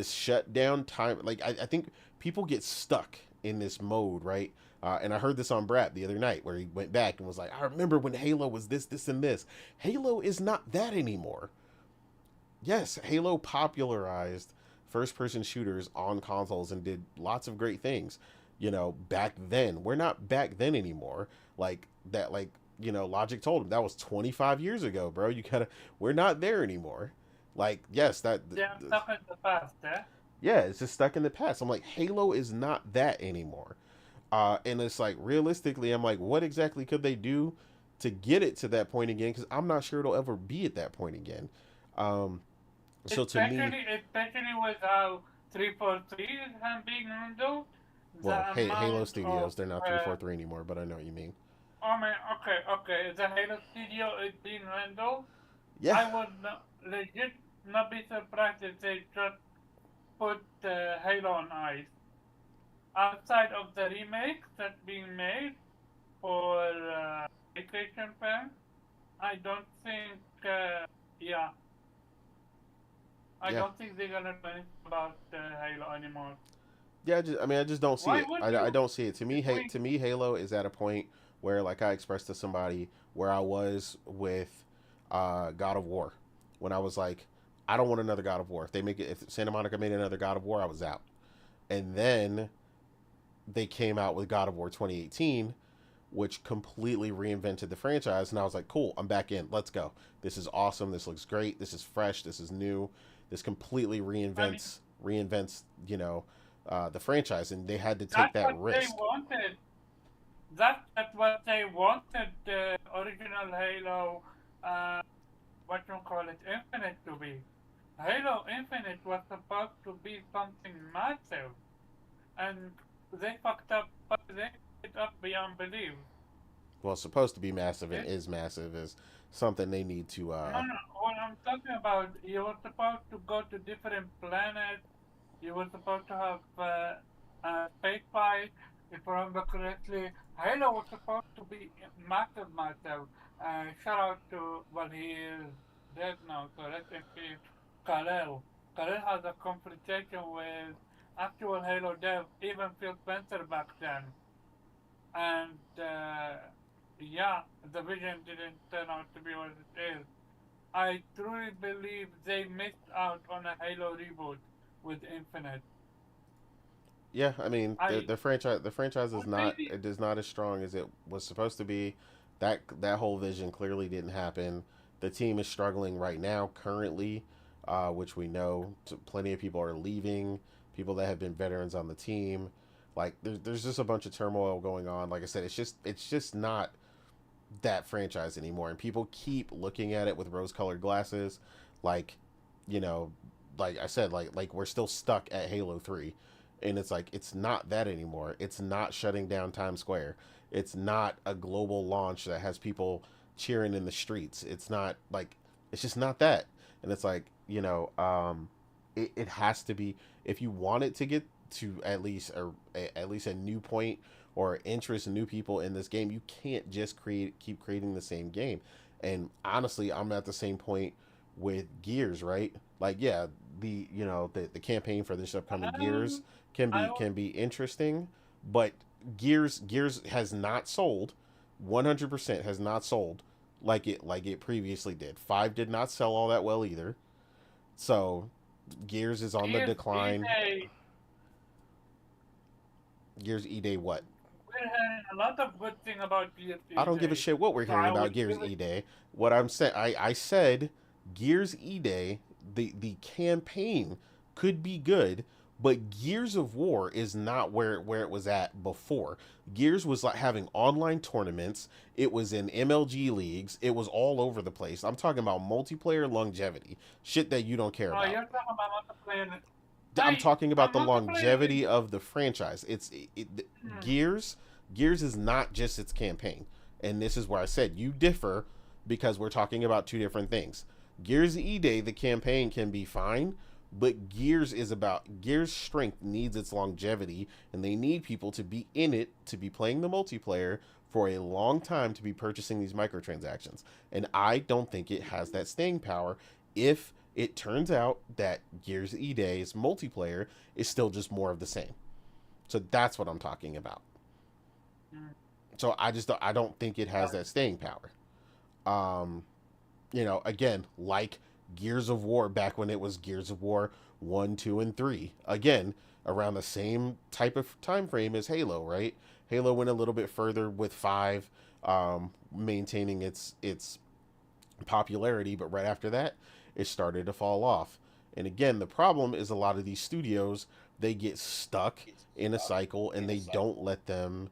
shutdown time. Like, I think people get stuck in this mode, right? And I heard this on Brap the other night where he went back and was like, I remember when Halo was this, this, and this. Halo is not that anymore. Yes, Halo popularized first person shooters on consoles and did lots of great things, back then. We're not back then anymore. Like that, like, Logic told him that was 25 years ago, bro. We're not there anymore. Like, yes, They're stuck in the past, eh? yeah, it's just stuck in the past. I'm like, Halo is not that anymore. And it's like, realistically, I'm like, what exactly could they do to get it to that point again? Because I'm not sure it'll ever be at that point again. Um, so to me, Especially with how 343 is being handled, well, the Halo amount of Studios, they're not 343 anymore, but I know what you mean. oh man, okay, the Halo Studio is being handled. Yeah, I would legit not be surprised if they just put Halo on ice. Outside of the remakes that's being made for PlayStation fans, I don't think, yeah, I yeah, don't think they're gonna do anything about Halo anymore. yeah. I just don't see Why it. would I you? don't see it. To me, If we, to me, Halo is at a point where, like I expressed to somebody, where I was with God of War, when I was like, I don't want another God of War. If they make it, if Santa Monica made another God of War, I was out. And then they came out with God of War 2018, which completely reinvented the franchise, and I was like, cool, I'm back in. Let's go. This is awesome. This looks great. This is fresh. This is new. This completely I mean, reinvents, the franchise, and they had to take that's that what they risk. wanted. That's what they wanted the original Halo, uh, what you call it, Infinite to be. Halo Infinite was supposed to be something massive, and they fucked up, but they fucked it up beyond belief. Well, it's supposed to be massive and It, is massive is something they need to. no, no, what I'm talking about, you were supposed to go to different planets. You were supposed to have space fight. If I remember correctly, Halo was supposed to be massive, massive. Shout out to, well, he is dead now, so rest in peace, Khalil. Khalil has a confrontation with actual Halo dev, even Phil Spencer back then. And yeah, the vision didn't turn out to be what it is. I truly believe they missed out on a Halo reboot with Infinite. Yeah, I mean I the franchise is would not, maybe it is not as strong as it was supposed to be. That whole vision clearly didn't happen. The team is struggling right now currently, which we know. Plenty of people are leaving. People that have been veterans on the team, like there's just a bunch of turmoil going on. Like I said, it's just not that franchise anymore, and people keep looking at it with rose-colored glasses, like, you know, like I said, like we're still stuck at Halo 3, and it's like it's not that anymore. It's not shutting down Times Square. It's not a global launch that has people cheering in the streets. It's not like, it's just not that. And it's like, it has to be, if you want it to get to at least a new point or interest in new people in this game, you can't just keep creating the same game. And honestly, I'm at the same point with Gears, right? Like, yeah, the campaign for this upcoming Gears um, I would can be interesting, but Gears has not sold, 100% has not sold like it previously did. 5 did not sell all that well either. So Gears is on the Gears decline. E-Day. Gears E Day what? We're hearing a lot of good thing about Gears I don't give a E-Day. shit what we're So hearing I would about Gears really E Day. What I'm saying, I said Gears E Day, the campaign could be good, but Gears of War is not where it was at before. Gears was like having online tournaments. It was in MLG leagues. It was all over the place. I'm talking about multiplayer longevity, shit that you don't care oh, about. you're talking about multiplayer. I'm I talking about the multiplayer is longevity of the franchise. hmm, Gears. Gears is not just its campaign, and this is where I said you differ, because we're talking about two different things. Gears E Day, the campaign can be fine, but Gears strength needs its longevity, and they need people to be in it, to be playing the multiplayer for a long time, to be purchasing these microtransactions. And I don't think it has that staying power if it turns out that Gears E Day's multiplayer is still just more of the same. So that's what I'm talking about. hmm, So I don't think it has yeah. that staying power. Um, again, like Gears of War back when it was Gears of War 1, 2, and 3. Again, around the same type of time frame as Halo, right? Halo went a little bit further with 5, maintaining its popularity, but right after that, it started to fall off. And again, the problem is a lot of these studios, they get stuck in a cycle, and they don't let them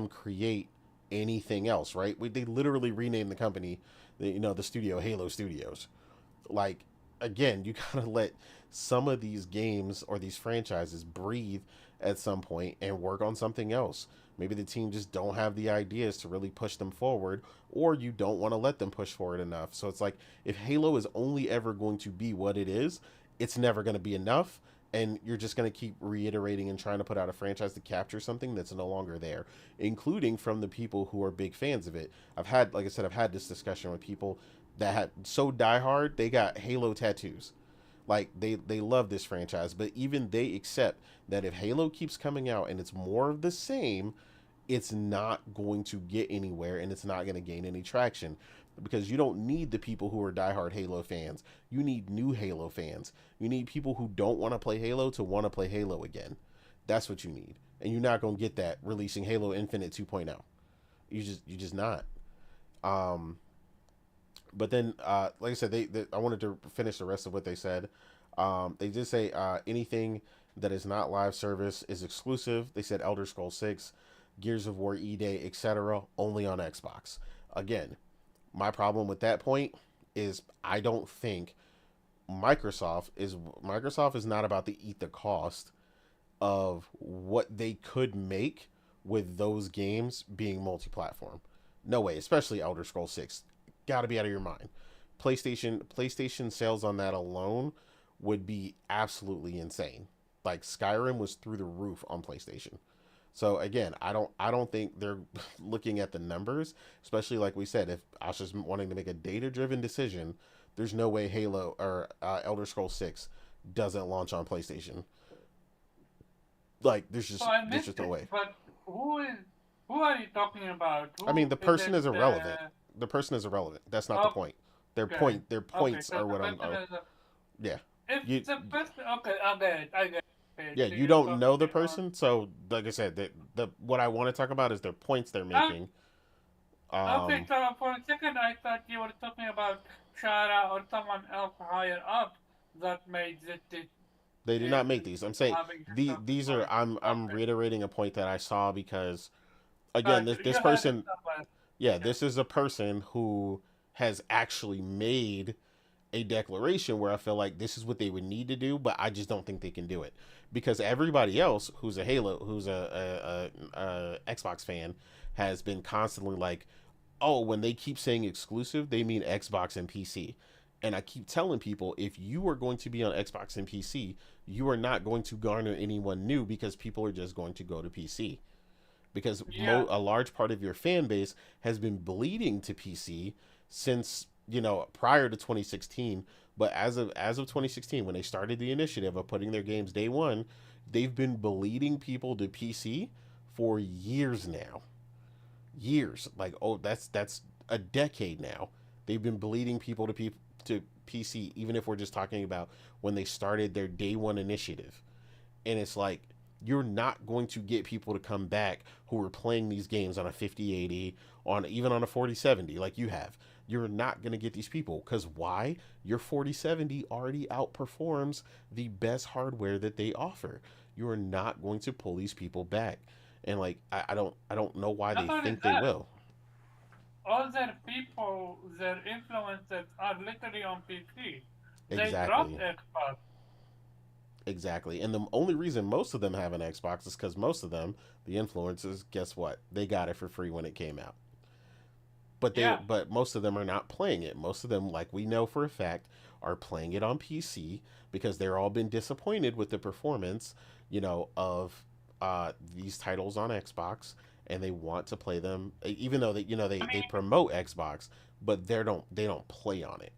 create anything else, right? They literally renamed the company, the studio, Halo Studios. Like, again, you gotta let some of these games or these franchises breathe at some point and work on something else. Maybe the team just don't have the ideas to really push them forward, or you don't want to let them push forward enough. So it's like, if Halo is only ever going to be what it is, it's never going to be enough, and you're just going to keep reiterating and trying to put out a franchise to capture something that's no longer there, including from the people who are big fans of it. Like I said, I've had this discussion with people that had so diehard they got Halo tattoos. Like, they love this franchise, but even they accept that if Halo keeps coming out and it's more of the same, it's not going to get anywhere and it's not going to gain any traction because you don't need the people who are diehard Halo fans. You need new Halo fans. You need people who don't want to play Halo to want to play Halo again. That's what you need. And you're not going to get that releasing Halo Infinite 2.0. You just not. Um, but then, like I said, I wanted to finish the rest of what they said. They did say anything that is not live service is exclusive. They said Elder Scrolls 6, Gears of War E-Day, etc. only on Xbox. Again, my problem with that point is I don't think Microsoft is not about to eat the cost of what they could make with those games being multi-platform. No way, especially Elder Scrolls 6. Got to be out of your mind. PlayStation sales on that alone would be absolutely insane. Like Skyrim was through the roof on PlayStation. So again, I don't think they're looking at the numbers, especially like we said, if Asha's wanting to make a data-driven decision, there's no way Halo or Elder Scrolls 6 doesn't launch on PlayStation. Like So I there's missed just no it. way. But who are you talking about? I mean, Who the is person it? is irrelevant. The person is irrelevant. That's not the point. Okay. Their Okay. points So are the what person are is. yeah. If You the person. Okay, I get it. I get it. yeah, So you you're don't know the focusing on. person, so like I said, the what I want to talk about is their points they're Uh, making. okay, Um, so for a second I thought you were talking about Shara or someone else higher up that made this they did not make these. I'm saying having this talking these are point. I'm Okay. reiterating a point that I saw because again, Gotcha. this You had it person, somewhere. yeah, Yeah. this is a person who has actually made a declaration where I feel like this is what they would need to do, but I just don't think they can do it because everybody else who's a Halo, who's a Xbox fan, has been constantly like, oh, when they keep saying exclusive, they mean Xbox and PC. And I keep telling people if you are going to be on Xbox and PC, you are not going to garner anyone new because people are just going to go to PC because Yeah. a large part of your fan base has been bleeding to PC since prior to 2016. But as of 2016, when they started the initiative of putting their games day one, they've been bleeding people to PC for years now. Years, like oh, that's a decade now. They've been bleeding people to PC, even if we're just talking about when they started their day one initiative. And it's like you're not going to get people to come back who are playing these games on a 5080 on even on a 4070 like you have. You're not going to get these people because why? Your 4070 already outperforms the best hardware that they offer. You're not going to pull these people back. And like I don't know why they Not only think they that, will. all their people, their influencers are literally on PC. They dropped Exactly. Xbox. Exactly. And the only reason most of them have an Xbox is because most of them, the influencers, guess what? They got it for free when it came out. Yeah. But most of them are not playing it. Most of them, like we know for a fact, are playing it on PC because they're all been disappointed with the performance, of these titles on Xbox, and they want to play them, even though I they mean, promote Xbox, but they don't play on it.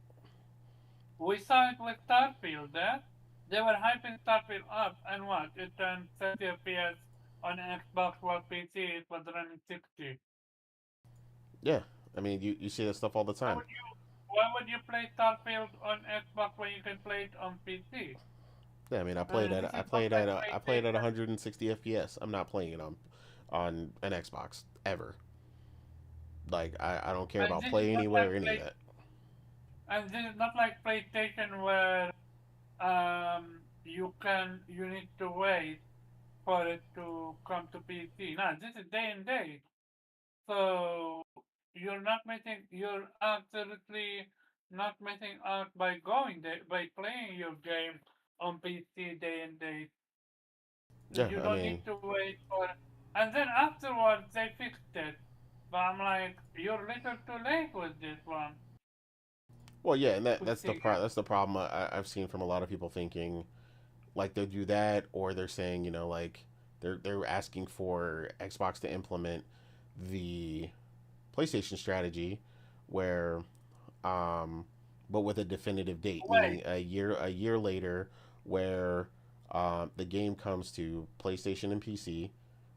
we saw it with Starfield, eh? They were hyping Starfield up, and what? It turned 30 FPS on Xbox while PC it was running 60. Yeah, I mean you see that stuff all the Why time. would you, why would you play Starfield on Xbox when you can play it on PC? Yeah, I mean This is not like I played at PlayStation. 160 FPS. I'm not playing it on an Xbox ever. Like I don't care And about this is play not anywhere like or any of play, that. and this is not like PlayStation where you need to wait for it to come to PC. No, this is day and day. So you're absolutely not missing out by going there, by playing your game on PC day and day. Yeah, You I don't mean, need to wait for, and then afterwards they fixed it. But I'm like, you're little too late with this one. well, yeah, and With the, that's the problem I've seen from a lot of people thinking like they'll do that, or they're saying like they're asking for Xbox to implement the PlayStation strategy, where but with a definitive date, wait, meaning a year later, where the game comes to PlayStation and PC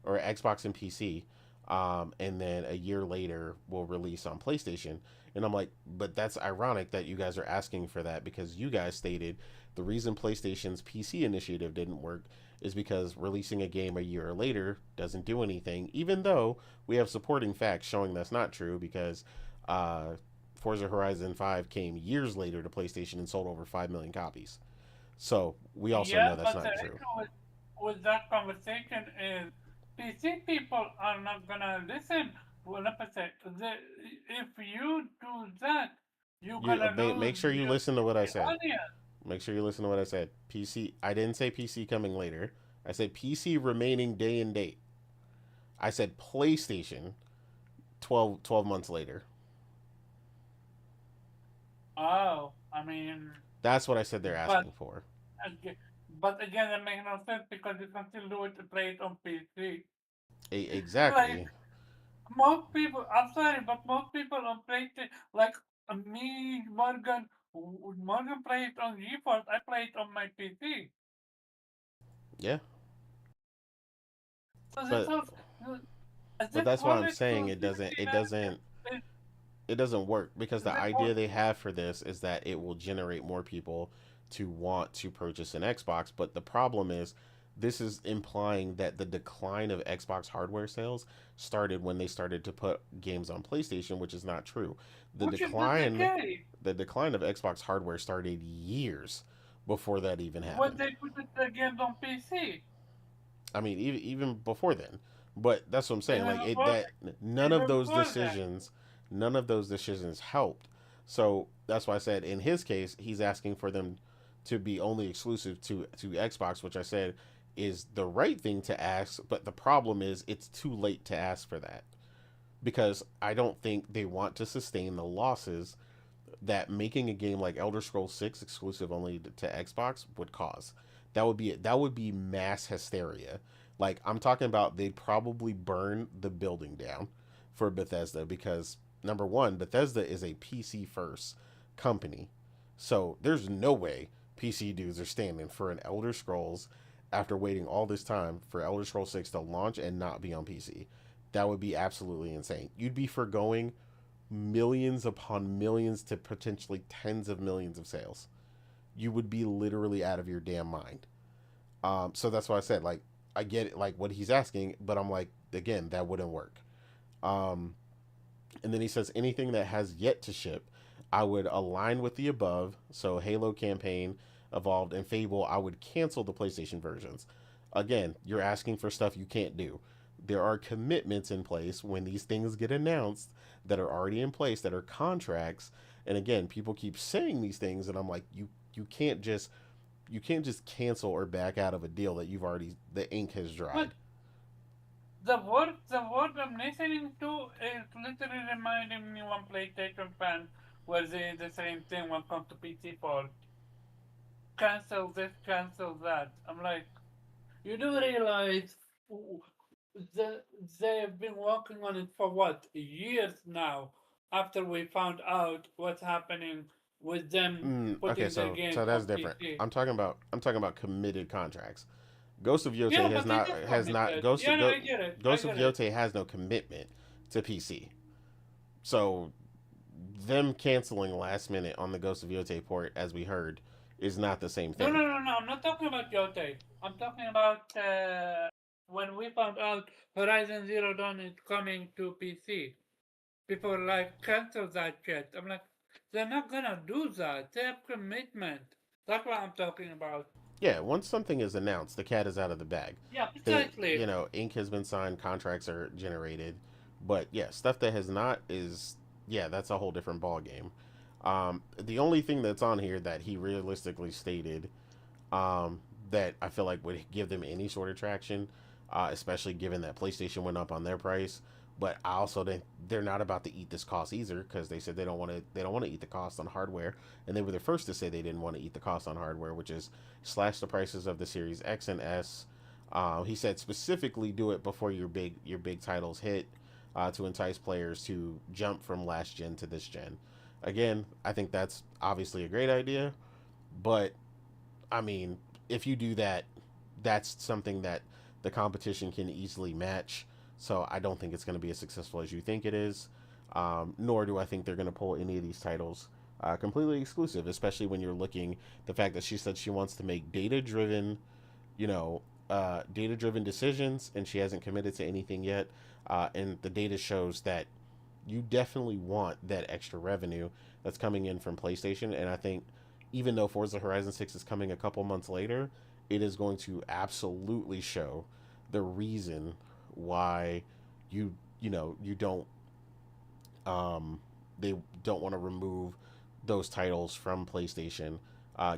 or Xbox and PC, and then a year later will release on PlayStation. And I'm like, but that's ironic that you guys are asking for that, because you guys stated the reason PlayStation's PC initiative didn't work is because releasing a game a year later doesn't do anything, even though we have supporting facts showing that's not true, because uh, Forza Horizon 5 came years later to PlayStation and sold over 5 million copies. So we also know Yeah, that's but the not true. issue with that conversation is PC people are not gonna listen. Well, let me say, if you do that, you're You gonna make lose sure you listen to what I the said. audience. Make sure you listen to what I said. PC. I didn't say PC coming later. I said PC remaining day and date. I said PlayStation 12 months later. Oh, I mean, That's what I said they're but asking for. but again, that makes no sense because you can still do it to play it on PC. Like Exactly. most people, I'm sorry, but most people on PlayStation, like me, Morgan plays on GeForce. I play it on my PC. Yeah. So But this that's why whole I'm saying it doesn't exclusivity it nonsense doesn't is it doesn't work, because the this idea whole they have for this is that it will generate more people to want to purchase an Xbox. But the problem is, this is implying that the decline of Xbox hardware sales started when they started to put games on PlayStation, which is not true. The which is not the decline case. the decline of Xbox hardware started years before that even When happened. they put the games on PC, I mean, even before then. But that's what I'm saying. even Like before none of even those before that. decisions, none of those decisions helped. So that's why I said in his case, he's asking for them to be only exclusive to Xbox, which I said is the right thing to ask. But the problem is, it's too late to ask for that, because I don't think they want to sustain the losses that making a game like Elder Scrolls 6 exclusive only to Xbox would cause. That would be mass hysteria. Like, I'm talking about, they'd probably burn the building down for Bethesda, because number one, Bethesda is a PC first company. So there's no way PC dudes are standing for an Elder Scrolls after waiting all this time for Elder Scrolls 6 to launch and not be on PC. That would be absolutely insane. You'd be foregoing millions upon millions to potentially tens of millions of sales. You would be literally out of your damn mind. So that's why I said, like, I get it, like what he's asking, but I'm like, again, that wouldn't work. Um, and then he says anything that has yet to ship, I would align with the above. So Halo campaign, Evolved, and Fable, I would cancel the PlayStation versions. Again, you're asking for stuff you can't do. There are commitments in place when these things get announced that are already in place, that are contracts. And again, people keep saying these things, and I'm like, you can't just cancel or back out of a deal that you've already, the ink has But dried. the word I'm listening to is literally reminding me one PlayStation fan where they the same thing when it comes to PC for cancel this, cancel that. I'm like, you do realize the, they've been working on it for what, years now, after we found out what's happening with them Okay, putting their so games that's on different. PC. I'm talking about committed contracts. Ghost of Yote Yeah, has but it not is has not committed. Yeah, no, I get it. I Ghost of get it. Yote has no commitment to PC. So them canceling last minute on the Ghost of Yote port, as we heard, is not the same No, no, thing. no, no. I'm not talking about Yote. I'm talking about when we found out Horizon Zero Dawn is coming to PC. People like cancel that shit. I'm like, they're not gonna do that. They have commitment. That's what I'm talking about. Yeah, once something is announced, the cat is out of the bag. Yeah, The precisely. ink has been signed, contracts are generated, but yeah, stuff that has not is, yeah, that's a whole different ball game. The only thing that's on here that he realistically stated, that I feel like would give them any sort of traction, especially given that PlayStation went up on their price. But I also think they're not about to eat this cost either, because they said they don't want to eat the cost on hardware, and they were the first to say they didn't want to eat the cost on hardware, which is slash the prices of the Series X and S. He said specifically do it before your big titles hit, to entice players to jump from last gen to this gen. Again, I think that's obviously a great idea, but I mean, if you do that, that's something that the competition can easily match. So I don't think it's going to be as successful as you think it is. Nor do I think they're going to pull any of these titles completely exclusive, especially when you're looking the fact that she said she wants to make you know, data driven decisions, and she hasn't committed to anything yet. And the data shows that you definitely want that extra revenue that's coming in from PlayStation. And I think even though Forza Horizon 6 is coming a couple months later, it is going to absolutely show the reason why you don't they don't want to remove those titles from PlayStation,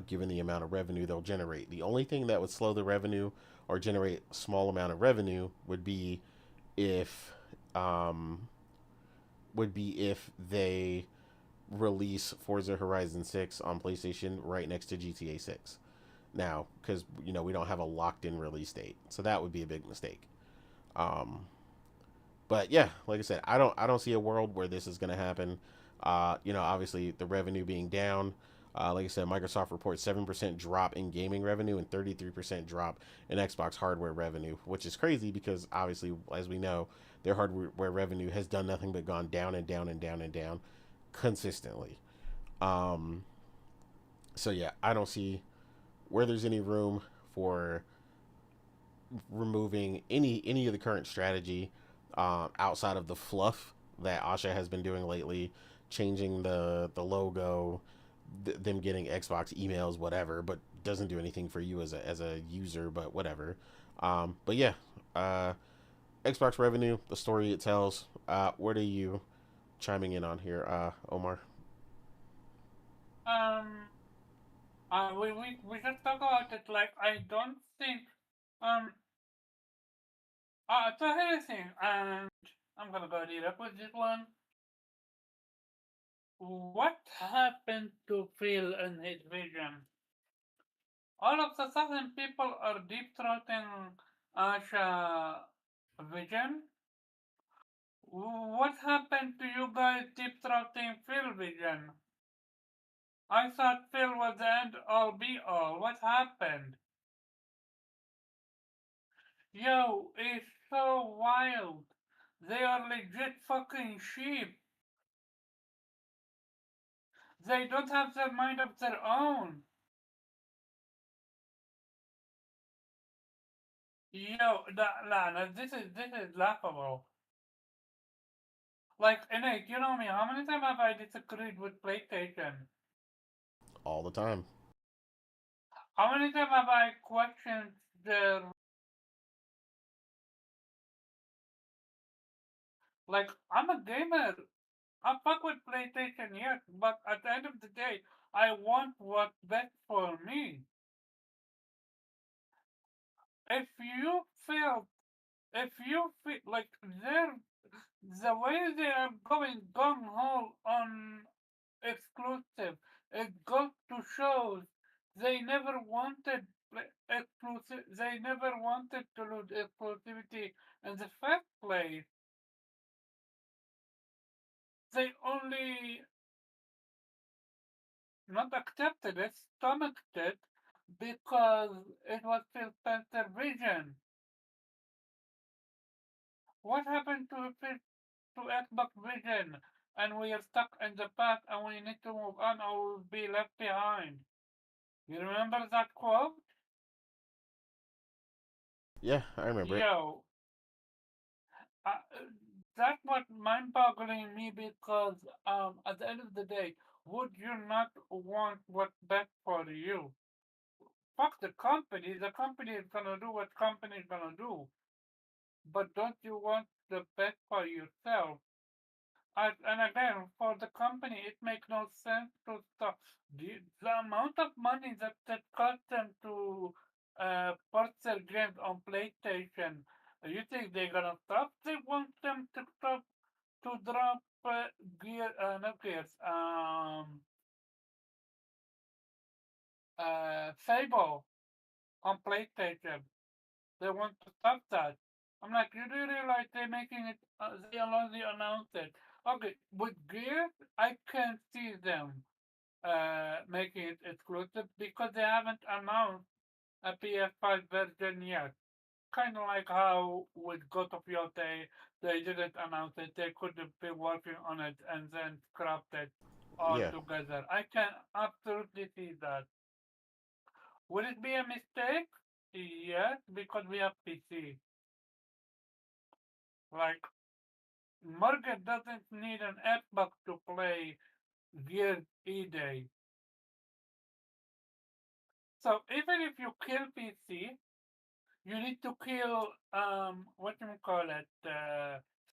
given the amount of revenue they'll generate. The only thing that would slow the revenue or generate a small amount of revenue if um, would be if they release Forza Horizon 6 on PlayStation right next to GTA 6. Now, because we don't have a locked in release date, so that would be a big mistake. Um, but yeah, like I said, I don't see a world where this is going to happen. Obviously the revenue being down. Like I said, Microsoft reports 7% drop in gaming revenue and 33% drop in Xbox hardware revenue, which is crazy because obviously, as we know, their hardware revenue has done nothing but gone down and down and down and down consistently. Um, so yeah, I don't see where there's any room for removing any of the current strategy outside of the fluff that Asha has been doing lately, changing the logo, them getting Xbox emails, whatever, but doesn't do anything for you as a user, but whatever. But yeah, uh, Xbox revenue, the story it tells. What are you chiming in on here, Omar? Um, we just talk about it. Like I don't think um so here's the thing, and I'm gonna go deep up with this one. What happened to Phil and his vision? All of a sudden, people are deep throating Asha vision. What happened to you guys deep throating Phil vision? I thought Phil was the end all be all. What happened? Yo, it's so wild. They are legit fucking sheep. They don't have their mind of their own. Yo, Lana, this is laughable. Like, Innate, you know me, how many times have I disagreed with PlayStation? All the time. How many times have I questioned their... Like, I'm a gamer. I fuck with PlayStation, yes, but at the end of the day, I want what's best for me. If you feel, if you feel like the way they are going gung ho on exclusive, it goes to show they never wanted exclusive. They never wanted to lose exclusivity in the first place. They only not accepted it, stomached it because it was Phil Spencer vision. What happened to Xbox Vision? And we are stuck in the past and we need to move on or we'll be left behind. You remember that quote? Yeah, I remember it. Yo, uh, that was mind-boggling me because at the end of the day, would you not want what's best for you? Fuck the company. The company is gonna do what company is gonna do. But don't you want the best for yourself? And again, for the company, it makes no sense to stop. The amount of money that cost them to put their games on PlayStation, you think they're gonna stop? They want them to stop to drop not Gears, Fable on PlayStation. They want to stop that. I'm like, you do realize they're making it, they already announced it. Okay, with Gears, I can see them making it exclusive because they haven't announced a PS5 version yet. kind of like how with God of Yote, they didn't announce it. They could have been working on it and then scrapped it all Yeah. together. I can absolutely see that. Would it be a mistake? Yes, because we have PC. Like, Margaret doesn't need an Xbox to play Gears E-Day. So even if you kill PC, you need to kill what do you call it?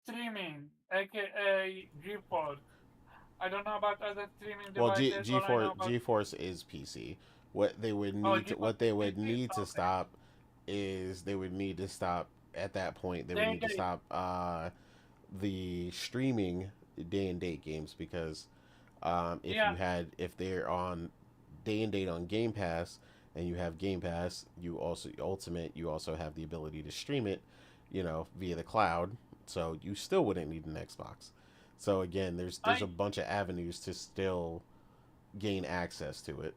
Streaming, aka GeForce. I don't know about other streaming Well, devices. All I know about GeForce is PC. What they would oh need to GeForce what they is would PC. need to Okay, stop is they would need to stop at that point. They would day and need to date. stop the streaming day and date games because Yeah, if they're on day and date on Game Pass and you have Game Pass, you also Ultimate, you also have the ability to stream it, via the cloud. So you still wouldn't need an Xbox. So again, there's a I bunch of avenues to still gain access to it.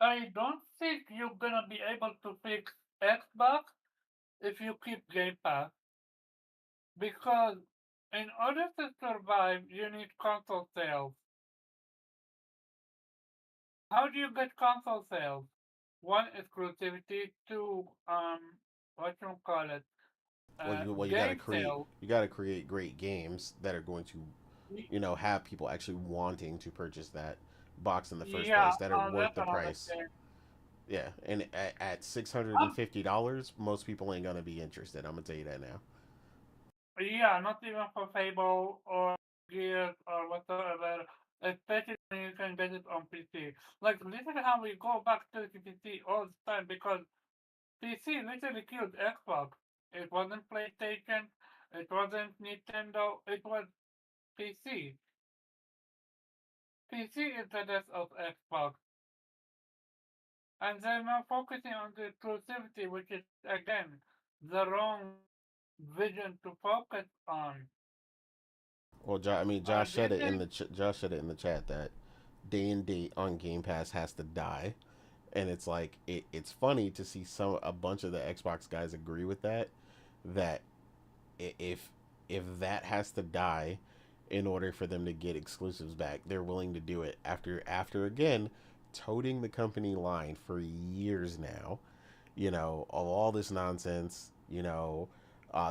I don't think you're gonna be able to fix Xbox if you keep Game Pass because in order to survive, you need console sales. How do you get console sales? One, exclusivity. Two, what you call it? You got to Game create sales. great games that are going to Y- have people actually wanting to purchase that box in the first Yeah, place that are worth that's the another price. thing. Yeah, and at Um, $650, most people ain't gonna be interested. I'm gonna tell you that now. yeah, not even for Fable or Gears or whatsoever. Especially when you can get it on PC. Like literally how we go back to the PC all the time because PC literally killed Xbox. It wasn't PlayStation. It wasn't Nintendo. It was PC. PC is the death of Xbox. And they're now focusing on the exclusivity, which is, again, the wrong vision to focus on. Well, Josh Do you said it in think, the Josh said it in the chat that day and date on Game Pass has to die, and it's like it's funny to see a bunch of the Xbox guys agree with that. That if that has to die in order for them to get exclusives back, they're willing to do it after again toting the company line for years now, of all this nonsense,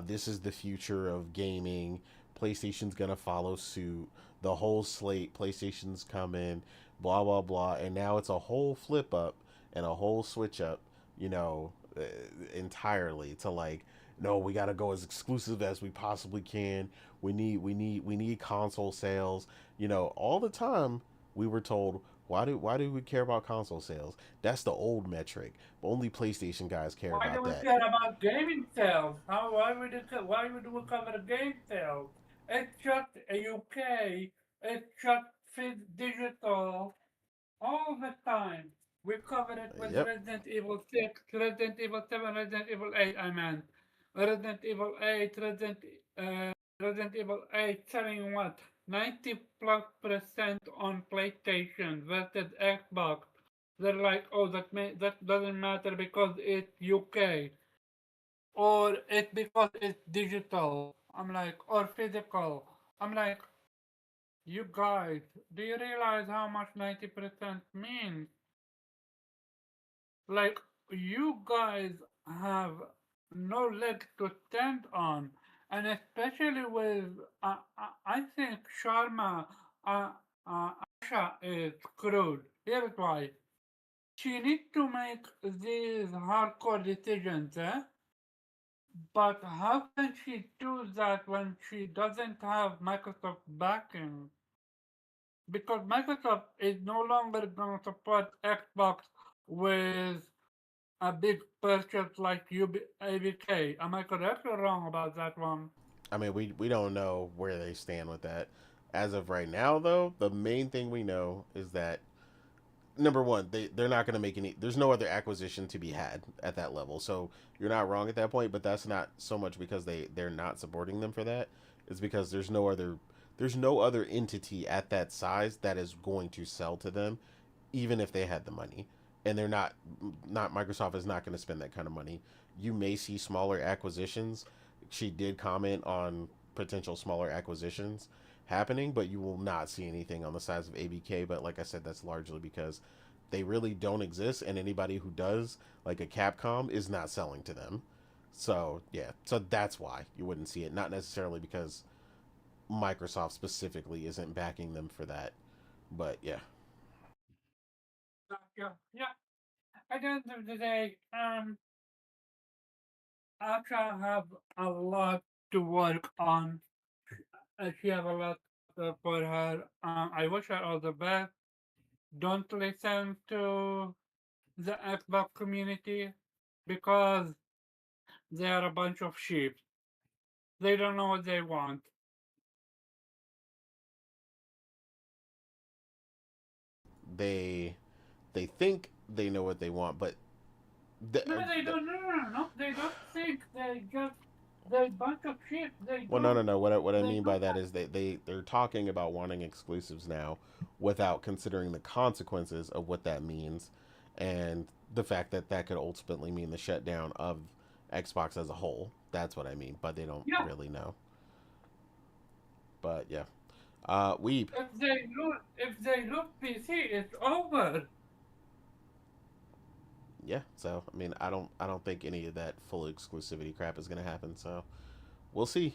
this is the future of gaming. PlayStation's gonna follow suit. The whole slate, PlayStation's coming, blah blah blah, and now it's a whole flip up and a whole switch up, you know, uh, entirely to like, no, we gotta go as exclusive as we possibly can. We need console sales. All the time we were told, why do we care about console sales? That's the old metric. Only PlayStation guys care why do about we that. care about gaming sales? Why would we cover the game sales? It's just a UK. It's just digital. All the time. We covered it with Yep. Resident Evil 6, Resident Evil 7, Resident Evil 8, I meant. Resident Evil 8, Resident Evil 8 selling what? 90 plus percent on PlayStation versus Xbox. They're like, oh, that doesn't matter because it's UK. Or it's because it's digital. I'm like, or physical. I'm like, you guys, do you realize how much 90% means? Like, you guys have no leg to stand on, and especially with, I think Sharma, uh, Asha is screwed. Here's why. She needs to make these hardcore decisions, eh? But how can she do that when she doesn't have Microsoft backing? Because Microsoft is no longer going to support Xbox with a big purchase like ABK. Am I correct or wrong about that one? I mean, we don't know where they stand with that. As of right now, though, the main thing we know is that number one, they're not going to make any. There's no other acquisition to be had at that level. So you're not wrong at that point, but that's not so much because they're not supporting them for that. It's because there's no other entity at that size that is going to sell to them, even if they had the money. and they're not Microsoft is not going to spend that kind of money. You may see smaller acquisitions. She did comment on potential smaller acquisitions happening, but you will not see anything on the size of ABK. But like I said, that's largely because they really don't exist, and anybody who does, like a Capcom, is not selling to them. So yeah, so that's why you wouldn't see it. Not necessarily because Microsoft specifically isn't backing them for that, but yeah. Yeah, yeah. At the end of the day, Asha have a lot to work on. She have a lot for her. I wish her all the best. Don't listen to the Xbox community because they are a bunch of sheep. They don't know what they want. They they think they know what they want, but the, No, they the, don't. No, no, no, no. They don't think. They just they're a bunch of sheep. They well, no, no, don't. no. What I They mean by don't. that is they're talking about wanting exclusives now, without considering the consequences of what that means, and the fact that that could ultimately mean the shutdown of Xbox as a whole. That's what I mean, but they don't Yeah. really know. But yeah, Weeb. If they lose PC, it's over. Yeah, so I mean, I don't think any of that full exclusivity crap is gonna happen. So we'll see.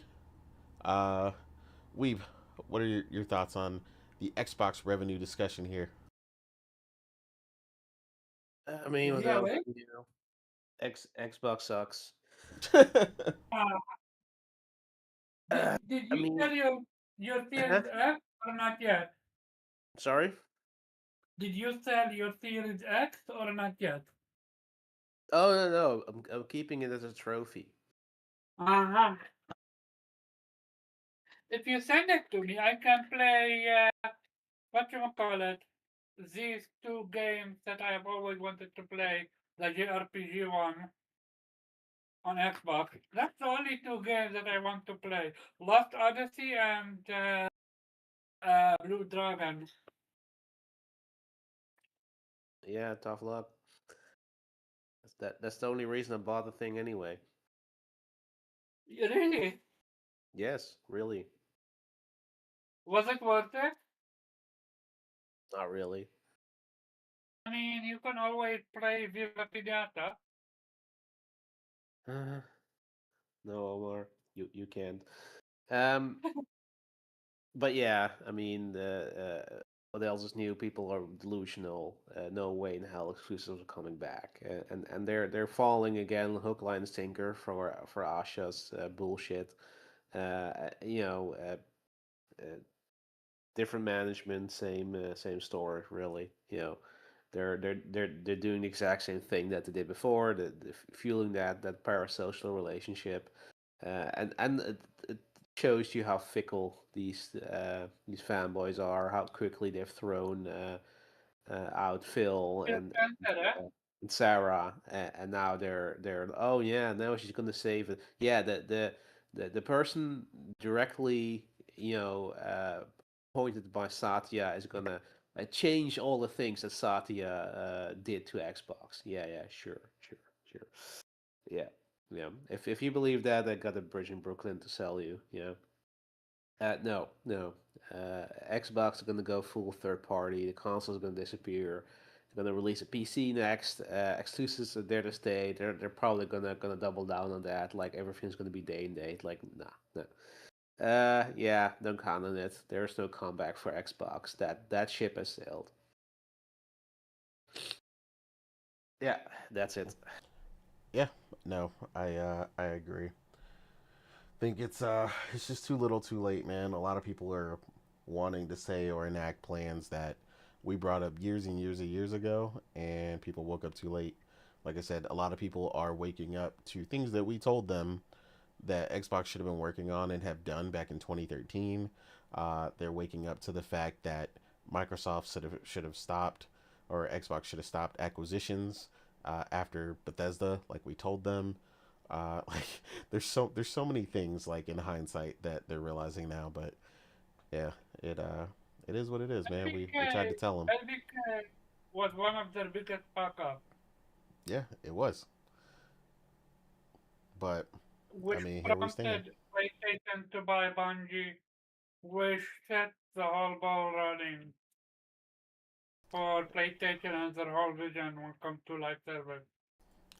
Uh, Weeb, what are your thoughts on the Xbox revenue discussion here? I mean, without Really? Xbox sucks. Uh, Uh, did I you mean, tell your huh? Series X or not yet? Sorry. Did you sell your Series X or not yet? Oh no, no, I'm keeping it as a trophy. Uh-huh. If you send it to me, I can play, what you call it, these two games that I have always wanted to play, the JRPG one on Xbox. That's the only two games that I want to play. Lost Odyssey and Blue Dragon. Yeah, tough luck. That's the only reason I bought the thing anyway. Really? Yes, really, Was it worth it? not really. I mean, you can always play Viva Pinata. No, Omar, you can't. Um, but yeah, I mean, what else is new? People are delusional. No way in hell exclusives are coming back, and they're falling again, hook, line, and sinker for Asha's bullshit. You know, uh, different management, same story, really. You know, they're doing the exact same thing that they did before, the fueling that parasocial relationship, and it shows you how fickle these fanboys are, how quickly they've thrown out Phil Just enter it. and Sarah, and now they're oh yeah, now she's gonna save it. Yeah, the person directly pointed by Satya is gonna change all the things that Satya did to Xbox. Yeah, yeah, sure. Yeah, yeah. If you believe that, I got a bridge in Brooklyn to sell you. Yeah. No, no. Xbox is gonna go full third party. The console's gonna disappear. They're gonna release a PC next. Exclusives are there to stay. They're probably gonna double down on that. Like everything's gonna be day and date. Like nah, nah. Yeah, don't count on it. There's no comeback for Xbox. That ship has sailed. Yeah, that's it. Yeah, no, I agree. Think it's just too little, too late, man. A lot of people are wanting to say or enact plans that we brought up years and years and years ago, and people woke up too late. Like I said, a lot of people are waking up to things that we told them that Xbox should have been working on and have done back in 2013. They're waking up to the fact that Microsoft should have stopped, or Xbox should have stopped acquisitions after Bethesda, like we told them. Like there's so many things like in hindsight that they're realizing now, but yeah, it it is what it is, man. We LBK, tried to tell them. LBK. was one of their biggest fuck up, Yeah, it was. But I which mean, here we stand. prompted PlayStation to buy Bungie, which set the whole ball rolling for PlayStation and their whole vision when it comes to live service.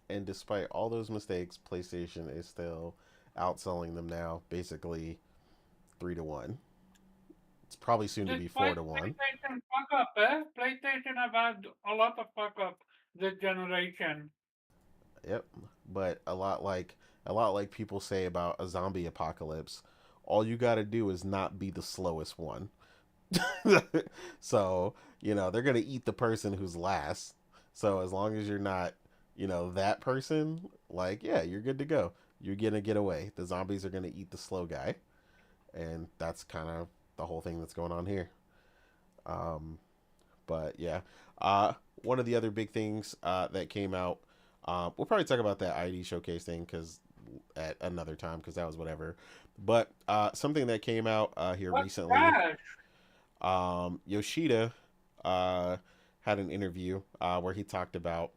And despite all those mistakes, PlayStation is still outselling them now, basically 3-1. It's probably soon to be four Despite to one. PlayStation fuck up, PlayStation have had a lot of fuck up this generation. Yep. But a lot like people say about a zombie apocalypse, all you got to do is not be the slowest one. So, they're going to eat the person who's last. So, as long as you're not, that person, like, yeah, you're good to go. You're going to get away. The zombies are going to eat the slow guy. And that's kind of the whole thing that's going on here. Um, but yeah, one of the other big things that came out, we'll probably talk about that ID showcase thing because at another time because that was whatever. But something that came out here What recently, trash! Yoshida had an interview where he talked about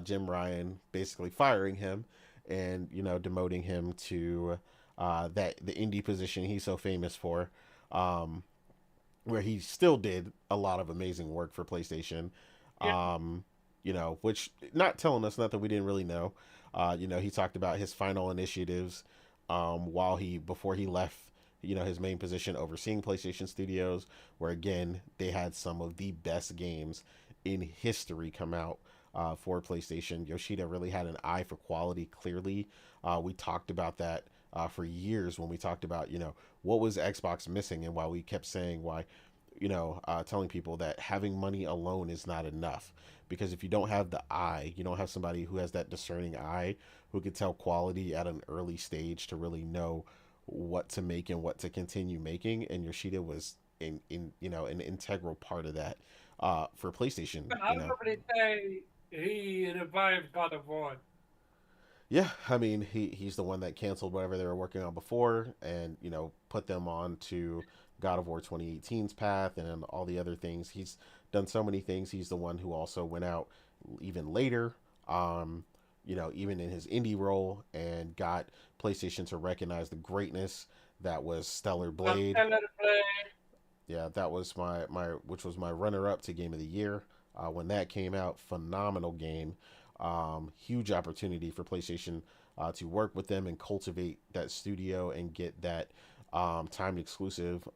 Jim Ryan basically firing him and demoting him to that the indie position he's so famous for. Um, where he still did a lot of amazing work for PlayStation. Yeah, Which not telling us nothing we didn't really know. He talked about his final initiatives before he left, his main position overseeing PlayStation Studios, where again they had some of the best games in history come out for PlayStation. Yoshida really had an eye for quality. Clearly, we talked about that for years when we talked about what was Xbox missing and why we kept saying why telling people that having money alone is not enough. Because if you don't have the eye, you don't have somebody who has that discerning eye who could tell quality at an early stage to really know what to make and what to continue making. And Yoshida was an integral part of that for PlayStation. can arguably say he revived God of War. Yeah, I mean he's the one that canceled whatever they were working on before and put them on to God of War 2018's path and all the other things. He's done so many things. He's the one who also went out even later, even in his indie role and got PlayStation to recognize the greatness that was Stellar The Blade. Stellar Blade. Yeah, that was my which was my runner up to Game of the Year when that came out. Phenomenal game, huge opportunity for PlayStation to work with them and cultivate that studio and get that timed exclusive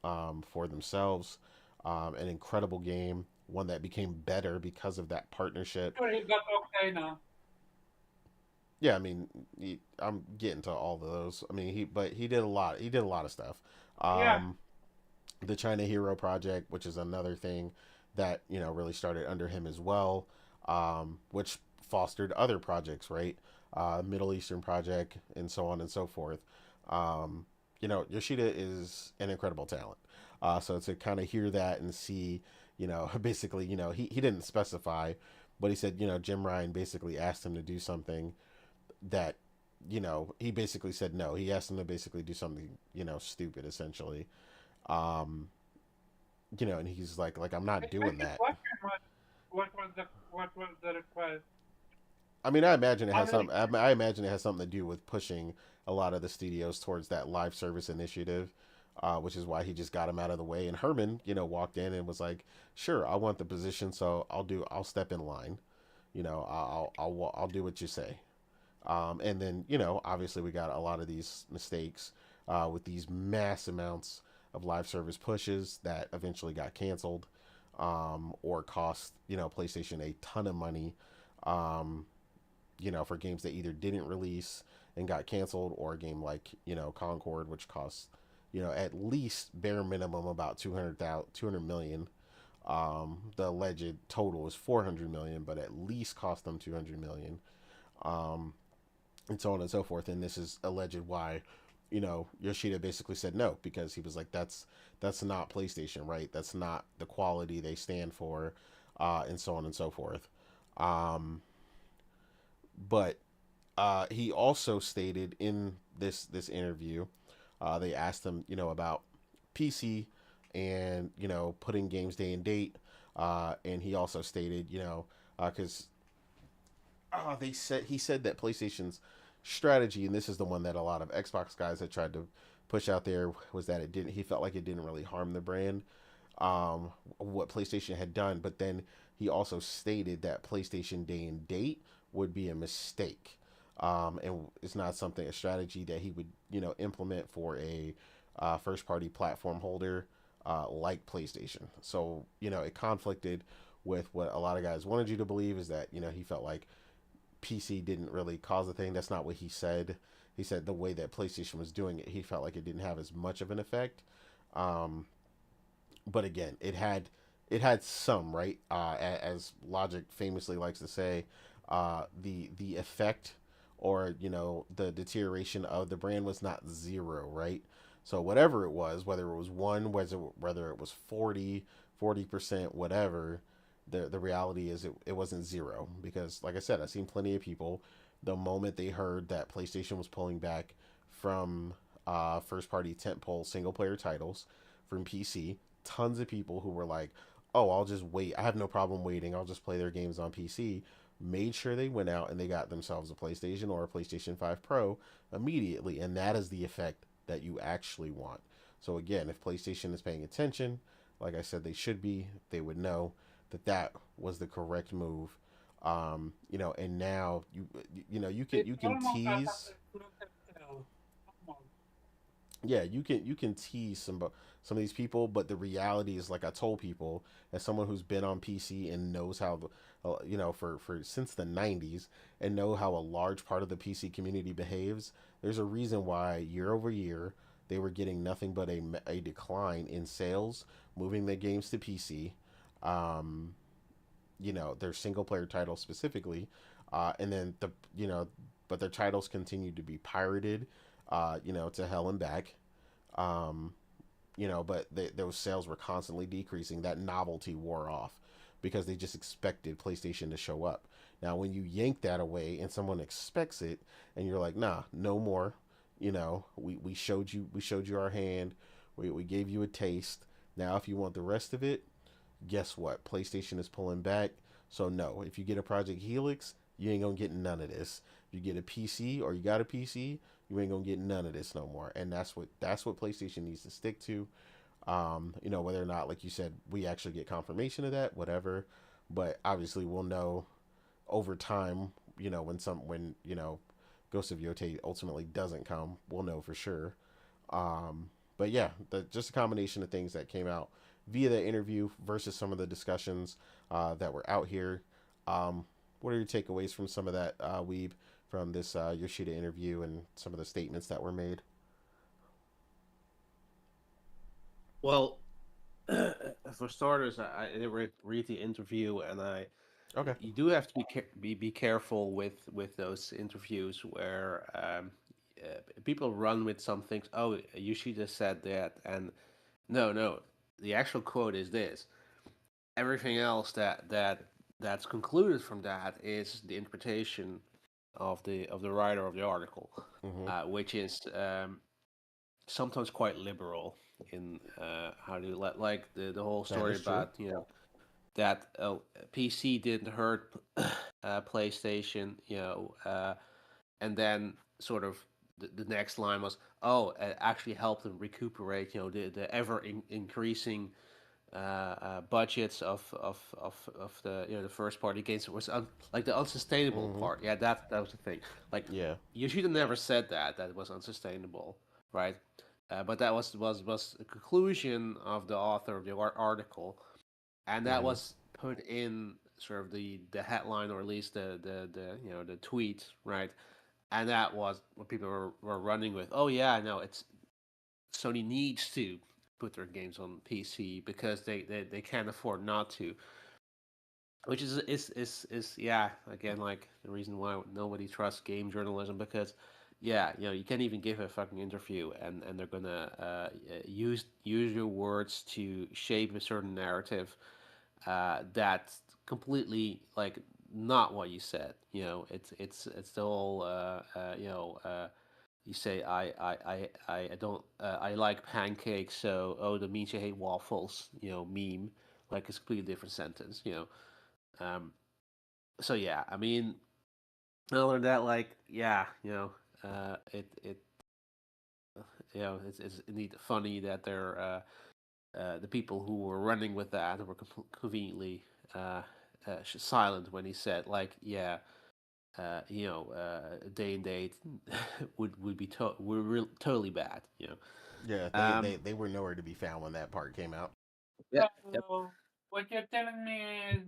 for themselves. An incredible game, one that became better because of that partnership. Sure, he got okay now. Yeah, I mean, I'm getting to all of those. I mean, he did a lot. He did a lot of stuff. Yeah, Um, the China Hero Project, which is another thing that really started under him as well, which fostered other projects, right? Middle Eastern Project, and so on and so forth. Yoshida is an incredible talent. So to kind of hear that and see, basically, he didn't specify, but he said, Jim Ryan basically asked him to do something that, he basically said no. He asked him to basically do something, stupid, essentially. Um, and he's like I'm not his doing biggest that. question was what was the request? I mean, I imagine it How has many? some. I imagine it has something to do with pushing a lot of the studios towards that live service initiative, which is why he just got him out of the way. And Herman, walked in and was like, "Sure, I want the position, so I'll step in line. I'll do what you say." And then obviously we got a lot of these mistakes with these mass amounts of live service pushes that eventually got canceled or cost PlayStation a ton of money. Um, for games that either didn't release and got canceled, or a game like Concord, which costs at least bare minimum about 200 million. The alleged total is 400 million, but at least cost them 200 million. Um, and so on and so forth. And this is alleged why Yoshida basically said no, because he was like, that's not PlayStation, right? That's not the quality they stand for, and so on and so forth. Um, but he also stated in this interview, they asked him, about PC and putting games day and date. And he also stated, because he said that PlayStation's strategy, and this is the one that a lot of Xbox guys had tried to push out there, was that it didn't. He felt like it didn't really harm the brand, what PlayStation had done. But then he also stated that PlayStation Day and Date would be a mistake, and it's not something a strategy that he would implement for a first party platform holder like PlayStation. So it conflicted with what a lot of guys wanted you to believe, is that he felt like PC didn't really cause a thing. That's not what he said. He said the way that PlayStation was doing it, he felt like it didn't have as much of an effect. Um, but again, it had some, right. As Logic famously likes to say, the effect, or the deterioration of the brand was not zero, right. So whatever it was, whether it was one, whether it was 40%, whatever, the reality is it wasn't zero, because like I said, I've seen plenty of people, the moment they heard that PlayStation was pulling back from first party tentpole single player titles from PC, tons of people who were like, "Oh, I'll just wait. I have no problem waiting. I'll just play their games on PC." Made sure they went out and they got themselves a PlayStation or a PlayStation 5 Pro immediately, and that is the effect that you actually want. So again, if PlayStation is paying attention, like I said, they should be. They would know that that was the correct move. And now you It's can almost as an tease. exclusive sale. Almost. Yeah, you can tease some of these people, but the reality is, like I told people, as someone who's been on PC and knows how for since the 90s, and know how a large part of the PC community behaves, there's a reason why year over year they were getting nothing but a decline in sales, moving their games to PC. Um, their single player titles specifically, and then but their titles continued to be pirated, to hell and back. Um, but those sales were constantly decreasing. That novelty wore off because they just expected PlayStation to show up. Now, when you yank that away and someone expects it, and you're like, nah, no more. We showed you our hand. We gave you a taste. Now, if you want the rest of it, guess what? PlayStation is pulling back. So no, if you get a Project Helix, you ain't gonna get none of this. If you get a PC or you got a PC, you ain't gonna get none of this no more. And that's what PlayStation needs to stick to. Whether or not, like you said, we actually get confirmation of that, whatever. But obviously, we'll know over time. When Ghost of Yote ultimately doesn't come, we'll know for sure. But yeah, just a combination of things that came out via the interview versus some of the discussions that were out here. What are your takeaways from some of that, Weeb, from this Yoshida interview and some of the statements that were made? Well, for starters, I didn't read the interview, and Okay. you do have to be careful with those interviews where people run with some things. Oh, you should have said that, and no, the actual quote is this. Everything else that's concluded from that is the interpretation of the writer of the article, Mm-hmm. which is sometimes quite liberal in how do you like the whole That story is true. about that PC didn't hurt PlayStation, and then sort of the next line was, oh, it actually helped them recuperate, the ever increasing budgets of the the first party games. It was like the unsustainable Mm-hmm. part. Yeah, that was the thing. Like Yeah. you should have never said that it was unsustainable, right? But that was the conclusion of the author of the article, and that Mm-hmm. was put in sort of the headline, or at least the the tweet, right? And that was what people were running with. Oh yeah, no, it's Sony needs to put their games on PC because they can't afford not to. Which is yeah, again, like the reason why nobody trusts game journalism, because yeah, you can't even give a fucking interview, and they're gonna use your words to shape a certain narrative that's completely like not what you said. It's the whole you say I don't I like pancakes, so oh, that means you hate waffles, meme. like it's a completely different sentence, you know. So yeah, I mean, other than that, like yeah, you know, it you know it's indeed funny that they're the people who were running with that were conveniently silent when he said like yeah. You know, day and date would be totally bad. You know, Yeah, um, they were nowhere to be found when that part came out. yeah, yep. So what you're telling me is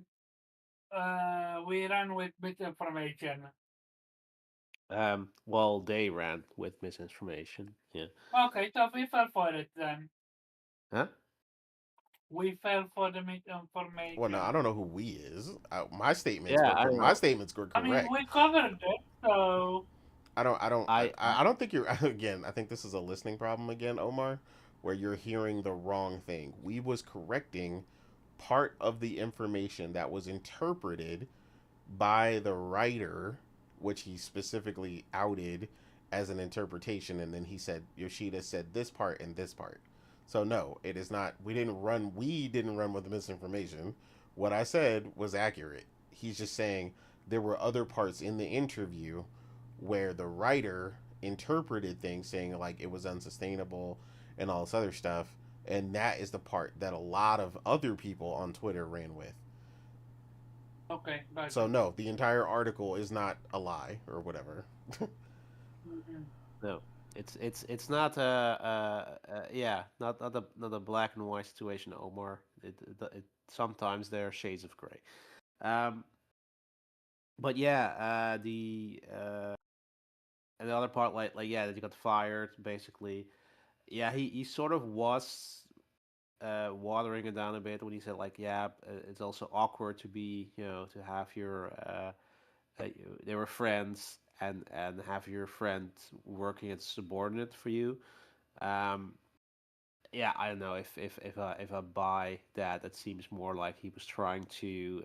we run with misinformation. Well, they ran with misinformation. Yeah. Okay, so we fell for it then. Huh? We fell for the Well, no, I misinformation. don't know who we is. Yeah, I don't My know. statements were I mean, correct. we covered it, so I don't think you're again. I think this is a listening problem again, Omar, where you're hearing the wrong thing. We was correcting part of the information that was interpreted by the writer, which he specifically outed as an interpretation, and then he said Yoshida said this part and this part. So no, it is not. We didn't run with the misinformation. What I said was accurate. He's just saying there were other parts in the interview where the writer interpreted things, saying like it was unsustainable and all this other stuff, and that is the part that a lot of other people on Twitter ran with. okay, So gotcha. no, the entire article is not a lie or whatever. Mhm. no. It's not yeah, not a black and white situation, Omar. It sometimes there are shades of gray. Um, but yeah, the and the other part, like yeah, that he got fired basically. Yeah, he sort of was watering it down a bit when he said like yeah, it's also awkward to be you know to have your they were friends and have your friend working as subordinate for you. Um, yeah, I don't know if I buy that. That seems more like he was trying to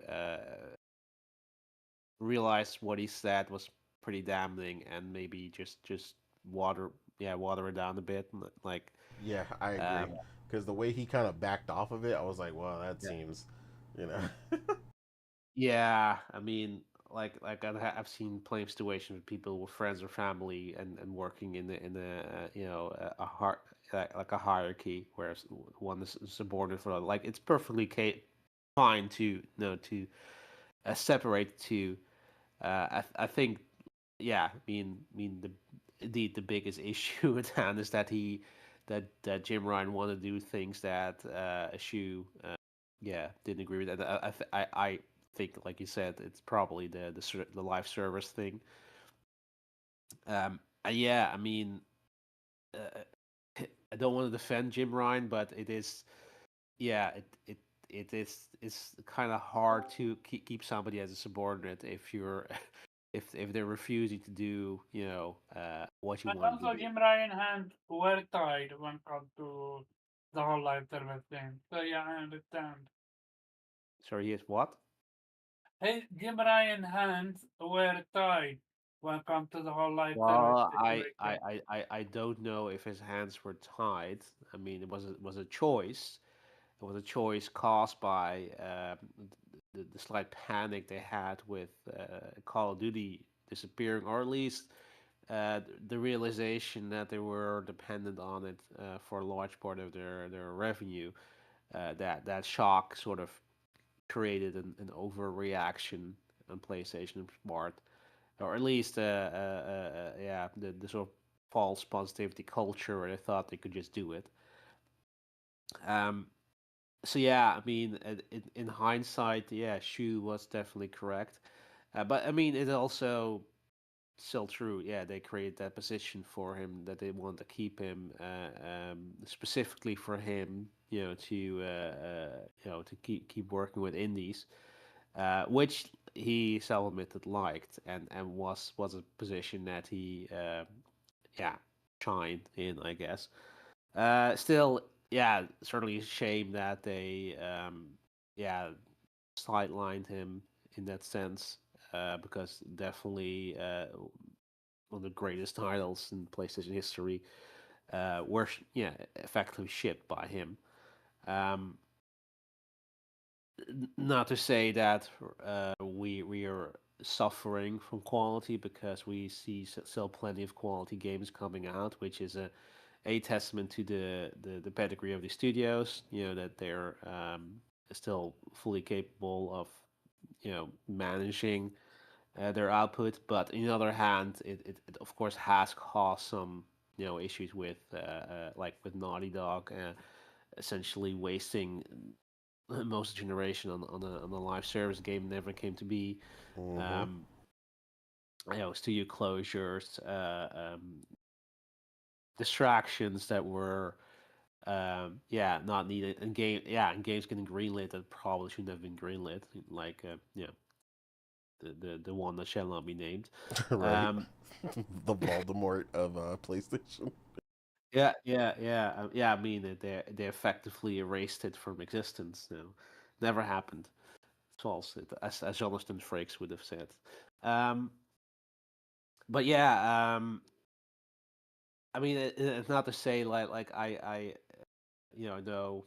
realize what he said was pretty damning and maybe just water water it down a bit like Yeah, I agree. um, Because the way he kind of backed off of it, I was like, well, that yeah. seems, you know. Yeah, I mean, like I've seen plenty of situations with people with friends or family and working in the you know like a hierarchy where one is subordinate for the other. Like it's perfectly fine to you know to separate the two. I think yeah, I mean the indeed the biggest issue with hand is that that Jim Ryan wanted to do things that Shu yeah didn't agree with. And I think like you said, it's probably the live service thing. Yeah, I mean, I don't want to defend Jim Ryan, but it is yeah it is it's kind of hard to keep somebody as a subordinate if you're if they're refusing to do you know what you And want them also, to do. Jim Ryan hands were tied when it comes to the whole live service thing. So yeah, I understand. Sorry, yes, what? Hey, Jim Ryan hands were tied when it comes to the whole live service Well, situation. I don't know if his hands were tied. I mean, it was a choice. It was a choice caused by the slight panic they had with Call of Duty disappearing, or at least the realization that they were dependent on it for a large part of their revenue. That shock sort of created an overreaction on PlayStation's part, or at least yeah the sort of false positivity culture where they thought they could just do it. Um, so yeah, I mean, in hindsight, yeah, Shu was definitely correct. But I mean, it also still true. Yeah, they created that position for him that they want to keep him specifically for him. You know, to keep working with indies, which he self-admitted liked and was a position that he yeah shined in, I guess. Still, yeah, certainly a shame that they yeah sidelined him in that sense because definitely one of the greatest titles in PlayStation history were yeah effectively shipped by him. Um, Not to say that we are suffering from quality, because we see still plenty of quality games coming out, which is a testament to the pedigree of the studios. That they're still fully capable of managing their output. But on the other hand, it of course has caused some issues with like with Naughty Dog, essentially wasting most generation on a live service game never came to be. Mm-hmm. Um, studio closures, distractions that were not needed, and games getting greenlit that probably shouldn't have been greenlit, like the one that shall not be named. Right. Um, The Voldemort of PlayStation. yeah. I mean, they effectively erased it from existence. Never happened. It's false, as Jonathan Frakes would have said. Um, but yeah, I mean, it's not to say like I know,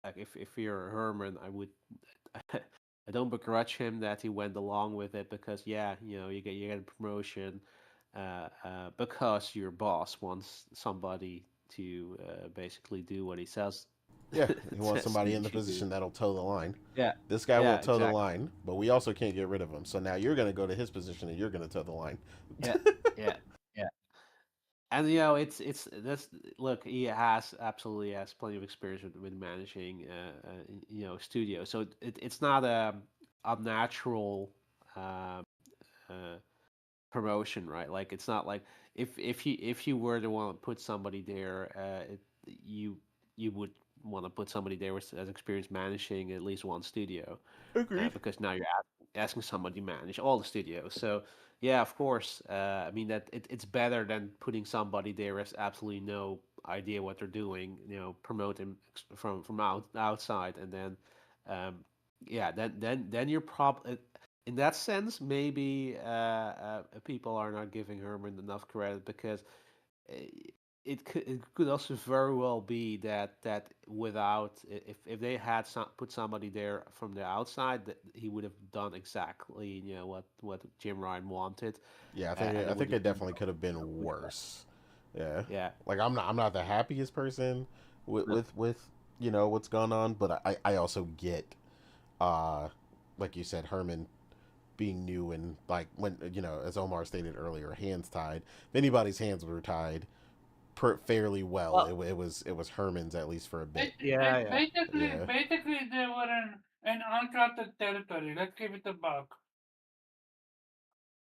like if you're Herman, I would. I don't begrudge him that he went along with it, because you get a promotion, because your boss wants somebody to basically do what he says Yeah, he wants says somebody you in the should do. position that'll toe the line. Yeah, This guy yeah, won't toe the exactly. line, but we also can't get rid of him. So now you're going to go to his position and you're going to toe the line. Yeah, yeah, yeah. And it's that's look, he absolutely has plenty of experience with managing studio, so it's not a unnatural um, uh, promotion, right? Like, it's not like if you were to want to put somebody there, you you would want to put somebody there with as experience managing at least one studio, Agreed. because now you're asking somebody to manage all the studios. So yeah, of course. I mean, that it's better than putting somebody there with absolutely no idea what they're doing. Promoting from outside, and then then you're probably, in that sense, maybe people are not giving Herman enough credit, because uh, it could also very well be that without, if they had put somebody there from the outside, that he would have done exactly what Jim Ryan wanted, Yeah, and I there would think have it been definitely could have been no pushback. worse. Yeah, Yeah, like I'm not the happiest person with no, what's going on, but I also get uh like you said, Herman being new, and like when as Omar stated earlier, hands tied. If anybody's hands were tied fairly well, well, it was Herman's, at least for a bit. yeah, yeah, Yeah, basically they were in uncharted territory. Let's give it a buck.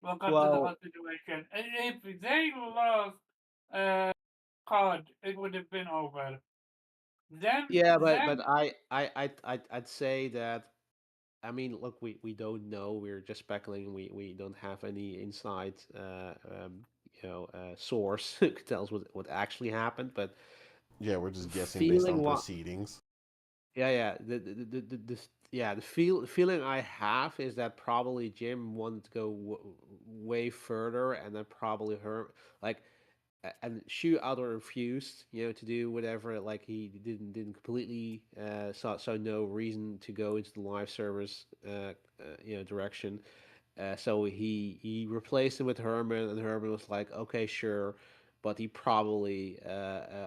Welcome to the well, whole situation. If they lost uh COD, it would have been over. yeah, but Then I'd say that. I mean, look, we don't know. We're just speculating. We don't have any inside, source who could tell us what actually happened. But yeah, we're just guessing based feeling on what, proceedings. yeah, the feeling I have is that probably Jim wanted to go way further, and then probably her, like, and Shu either refused, to do whatever. Like, he didn't completely saw no reason to go into the live service direction. So he replaced him with Herman, and Herman was like, okay, sure, but he probably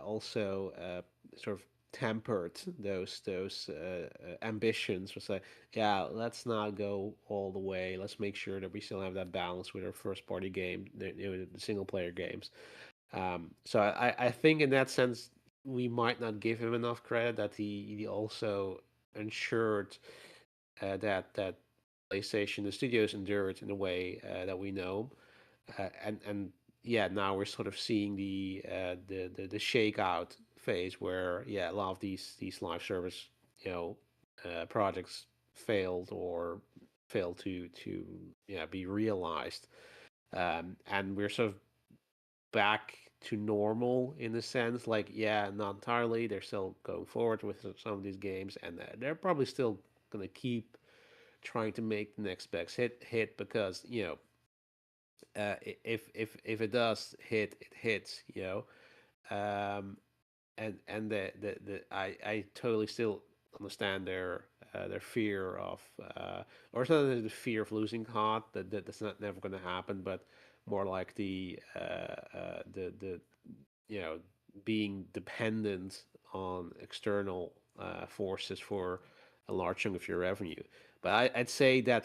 also sort of tempered those ambitions. Was like, yeah, let's not go all the way. Let's make sure that we still have that balance with our first party game, the single player games. So I think in that sense we might not give him enough credit that he also ensured that PlayStation, the studios, endured in a way that we know, and yeah, now we're sort of seeing the shakeout phase where, yeah, a lot of these live service projects failed, or failed to be realized, and we're sort of back to normal in a sense. Like, yeah, not entirely. They're still going forward with some of these games, and they're probably still going to keep trying to make the next best hit, because if it does hit, it hits. Um, and I totally still understand their fear of, or it's not the fear of losing COD that's not never going to happen, but more like the you know being dependent on external forces for a large chunk of your revenue. But I'd say that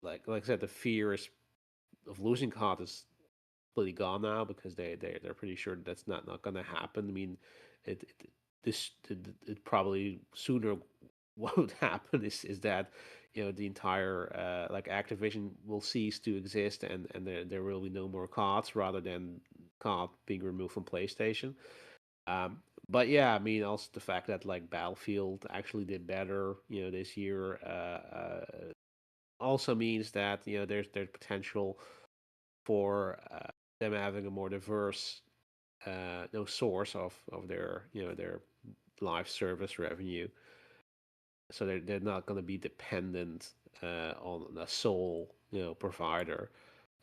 like I said, the fear is of losing COD is completely gone now because they're pretty sure that's not going to happen. I mean, it this it probably sooner what would happen is that the entire like Activision will cease to exist, and there will be no more CODs rather than COD being removed from PlayStation. Um, but yeah, I mean, also the fact that like Battlefield actually did better, this year, also means that there's potential for them having a more diverse no source of their their live service revenue, so they're not going to be dependent on a sole provider.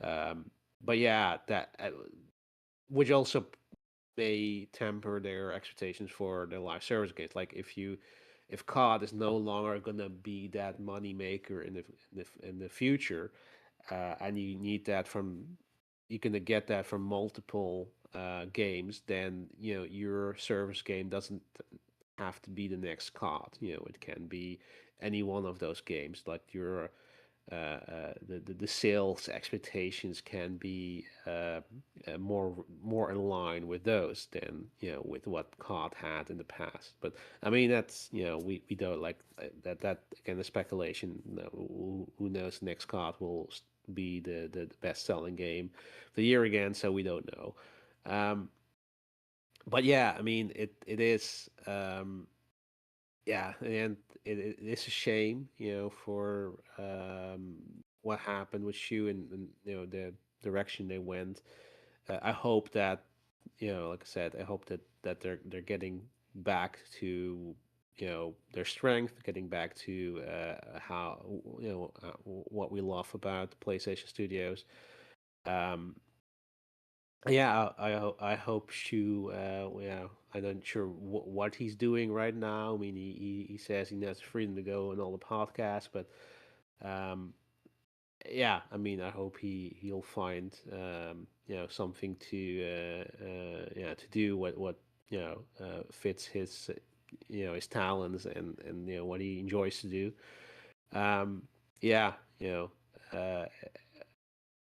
um, but yeah, that which also may temper their expectations for their live service games. Like if COD is no longer gonna be that money maker in the future, and you need that from you're gonna get that from multiple games, then your service game doesn't have to be the next COD. It can be any one of those games. Like your the sales expectations can be more in line with those than with what COD had in the past. But I mean that's we don't like that again, the speculation. Who knows? Next COD will be the best selling game of the year again, so we don't know. Um, but yeah, I mean it is. Yeah, and it is a shame, for what happened with Shu, and the direction they went. I hope that, like I said, I hope that they're getting back to their strength, getting back to how what we love about the PlayStation Studios. Um, yeah, I hope Shu. Yeah, I'm not sure what he's doing right now. I mean, he says he has freedom to go on all the podcasts, but um, yeah, I mean, I hope he'll find something to yeah, to do what fits his his talents, and what he enjoys to do. Um, yeah, uh,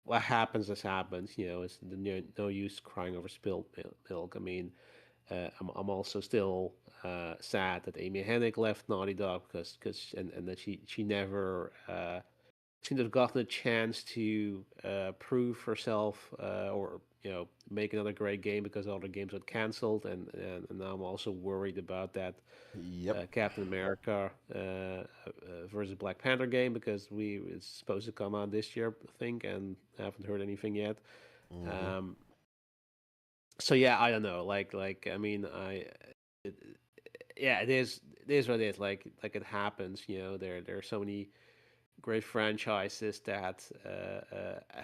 what happens has happened. It's no use crying over spilled milk. I mean, I'm also still sad that Amy Hennig left Naughty Dog because and that she never seemed to have gotten a chance to prove herself, or make another great game because all the games got cancelled, and now I'm also worried about that Yep. Captain America versus Black Panther game, because it's supposed to come out this year, I think, and I haven't heard anything yet. Hmm. Um, so yeah, I don't know. Like I mean, it, yeah, it is what it is. Like it happens. There are so many great franchises that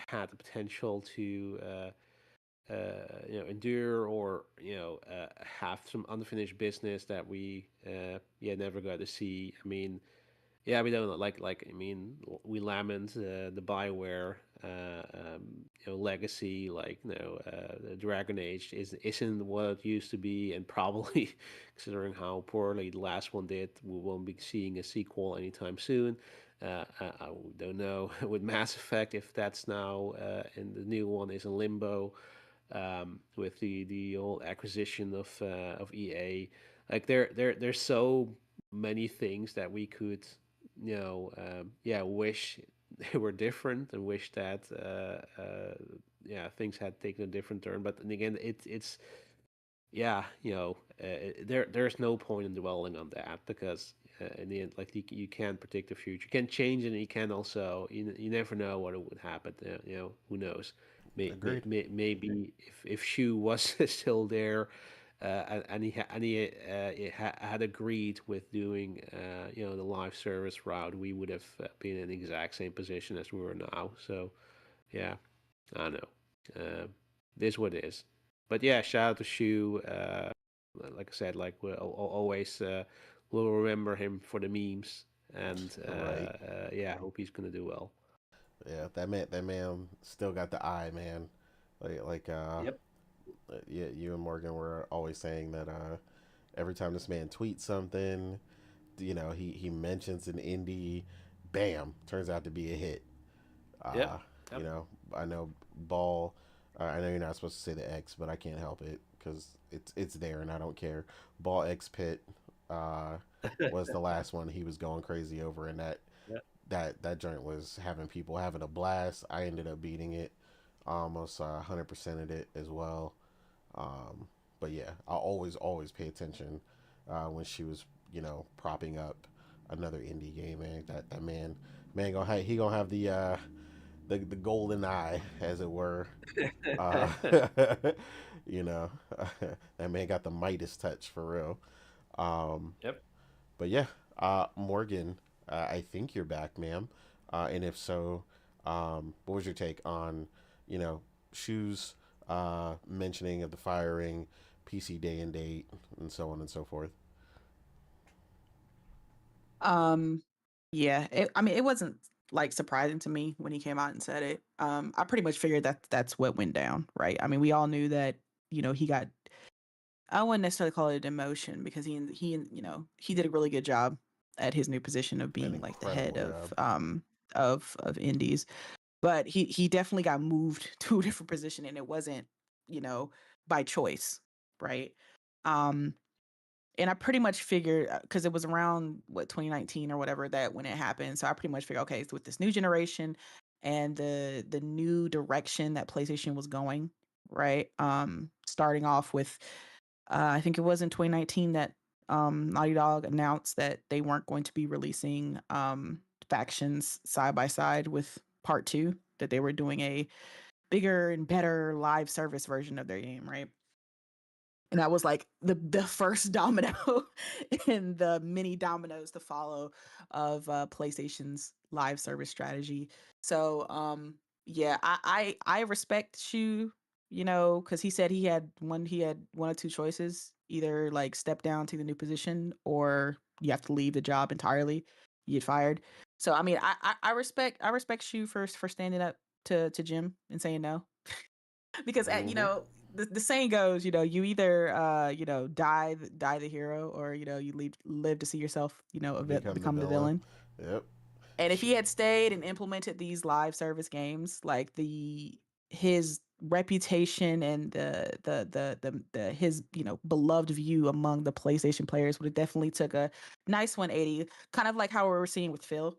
had the potential to endure, or have some unfinished business that we yeah, never got to see. I mean, yeah, we don't know. Like I mean, we lament the Bioware legacy. Like the Dragon Age isn't what it used to be, and probably considering how poorly the last one did, we won't be seeing a sequel anytime soon. I don't know with Mass Effect if that's now and the new one is in limbo, with the whole acquisition of EA. Like there's so many things that we could yeah, wish they were different, and wish that yeah, things had taken a different turn. But then again, it's yeah, there's no point in dwelling on that, because in the end, like you can't predict the future. You can change it, and you can also you never know what would happen. Who knows? Agreed. Maybe if Shu was still there, and had agreed with doing the live service route, we would have been in the exact same position as we were now. So yeah, I know. It is what it is. But yeah, shout out to Shu. Like I said, like we'll always will remember him for the memes. And Right. yeah, I hope he's gonna do well. Yeah, that man still got the eye, man. Like Yep. yeah, you and Morgan were always saying that every time this man tweets something, he mentions an indie, bam, turns out to be a hit. Yep. Uh, you Yep. know, I know Ball. I know you're not supposed to say the X, but I can't help it because it's there and I don't care. Ball X Pit uh, was the last one he was going crazy over, and Yep. that joint was having people having a blast. I ended up beating it, almost 100%ed it as well. Um, but yeah, I always pay attention when she was propping up another indie game. Man, that man gonna have the golden eye, as it were. Uh, you know, that man got the Midas touch for real. Um, Yep. but yeah, Morgan, I think you're back, ma'am. And if so, what was your take on, you know, shoes mentioning of the firing, PC day and date, and so on and so forth? Um, yeah, I mean, it wasn't like surprising to me when he came out and said it. I pretty much figured that that's what went down, right? I mean, we all knew that, he got, I wouldn't necessarily call it a demotion because he did a really good job at his new position of An being like the head incredible job. of indies. But he definitely got moved to a different position, and it wasn't, you know, by choice, right? Um, and I pretty much figured, because it was around what 2019 or whatever that when it happened. So I pretty much figured, okay, so with this new generation and the new direction that PlayStation was going, right? Starting off with, I think it was in 2019 that Naughty Dog announced that they weren't going to be releasing factions side by side with Part Two. That they were doing a bigger and better live service version of their game, right? And that was like the first domino in the many dominoes to follow of PlayStation's live service strategy. So yeah, I respect Shu, because he said he had one or two choices, either like step down to the new position or you have to leave the job entirely, you get fired. So I mean, I respect Shu for standing up to Jim and saying no. Because Mm-hmm. the saying goes, you either die the hero, or you live to see yourself, Become the become the villain. villain. Yep. And if Sh- he had stayed and implemented these live service games, like the his reputation and the his beloved view among the PlayStation players would have definitely took a nice 180, kind of like how we're seeing with Phil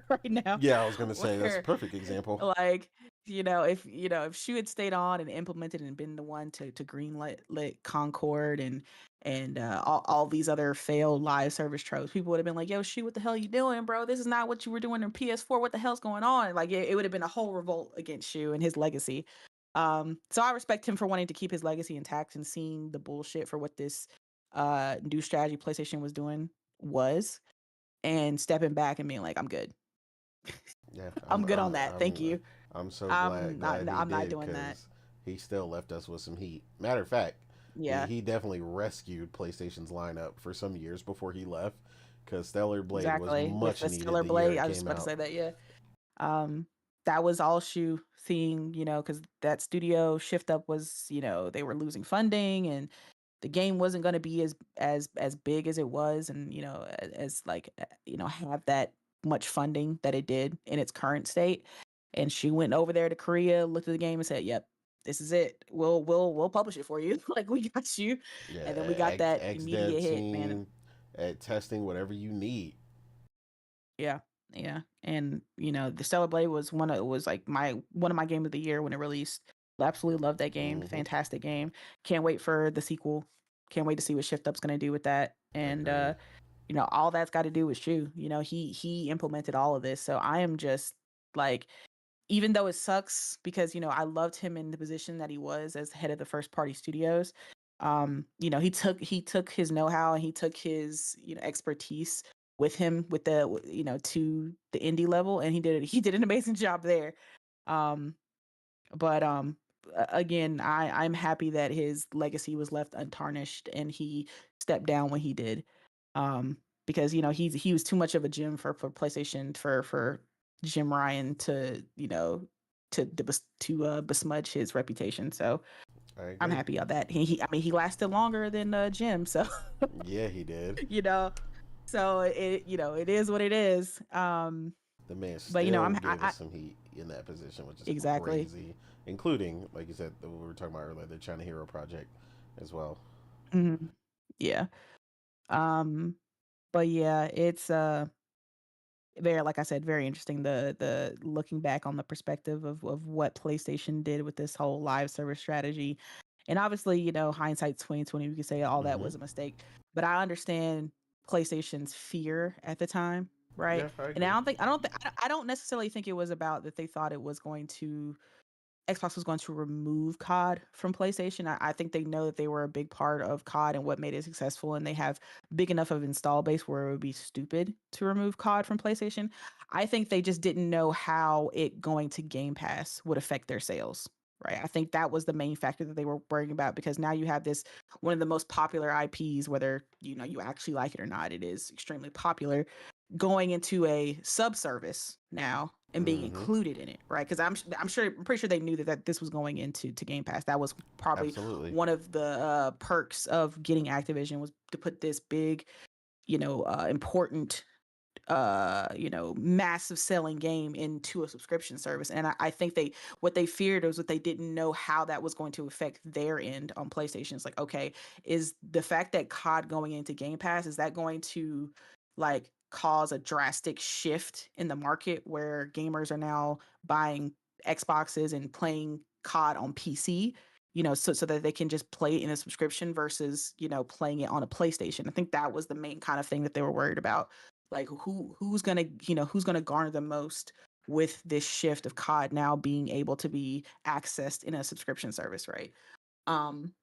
right now, yeah, I was gonna say that's a where perfect example. like if she had stayed on and implemented and been the one to greenlit lit Concord and all these other failed live service tropes, people would have been like, yo, Shu, what the hell you doing, bro? This is not what you were doing in PS4. What the hell's going on? Like it would have been a whole revolt against Shu and his legacy. So I respect him for wanting to keep his legacy intact and seeing the bullshit for what this new strategy PlayStation was doing was, and stepping back and being like, I'm good. Yeah, I'm good on that. Thank you. I'm so I'm not glad he I'm not did doing that. because he still left us with some heat. Matter of fact, Yeah, he definitely rescued PlayStation's lineup for some years before he left because Stellar Blade was exactly. With much the needed Stellar the year Blade, it I was just came about to out. say that, yeah. Um, that was all Shu seeing, because that studio shift up was, they were losing funding, and the game wasn't going to be as big as it was, and as like have that much funding that it did in its current state. And she went over there to Korea, looked at the game, and said, "Yep, this is it. We'll publish it for you. Like, we got you." Yeah, And then we got that X dev immediate hit, man. team at testing whatever you need. Yeah, yeah, and the Stellar Blade was like my one of my game of the year when it released. Absolutely love that game. Mm-hmm. Fantastic game. Can't wait for the sequel. Can't wait to see what Shift Up's gonna do with that. And Agree. all that's got to do with Shu. He implemented all of this. So I am just like, even though it sucks because I loved him in the position that he was as head of the first party studios. He took his know-how and he took his expertise with him with the to the indie level, and he did an amazing job there. um but again, I'm happy that his legacy was left untarnished and he stepped down when he did. Because he was too much of a gem for PlayStation for Jim Ryan to besmudge his reputation. So I I'm agree. happy about that. I mean, he lasted longer than Jim, so Yeah, he did. you know, so it is what it is. The man But still gave I us some heat in that position, which is exactly. crazy. Including, like you said, we were talking about earlier, the China Hero Project as well. Hmm. Yeah. Um, but yeah, it's very, like I said, very interesting. The looking back on the perspective of what PlayStation did with this whole live service strategy, and obviously, hindsight's 2020. We could say all that Mm-hmm. was a mistake, but I understand PlayStation's fear at the time, right? Yeah, I And agree. I don't necessarily think it was about that they thought it was going to Xbox was going to remove COD from PlayStation. I think they know that they were a big part of COD and what made it successful, and they have big enough of install base where it would be stupid to remove COD from PlayStation. I think they just didn't know how it going to Game Pass would affect their sales. Right. I think that was the main factor that they were worrying about, because now you have this one of the most popular IPs, whether you actually like it or not, it is extremely popular, going into a subservice now and being Mm-hmm. included in it, right? Because I'm pretty sure they knew that this was going into Game Pass. That was probably Absolutely. one of the perks of getting Activision, was to put this big, important, massive selling game into a subscription service. And I think what they feared was what they didn't know how that was going to affect their end on PlayStation. It's like, okay, is the fact that COD going into Game Pass, is that going to like cause a drastic shift in the market where gamers are now buying Xboxes and playing COD on PC? So that they can just play it in a subscription versus, playing it on a PlayStation. I think that was the main kind of thing that they were worried about. Like who's gonna garner the most with this shift of COD now being able to be accessed in a subscription service, right? Um,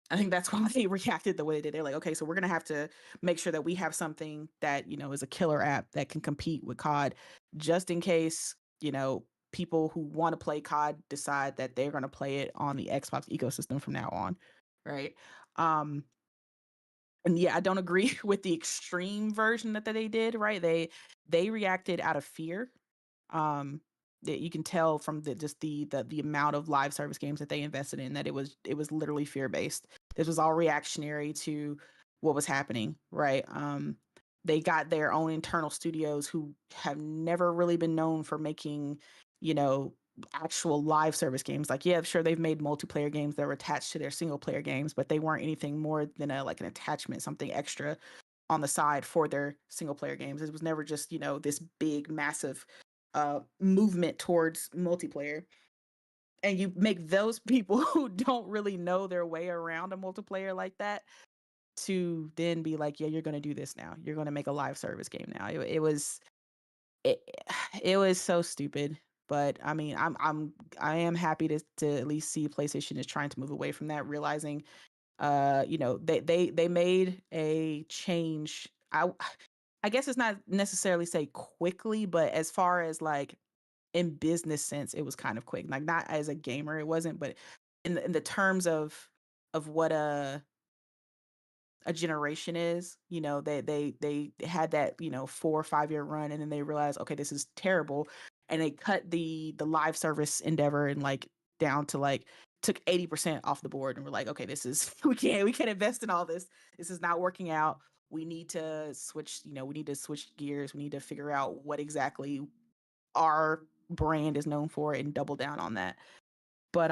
I think that's why they reacted the way they did. They're like, okay, so we're gonna have to make sure that we have something that is a killer app that can compete with COD, just in case people who want to play COD decide that they're gonna play it on the Xbox ecosystem from now on, right? Um, and yeah, I don't agree with the extreme version that they did, right? They reacted out of fear. Um that you can tell from the amount of live service games that they invested in, that it was literally fear based. This was all reactionary to what was happening, right? They got their own internal studios who have never really been known for making, you know, actual live service games. Like, yeah, sure, they've made multiplayer games that were attached to their single player games, but they weren't anything more than an attachment, something extra on the side for their single player games. It was never just, this big massive movement towards multiplayer. And you make those people who don't really know their way around a multiplayer like that to then be like, yeah, you're going to do this now. You're going to make a live service game now. It, it was so stupid. But I mean, I am happy to at least see PlayStation is trying to move away from that, realizing they made a change. I guess it's not necessarily say quickly, but as far as like in business sense, it was kind of quick. Like, not as a gamer, it wasn't, but in the terms of what a generation is. They had that 4 or 5 year run, and then they realized, okay, this is terrible, and they cut the live service endeavor and like down to like took 80% off the board, and we're like, okay, this is we can't invest in all this. This is not working out. We need to switch. We need to switch gears. We need to figure out what exactly our brand is known for and double down on that. But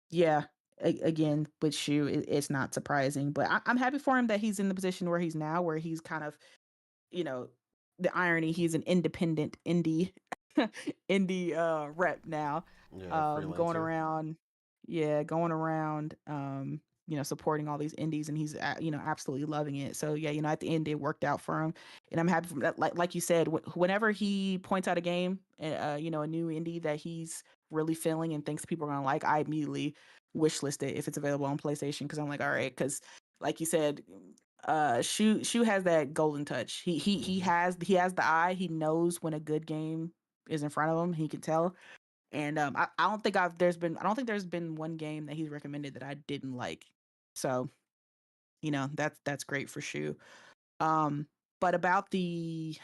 yeah, again, with Shu, it's not surprising, but I'm happy for him that he's in the position where he's now, where he's kind of, you know, the irony, he's an independent indie indie rep now, Yeah, going freelancer. around, yeah, going around, supporting all these indies, and he's absolutely loving it. So yeah, at the end it worked out for him, and I'm happy for that. Like you said, whenever he points out a game, a new indie that he's really feeling and thinks people are gonna like, I immediately wishlist it if it's available on PlayStation, because I'm like, all right, because like you said, Shu has that golden touch. He Hmm. has the eye. He knows when a good game is in front of him. He can tell. And I don't think there's been one game that he's recommended that I didn't like. So that's great for Shu. But about the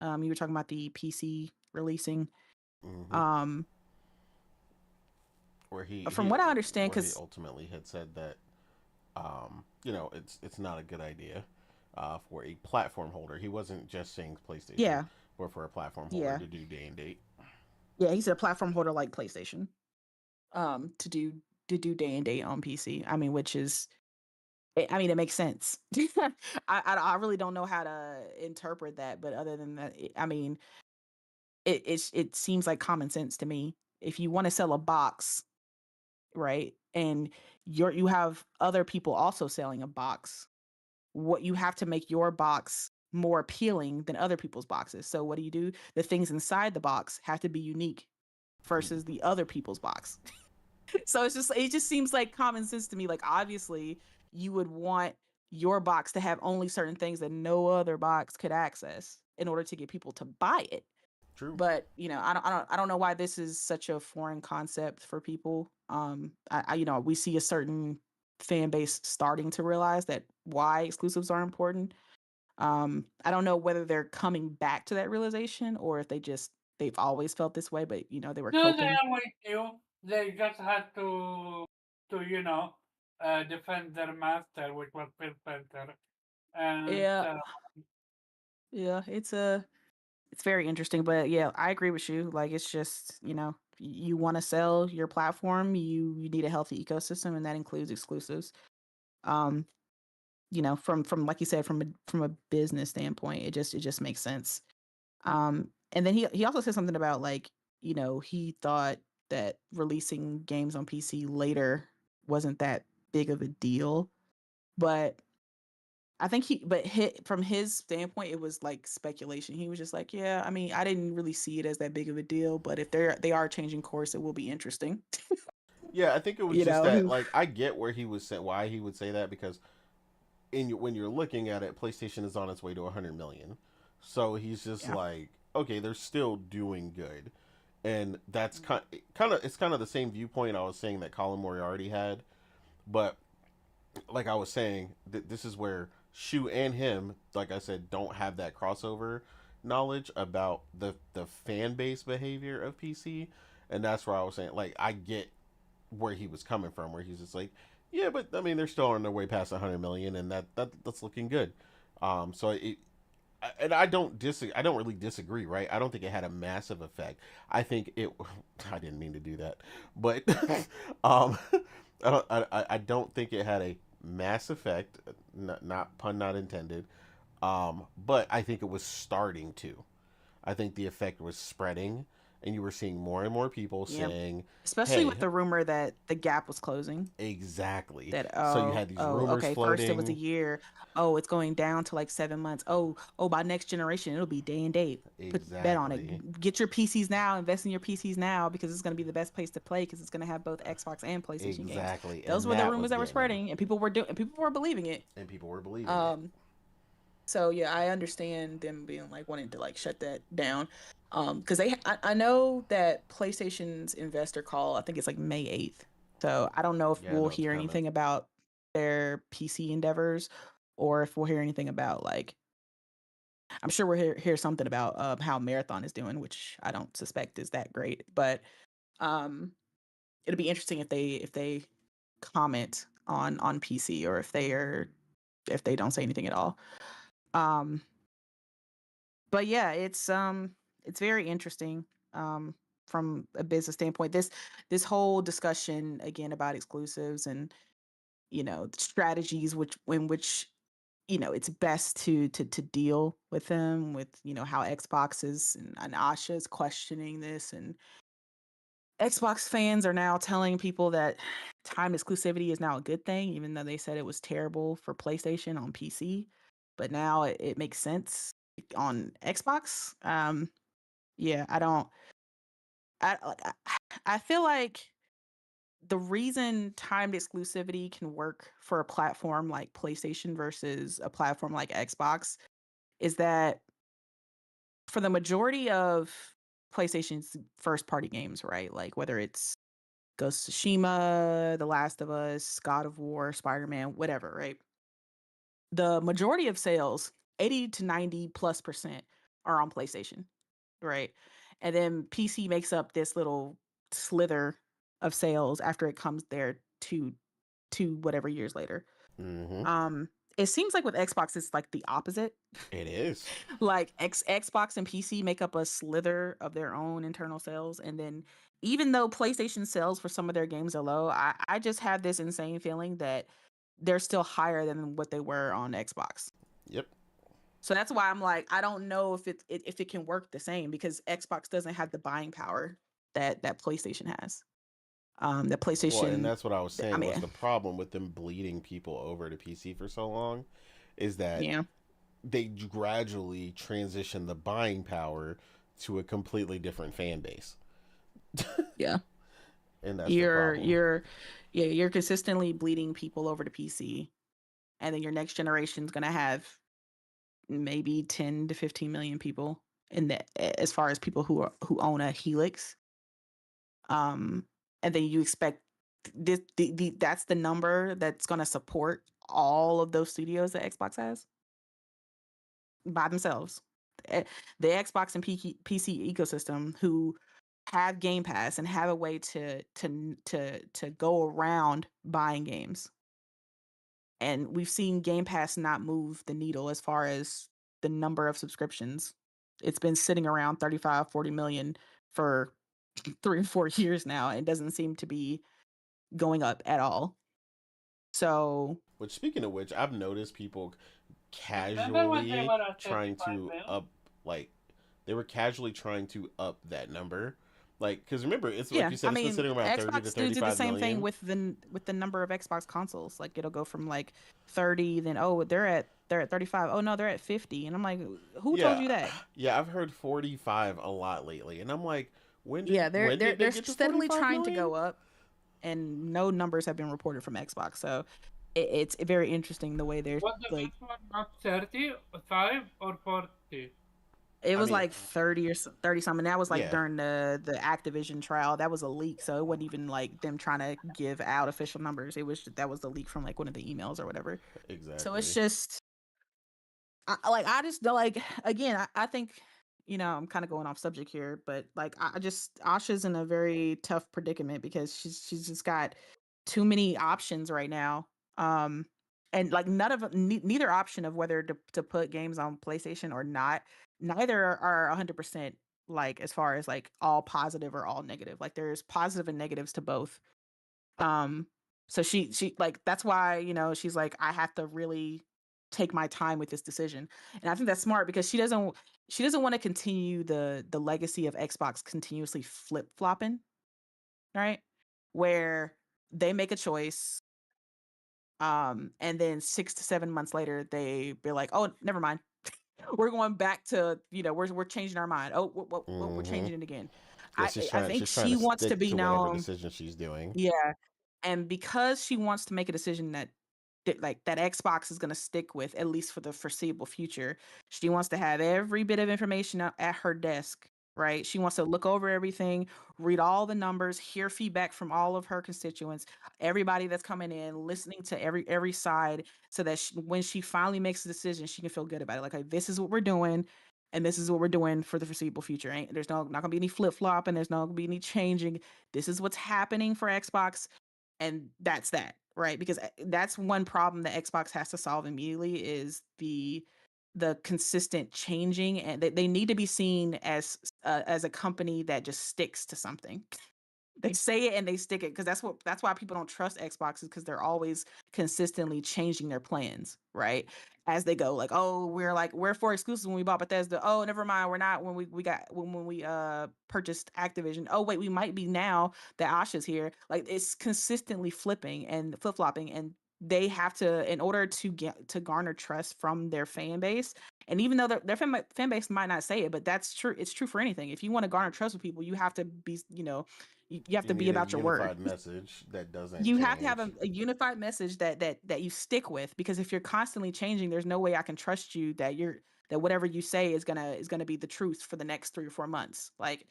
you were talking about the PC releasing. Mm-hmm. Where From what I understand, where he because ultimately had said that it's not a good idea for a platform holder. He wasn't just saying PlayStation, yeah, but for a platform holder yeah, to do day and date. yeah, he said a platform holder like PlayStation, to do day and date on PC. I mean, which is, I mean, it makes sense. I really don't know how to interpret that, but other than that, I mean, it seems like common sense to me. If you want to sell a box, right, and you have other people also selling a box, what you have to make your box more appealing than other people's boxes. So what do? The things inside the box have to be unique versus the other people's box. So it just seems like common sense to me. Like, obviously you would want your box to have only certain things that no other box could access in order to get people to buy it. True. But I don't know why this is such a foreign concept for people. We see a certain fan base starting to realize that why exclusives are important. I don't know whether they're coming back to that realization or if they've always felt this way, but they were No, they coping. always do. They just had to defend their master, which was Phil Spencer. And Yeah, yeah, it's very interesting, but yeah, I agree with you. Like, it's just, you want to sell your platform, you need a healthy ecosystem, and that includes exclusives. Um, from like you said, from a business standpoint, it just makes sense. And then he also said something about, like, he thought that releasing games on PC later wasn't that big of a deal, but I think from his standpoint, it was like speculation. He was just like, yeah, I mean, I didn't really see it as that big of a deal, but if they are changing course, it will be interesting. Yeah, I think it was you just know, that. he, Like, I get where he was why he would say that, because when you're looking at it, PlayStation is on its way to 100 million. So he's just yeah, like, okay, they're still doing good, and that's kind of the same viewpoint I was saying that Colin Moriarty had, but like I was saying, this is where Shu and him, like I said, don't have that crossover knowledge about the fan base behavior of PC, and that's where I was saying, like, I get where he was coming from, where he's just like, yeah, but I mean, they're still on their way past 100 million, and that's looking good. So and I I don't really disagree, right? I don't think it had a massive effect. I think it. I didn't mean to do that, but um, I don't think it had a mass effect. Not pun not intended. But I think it was starting to. I think the effect was spreading, and you were seeing more and more people yeah. saying, Especially with "Hey, the rumor that the gap was closing. exactly." That So you had these rumors okay, first it was a floating. year. Oh, it's going down to like 7 months. Oh, by next generation it'll be day and date. Put bet on Exactly. it. Get your PCs now. Invest in your PCs now because it's going to be the best place to play because it's going to have both Xbox and PlayStation games. Exactly. Those And were the that rumors was that were getting them. spreading, and people were believing it. And people were believing it. Um, so yeah, I understand them being like wanting to like shut that down. Because I know that PlayStation's investor call, I think it's like May 8th. So I don't know if Yeah, we'll no, it's hear coming. anything about their PC endeavors, or if we'll hear anything about, like, I'm sure we'll hear something about how Marathon is doing, which I don't suspect is that great. But um, it'll be interesting if they comment on PC, or if they don't say anything at all. Um, but yeah, it's very interesting from a business standpoint. This whole discussion again about exclusives and strategies which it's best to deal with them, with how Xbox is, and Asha is questioning this, and Xbox fans are now telling people that time exclusivity is now a good thing, even though they said it was terrible for PlayStation on PC, but now it makes sense on Xbox. Yeah, I don't. I feel like the reason timed exclusivity can work for a platform like PlayStation versus a platform like Xbox is that for the majority of PlayStation's first party games, right? Like, whether it's Ghost of Tsushima, The Last of Us, God of War, Spider-Man, whatever, right? The majority of sales 80 to 90+% are on PlayStation, right? And then PC makes up this little slither of sales after it comes there to whatever years later. Mm-hmm. It seems like with Xbox it's like the opposite. It is. Like Xbox and PC make up a slither of their own internal sales, and then even though PlayStation sales for some of their games are low, I just have this insane feeling that they're still higher than what they were on Xbox. Yep. So that's why I'm like, I don't know if it can work the same, because Xbox doesn't have the buying power that PlayStation has. That Well, and PlayStation, that's what I was I saying was mean, the problem with them bleeding people over to PC for so long is that yeah, they gradually transition the buying power to a completely different fan base. yeah. And that's the You're problem. you're yeah, you're consistently bleeding people over to PC, and then your next generation's gonna have maybe 10 to 15 million people in the, as far as people who own a Helix. And then you expect that's the number that's going to support all of those studios that Xbox has by themselves. Eh, the Xbox and PC ecosystem, who have Game Pass and have a way to go around buying games. And we've seen Game Pass not move the needle as far as the number of subscriptions. It's been sitting around 35, 40 million for 3 or 4 years now. It doesn't seem to be going up at all. So, Which, speaking of which, I've noticed people Remember when they casually were at trying 35 to mil? up, like, they were casually trying to up that number. Like, because remember, it's like yeah, you I said, it's been mean, sitting around 30 to Xbox do the 35 same thing million. with the number of Xbox consoles. Like, it'll go from like 30, then they're at 35. Oh no, they're at 50. And I'm like, who told Yeah, you that? yeah, I've heard 45 a lot lately, and I'm like, Yeah, when did they they're get to steadily 45 trying to million? go up, and no numbers have been reported from Xbox. So it's very interesting the way they're Was the like, first one not 35 or 40? it I was mean, like 30 or 30 something. That was like yeah, during the Activision trial. That was a leak, so it wasn't even like them trying to give out official numbers. It was that was the leak from like one of the emails or whatever. So it's exactly. just I just don't like, again, I think, I'm kind of going off subject here, but like I just Asha's in a very tough predicament because she's just got too many options right now. And like neither option of whether to put games on PlayStation or not, neither are 100% like as far as like all positive or all negative. Like there's positive and negatives to both. Um, so she like that's why, she's like, I have to really take my time with this decision. And I think that's smart because she doesn't want to continue the legacy of Xbox continuously flip-flopping, right? Where they make a choice, and then 6 to 7 months later be like, oh, never mind. We're going back to, we're changing our mind. Oh, we're Mm-hmm. changing it again. Yeah, I think she's trying she to wants to stick be to whatever known. decision she's doing. Yeah. And because she wants to make a decision that Xbox is going to stick with at least for the foreseeable future, she wants to have every bit of information at her desk, right? She wants to look over everything, read all the numbers, hear feedback from all of her constituents, everybody that's coming in, listening to every side, so that when she finally makes a decision, she can feel good about it. Like, this is what we're doing. And this is what we're doing for the foreseeable future. There's not gonna be any flip flop, and there's not gonna be any changing. This is what's happening for Xbox, and that's that, right? Because that's one problem that Xbox has to solve immediately is the consistent changing, and they need to be seen as a company that just sticks to something. They say it and they stick it, because that's why people don't trust Xboxes, because they're always consistently changing their plans, right? As they go, like, oh, we're for exclusives when we bought Bethesda. Oh, never mind, we're not when we purchased Activision. Oh wait, we might be now that Asha's here. Like, it's consistently flipping and flip flopping, and they have to, in order to get to garner trust from their fan base. And even though their fan base might not say it, but that's true. It's true for anything. If you want to garner trust with people, you have to be, you have You to be need a about your word. unified message that doesn't You have to have change. a unified message that you stick with, because if you're constantly changing, there's no way I can trust you that whatever you say is gonna be the truth for the next 3 or 4 months. Like,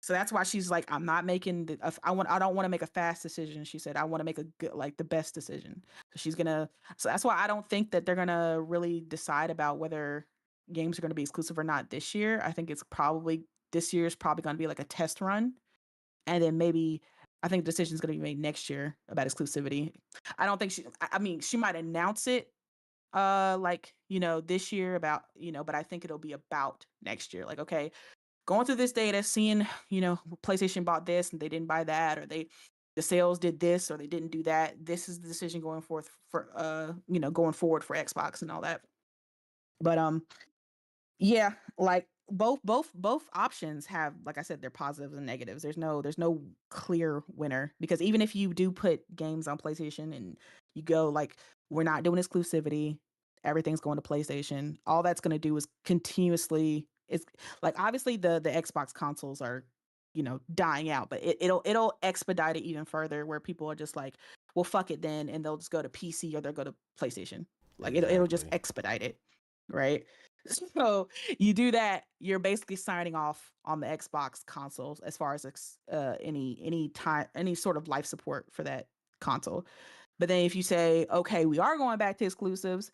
So that's why she's like, I'm not making I don't want to make a fast decision. She said, I want to make a good, like the best decision. So she's gonna. So that's why I don't think that they're gonna really decide about whether games are gonna be exclusive or not this year. I think it's probably this year is probably gonna be like a test run, and then maybe I think the decision's gonna be made next year about exclusivity. I don't think I mean, she might announce it like this year about but I think it'll be about next year, like, okay, going through this data, seeing, PlayStation bought this and they didn't buy that, or the sales did this or they didn't do that. This is the decision going forth for going forward for Xbox and all that. But yeah, like both options have, like I said, their positives and negatives. There's no clear winner, because even if you do put games on PlayStation and you go like, we're not doing exclusivity, everything's going to PlayStation, all that's going to do is continuously, it's like, obviously the Xbox consoles are dying out, but it'll expedite it even further, where people are just like, well, fuck it then, and they'll just go to PC or they'll go to PlayStation. Like, it'll just Exactly. expedite it, right? So you do that, you're basically signing off on the Xbox consoles as far as any time, any sort of life support for that console. But then if you say, okay, we are going back to exclusives,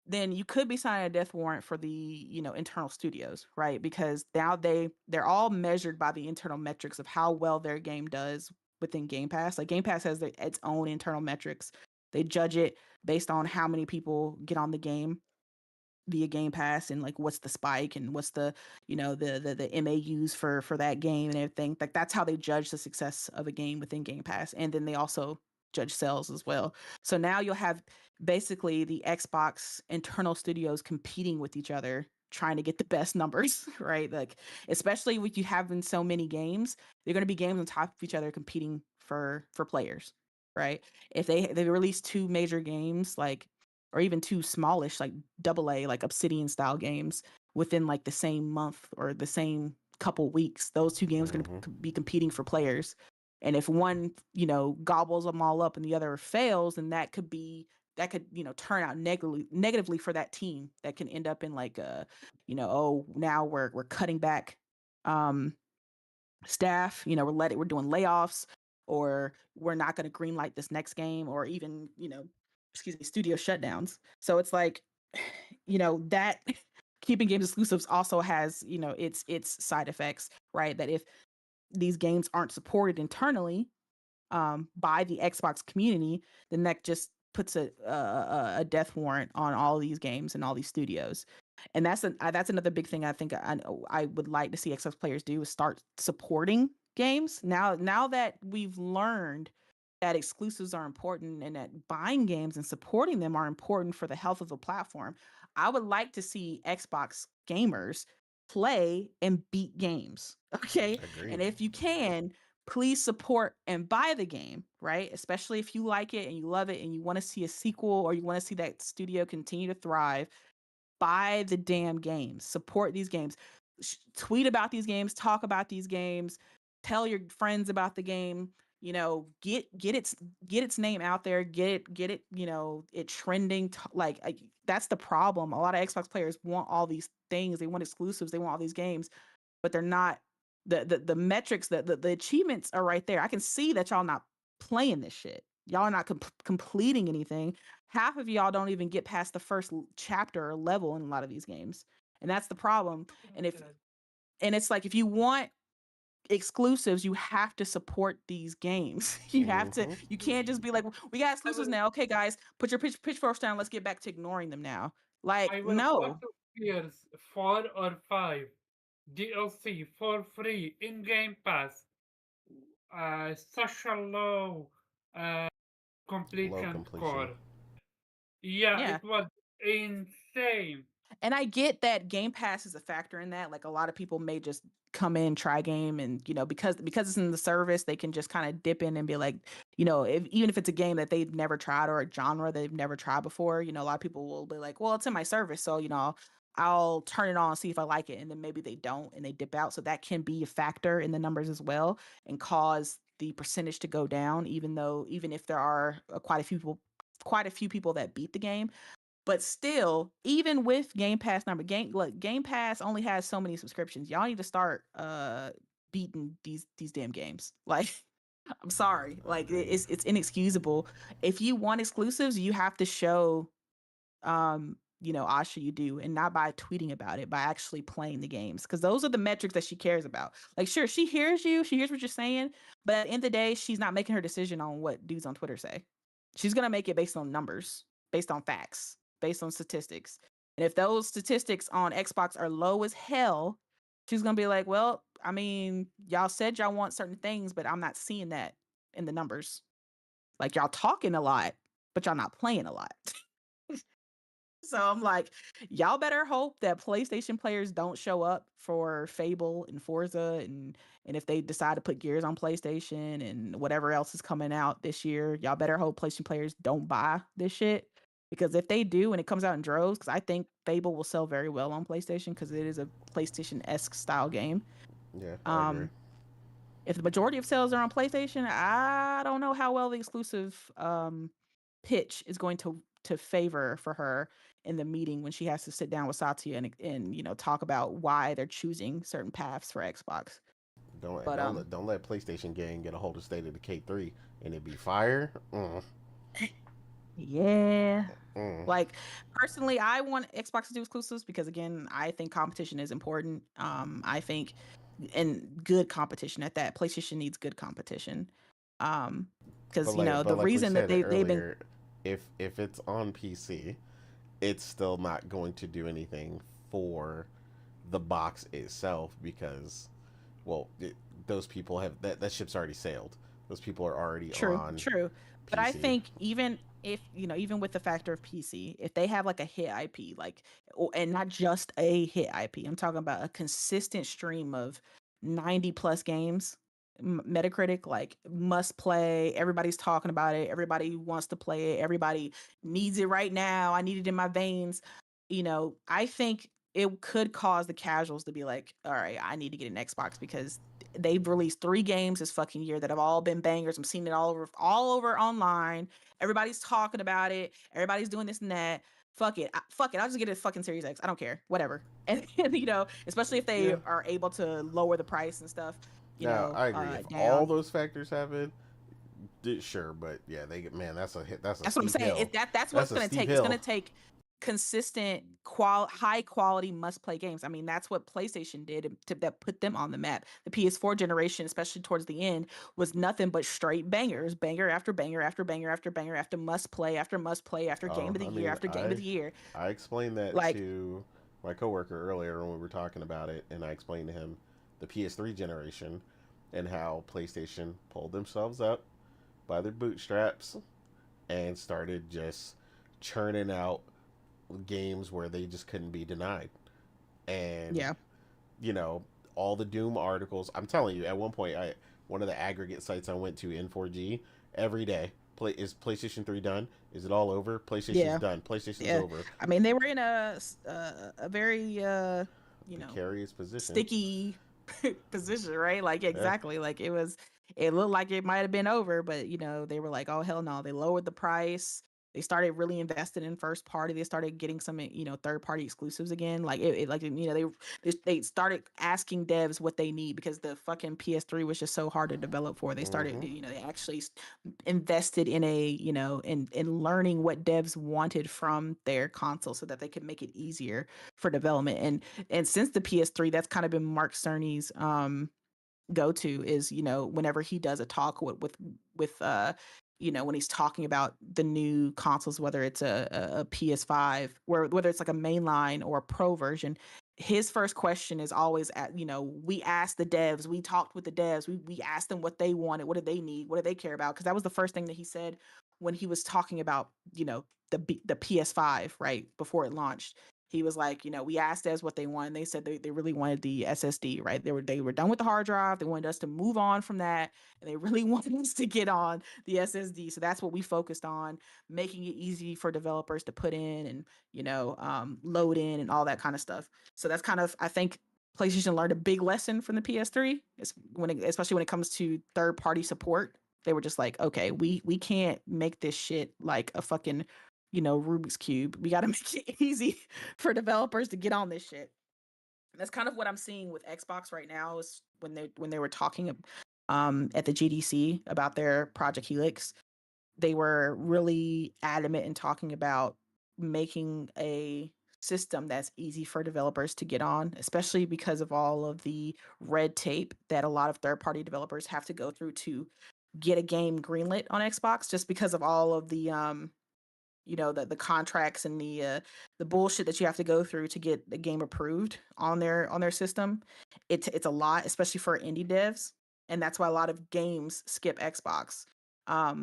then you could be signing a death warrant for the internal studios, right? Because now they're all measured by the internal metrics of how well their game does within Game Pass. Like, Game Pass has its own internal metrics. They judge it based on how many people get on the game via Game Pass, and like what's the spike and what's the the MAUs for that game and everything. Like, that's how they judge the success of a game within Game Pass. And then they also judge sales as well. So now you'll have basically the Xbox internal studios competing with each other, trying to get the best numbers, right? Like, especially with you having so many games, they're going to be games on top of each other competing for players, right? If they release two major games, like, or even two smallish, like double A, like Obsidian style games, within like the same month or the same couple weeks, those two games are going Hmm. to be competing for players. And if one, gobbles them all up and the other fails, then that could turn out negatively for that team. That can end up in like oh, now we're cutting back um staff, we're doing layoffs, or we're not going to greenlight this next game, or even excuse me, studio shutdowns. So it's like, that keeping games exclusives also has its side effects, right? That if these games aren't supported internally by the Xbox community, then that just puts a death warrant on all these games and all these studios. And that's another big thing I think I would like to see Xbox players do, is start supporting games. Now that we've learned that exclusives are important and that buying games and supporting them are important for the health of the platform, I would like to see Xbox gamers play and beat games. Okay. And Agreed. if you can, please support and buy the game, right? Especially if you like it and you love it and you want to see a sequel, or you want to see that studio continue to thrive. Buy the damn games, support these games, tweet about these games, talk about these games, tell your friends about the game. Get its name out there, get it it trending. That's the problem. A lot of Xbox players want all these things. They want exclusives. They want all these games, but they're not, the metrics, the achievements are right there. I can see that y'all not playing this shit. Y'all are not completing anything. Half of y'all don't even get past the first chapter or level in a lot of these games, and that's the problem. And it's like, if you want exclusives, you have to support these games. Hmm. You can't just be like, we got exclusives now, okay guys, put your pitchforks down, let's get back to ignoring them now. Like, I will go no. to Gears 4 or 5 DLC for free in Game Pass. Such a low uh, Low completion completion. score. Yeah, Yeah. it was insane. And I get that Game Pass is a factor in that. Like, a lot of people may just come in, try game, and because it's in the service, they can just kind of dip in and be like, even if it's a game that they've never tried, or a genre they've never tried before, a lot of people will be like, well, it's in my service, so I'll turn it on and see if I like it, and then maybe they don't and they dip out. So that can be a factor in the numbers as well, and cause the percentage to go down, even if there are quite a few people that beat the game. But still, even with Game Pass Game Pass only has so many subscriptions. Y'all need to start beaten these damn games. Like, I'm sorry, like it's inexcusable. If you want exclusives, you have to show Asha you do, and not by tweeting about it, by actually playing the games, because those are the metrics that she cares about. Like, sure, she hears you, she hears what you're saying, but at the end of the day, she's not making her decision on what dudes on Twitter say. She's gonna make it based on numbers, based on facts, based on statistics. And if those statistics on Xbox are low as hell, she's gonna be like, well, I mean, y'all said y'all want certain things, but I'm not seeing that in the numbers. Like, y'all talking a lot, but y'all not playing a lot. So I'm like, y'all better hope that PlayStation players don't show up for Fable and Forza, and if they decide to put Gears on PlayStation and whatever else is coming out this year, y'all better hope PlayStation players don't buy this shit. Because if they do and it comes out in droves, because I think Fable will sell very well on PlayStation because it is a PlayStation-esque style game. Yeah, I agree. If the majority of sales are on PlayStation, I don't know how well the exclusive pitch is going to favor for her in the meeting when she has to sit down with Satya and talk about why they're choosing certain paths for Xbox. But Don't let PlayStation gang get a hold of State of Decay 3 and it be fire. Yeah. Like, personally, I want Xbox to do exclusives because, again, I think competition is important. I think, and good competition at that. PlayStation needs good competition. Because the like we reason that said they've been earlier, if it's on PC, it's still not going to do anything for the box itself because, well, those people have that ship's already sailed. Those people are already on true. But I PC. think even if even with the factor of PC, if they have like a hit IP, like, and not just a hit IP, I'm talking about a consistent stream of 90 plus games, Metacritic, like, must play, everybody's talking about it, everybody wants to play it, everybody needs it right now, I need it in my veins. I think it could cause the casuals to be like, all right, I need to get an Xbox because they've released 3 games this fucking year that have all been bangers. I'm seeing it all over online. Everybody's talking about it. Everybody's doing this and that. Fuck it. Fuck it. I'll just get a fucking Series X. I don't care. Whatever. And especially if they are able to lower the price and stuff, Now, I agree. If all down. those factors happen, sure, but yeah, that's a hit. That's what I'm saying. hill. That's what it's going to take. Hill. It's going to take consistent high quality must play games. I mean, that's what PlayStation did that put them on the map. The PS4 generation, especially towards the end, was nothing but straight bangers, banger after banger after banger after banger after must play after game of the year after game of the year. I explained that to my coworker earlier when we were talking about it, and I explained to him the PS3 generation and how PlayStation pulled themselves up by their bootstraps and started just churning out games where they just couldn't be denied. And all the Doom articles, I'm telling you, at one point, one of the aggregate sites I went to, N4G, every day, is PlayStation 3 done? Is it all over? PlayStation's done. PlayStation's over. I mean, they were in a very precarious position, sticky position, right? Like, exactly. Like, it looked like it might have been over, but they were like, oh hell no. They lowered the price. They started really investing in first party. They started getting some third party exclusives again. Like, they started asking devs what they need because the fucking PS3 was just so hard to develop for. They started they actually invested in in learning what devs wanted from their console so that they could make it easier for development. And since the PS3, that's kind of been Mark Cerny's go-to is whenever he does a talk with when he's talking about the new consoles, whether it's a PS5, whether it's like a mainline or a pro version, his first question is always we asked the devs, we talked with the devs, we asked them what they wanted, what do they need, what do they care about, because that was the first thing that he said when he was talking about the PS5 right before it launched. He was like, we asked devs what they wanted. They said they really wanted the SSD, right? They were done with the hard drive. They wanted us to move on from that, and they really wanted us to get on the SSD. So that's what we focused on, making it easy for developers to put in and load in and all that kind of stuff. So that's kind of, I think, PlayStation learned a big lesson from the PS3, especially when it comes to third party support. They were just like, okay, we can't make this shit like a fucking Rubik's Cube. We got to make it easy for developers to get on this shit. That's kind of what I'm seeing with Xbox right now. Is when they were talking at the GDC about their Project Helix, they were really adamant in talking about making a system that's easy for developers to get on, especially because of all of the red tape that a lot of third-party developers have to go through to get a game greenlit on Xbox, just because of all of the the contracts and the bullshit that you have to go through to get the game approved on their system. It's a lot, especially for indie devs, and that's why a lot of games skip Xbox,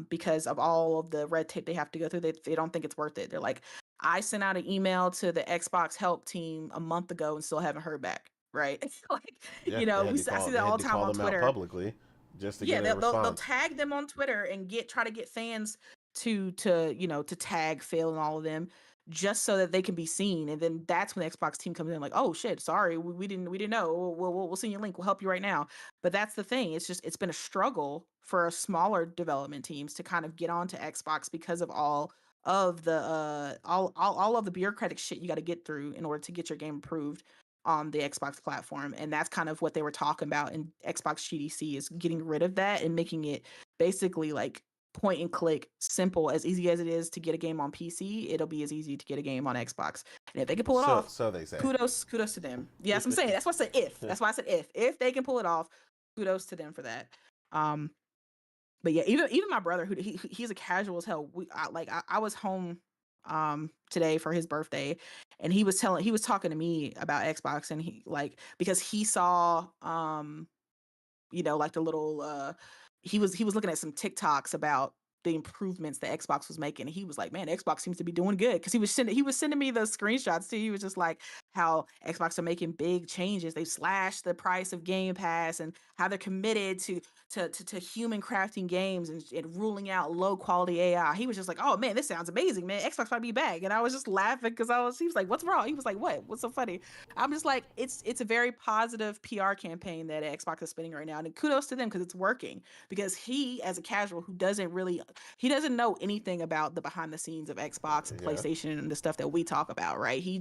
because of all of the red tape they have to go through. They don't think it's worth it. They're like, I sent out an email to the Xbox help team a month ago and still haven't heard back. Right? It's like, Yeah, I see that all the time on them out Twitter. publicly just to Yeah, get a they'll response. tag them on Twitter and try to get fans to to tag Phil and all of them, just so that they can be seen. And then that's when the Xbox team comes in like, oh shit, sorry, we didn't know. We'll send you a link. We'll help you right now. But that's the thing. It's been a struggle for smaller development teams to kind of get onto Xbox because of all of the all of the bureaucratic shit you got to get through in order to get your game approved on the Xbox platform. And that's kind of what they were talking about in Xbox GDC, is getting rid of that and making it basically like point and click, simple, as easy as it is to get a game on PC, it'll be as easy to get a game on Xbox. And if they can pull it off, So they say. kudos to them. Yes, I'm saying that's why I said if. That's why I said if they can pull it off, kudos to them for that. But yeah, even my brother, who he's a casual as hell. I was home today for his birthday, and he was talking to me about Xbox, and he because he saw like the little he was looking at some TikToks about the improvements that Xbox was making. And he was like, man, Xbox seems to be doing good. Cause he was sending me those screenshots too. He was just like how Xbox are making big changes. They slashed the price of Game Pass, and how they're committed to human crafting games, and ruling out low quality AI. He was just like, oh man, this sounds amazing, man. Xbox might be back. And I was just laughing because he was like, what's wrong? He was like, what's so funny? I'm just like, it's a very positive PR campaign that Xbox is spinning right now. And kudos to them because it's working. Because he, as a casual who doesn't know anything about the behind the scenes of Xbox and Yeah. PlayStation and the stuff that we talk about, right? He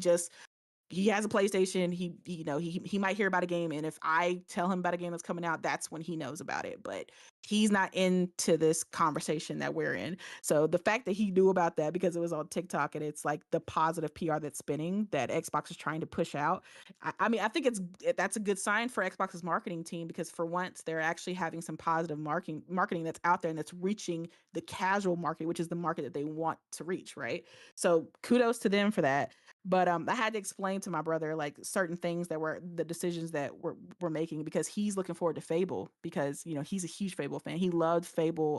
has a PlayStation. He might hear about a game, and if I tell him about a game that's coming out, that's when he knows about it. But he's not into this conversation that we're in. So the fact that he knew about that because it was on TikTok, and it's like the positive PR that's spinning that Xbox is trying to push out. I mean, I think that's a good sign for Xbox's marketing team, because for once they're actually having some positive marketing that's out there and that's reaching the casual market, which is the market that they want to reach, right? So kudos to them for that. But I had to explain to my brother like certain things that were the decisions that we're making, because he's looking forward to Fable, because he's a huge Fable fan. He loved Fable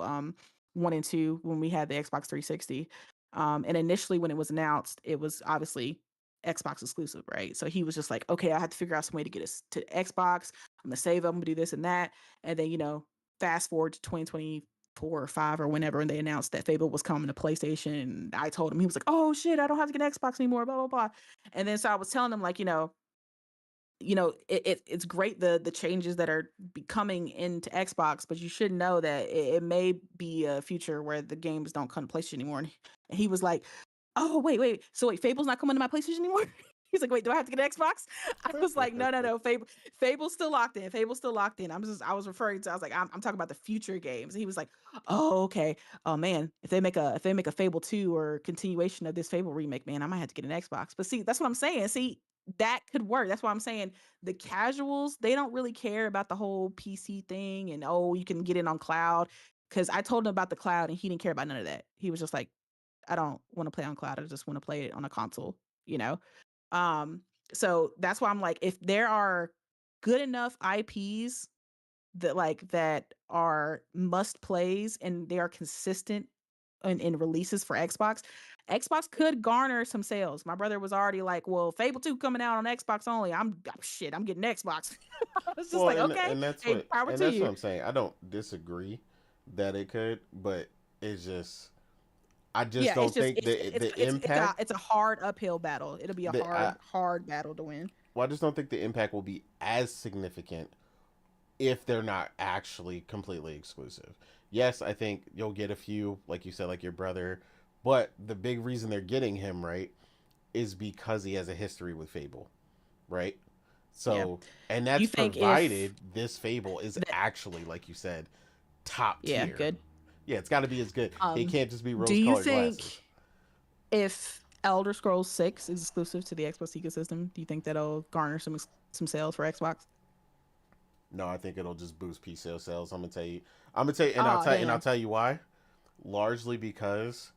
1 and 2 when we had the Xbox 360. And initially when it was announced, it was obviously Xbox exclusive, right? So he was just like, okay, I have to figure out some way to get us to Xbox. I'm gonna save up, I'm gonna do this and that. And then fast forward to 2024 or 5 or whenever, and they announced that Fable was coming to PlayStation. And I told him, he was like, oh shit, I don't have to get an Xbox anymore, blah blah blah. And then so I was telling him like, it's great the changes that are becoming into Xbox, but you should know that it may be a future where the games don't come to PlayStation anymore. And he was like, oh wait, so wait, Fable's not coming to my PlayStation anymore? He's like, wait, do I have to get an Xbox? I was like, no, Fable's still locked in. Fable's still locked in. I was referring to, I was like, I'm talking about the future games. And he was like, oh, okay. Oh man, if they make a Fable 2 or continuation of this Fable remake, man, I might have to get an Xbox. But see, that's what I'm saying. See, that could work. That's why I'm saying the casuals, they don't really care about the whole PC thing, and oh, you can get it on cloud. Cause I told him about the cloud and he didn't care about none of that. He was just like, I don't want to play on cloud. I just want to play it on a console, you know? Um, so that's why I'm like, if there are good enough IPs that are must plays and they are consistent in releases for Xbox could garner some sales. My brother was already like, well, Fable 2 coming out on Xbox only. I'm getting Xbox. I was just Well, like, okay, and that's hey, what power and to that's what you. I'm saying. I don't disagree that it could, but it's just I just Yeah, it's don't just think the impact it's a hard uphill battle. It'll be a the I, hard battle to win. well, I just don't think the impact will be as significant if they're not actually completely exclusive. Yes, I think you'll get a few, like you said, like your brother, but the big reason they're getting him right is because he has a history with Fable, right? Yeah. So, and Do you that's think if provided this Fable is that actually, like you said, top yeah, tier. good. Yeah, it's got to be as good. It Um, can't just be do you rose-colored glasses. think if Elder Scrolls 6 is exclusive to the Xbox ecosystem, do you think that'll garner some sales for Xbox? No, I think it'll just boost PC sales. I'm gonna tell you. I'm gonna tell you, and Oh, I'll damn. tell you why. Largely because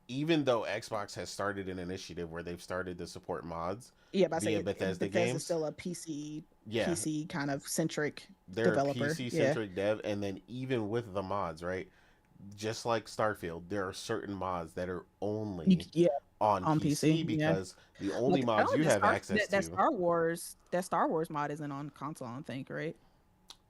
even though Xbox has started an initiative where they've started to support mods Yeah, but I say via Bethesda Bethesda's games, still a PC yeah, kind of centric they're a developer. PC Yeah. centric dev, and then even with the mods, right? Just like Starfield, there are certain mods that are only Yeah, on on PC. PC Yeah. because the only Like I mods don't you think have access to. That Star Wars mod isn't on console, I don't think, right?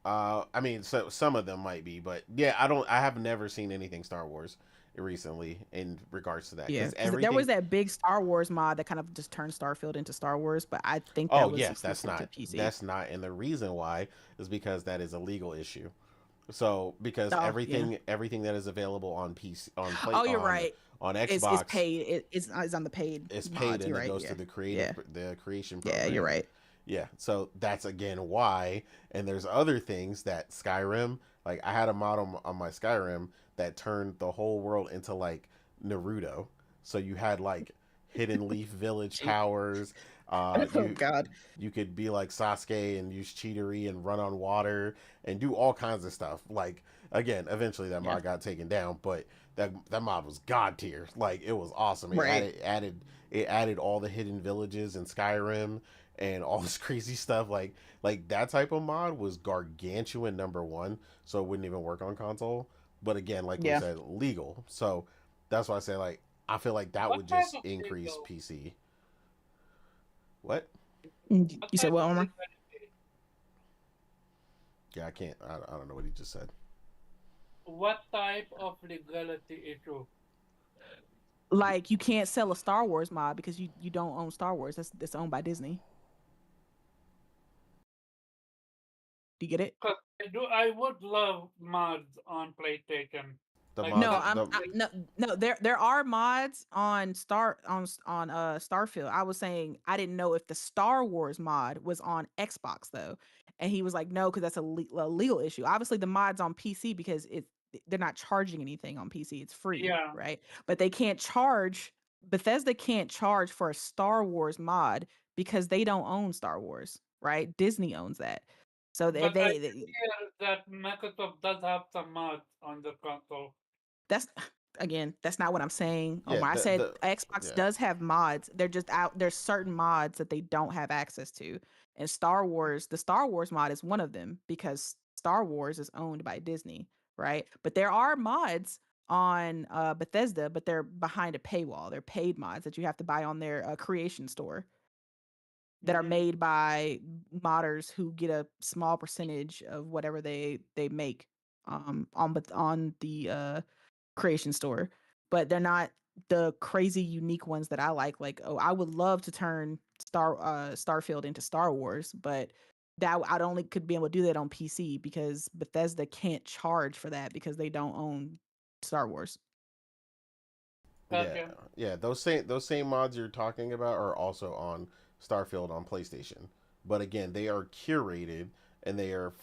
I mean, so some of them might be, but yeah, I don't. I have never seen anything Star Wars recently in regards to that Yeah, because because there was everything. that big Star Wars mod that kind of just turned Starfield into Star Wars, but I think that Oh was yeah, that's exclusive to not. PC. That's not, and the reason why is because that is a legal issue. So because Oh, yeah. everything that is available on PC Oh, you're right. on It's Xbox paid. It's on the paid is paid mods. and You're it right. goes to Yeah. Yeah. the creation Yeah, you're program. right. Yeah, so that's again why. And there's other things that Skyrim, like I had a mod on my Skyrim that turned the whole world into like Naruto. So you had like Hidden Leaf Village Cheat. powers. Oh You God. you could be like Sasuke and use cheatery and run on water and do all kinds of stuff. Like again, eventually that Yeah. mod got taken down, but that mod was god tier. Like it was awesome. Right. It added all the hidden villages in Skyrim and all this crazy stuff. Like that type of mod was gargantuan number one, so it wouldn't even work on console. But again, like we Yeah. said, legal. So that's why I say like I feel like that What would type just of increase legal? PC. What? What You said type what, of Omar? legality? Yeah, I can't. I don't know what he just said. What type of legality issue? Like you can't sell a Star Wars mod because you don't own Star Wars. That's owned by Disney. Do you get it? Because I would love mods on PlayStation. The Like No, mods. that I'm The I, no no. There are mods on Starfield. I was saying I didn't know if the Star Wars mod was on Xbox though, and he was like, no, because that's a legal issue. Obviously, the mod's on PC because they're not charging anything on PC. It's free, yeah. right? But they can't charge. Bethesda can't charge for a Star Wars mod because they don't own Star Wars, right? Disney owns that. So But I hear that Microsoft does have some mods on the console. that's again, that's not what I'm saying. yeah. I said The Xbox yeah. does have mods. They're just out. There's certain mods that they don't have access to. And Star Wars, the Star Wars mod is one of them because Star Wars is owned by Disney, right? But there are mods on Bethesda, but they're behind a paywall. They're paid mods that you have to buy on their creation store that are Mm-hmm. made by modders who get a small percentage of whatever they make on the creation store, but they're not the crazy unique ones that I like, oh, I would love to turn Starfield into Star Wars, but that I'd only could be able to do that on PC because Bethesda can't charge for that because they don't own Star Wars. Yeah, Gotcha. yeah. Those same mods you're talking about are also on Starfield on PlayStation. But again, they are curated and they are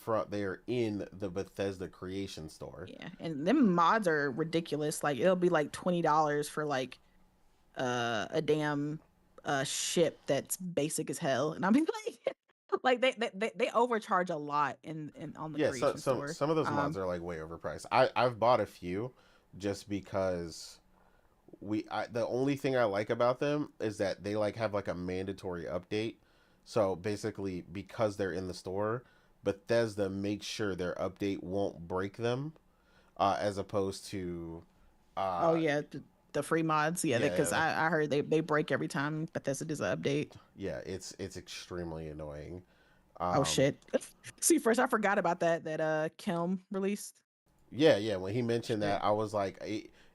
in the Bethesda Creation Store. Yeah, and them mods are ridiculous. Like it'll be like $20 for like a damn ship that's basic as hell, and I'll be like, like they overcharge a lot in on the Yeah, creation store. some of those mods are like way overpriced. I've bought a few just because the only thing I like about them is that they like have like a mandatory update. So basically, because they're in the store, Bethesda makes sure their update won't break them, as opposed to, Oh uh, yeah, the free mods, yeah, because yeah, I heard they break every time Bethesda does an update. yeah, it's extremely annoying. Oh Um, shit. See, first I forgot about that Kelm released. yeah, yeah. When he mentioned Shit. that, I was like,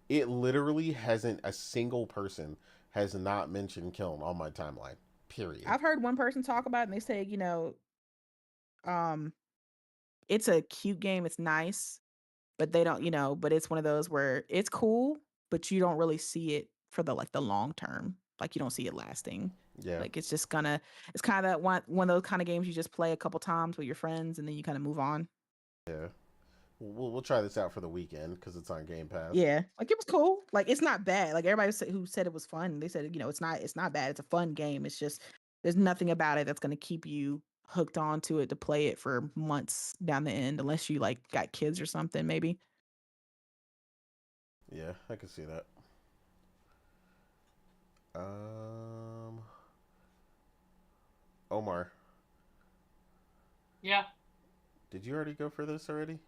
it literally hasn't a single person has not mentioned Kiln on my timeline. Period. I've heard one person talk about it and they say, um, it's a cute game, it's nice, but they don't, but it's one of those where it's cool, but you don't really see it for the long term. like you don't see it lasting. Yeah, Like it's kind of that one of those kind of games you just play a couple times with your friends and then you kind of move on. yeah. We'll try this out for the weekend because it's on Game Pass. Yeah, like it was cool. Like it's not bad. Like everybody who said it was fun, they said it's not bad. It's a fun game. It's just there's nothing about it that's gonna keep you hooked onto it to play it for months down the end, unless you like got kids or something, maybe. Yeah, I can see that. Um, Omar, Yeah, did you already go for this already?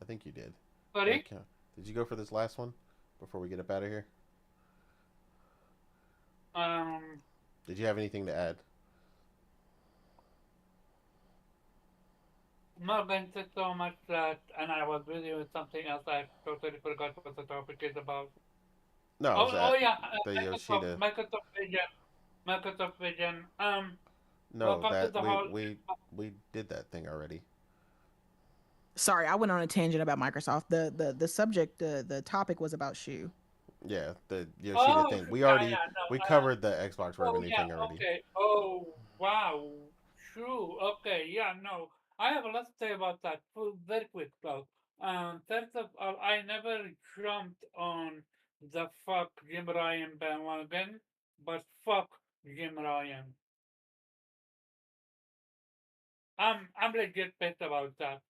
I think you did. Right, sorry. Cal? Did you go for this last one before we get up out of here? Um, Did you have anything to add? Morgan said so much that, and I was busy with something else. I totally forgot what the topic is about. No, I was Oh at yeah, the Microsoft, Yoshida. Microsoft Vision, Microsoft Vision. No, Welcome to that the hall. we did that thing already. Sorry, I went on a tangent about Microsoft. The subject, the topic was about Shoe. Yeah, the Yoshida Oh, thing. yeah, yeah, no. We covered the Xbox Oh, revenue yeah, thing already. okay. Oh, wow. True. Okay, yeah, no. I have a lot to say about that. Very quick, though. First of all, I never jumped on the fuck Jim Ryan bandwagon, but fuck Jim Ryan. I'm legit pissed about that.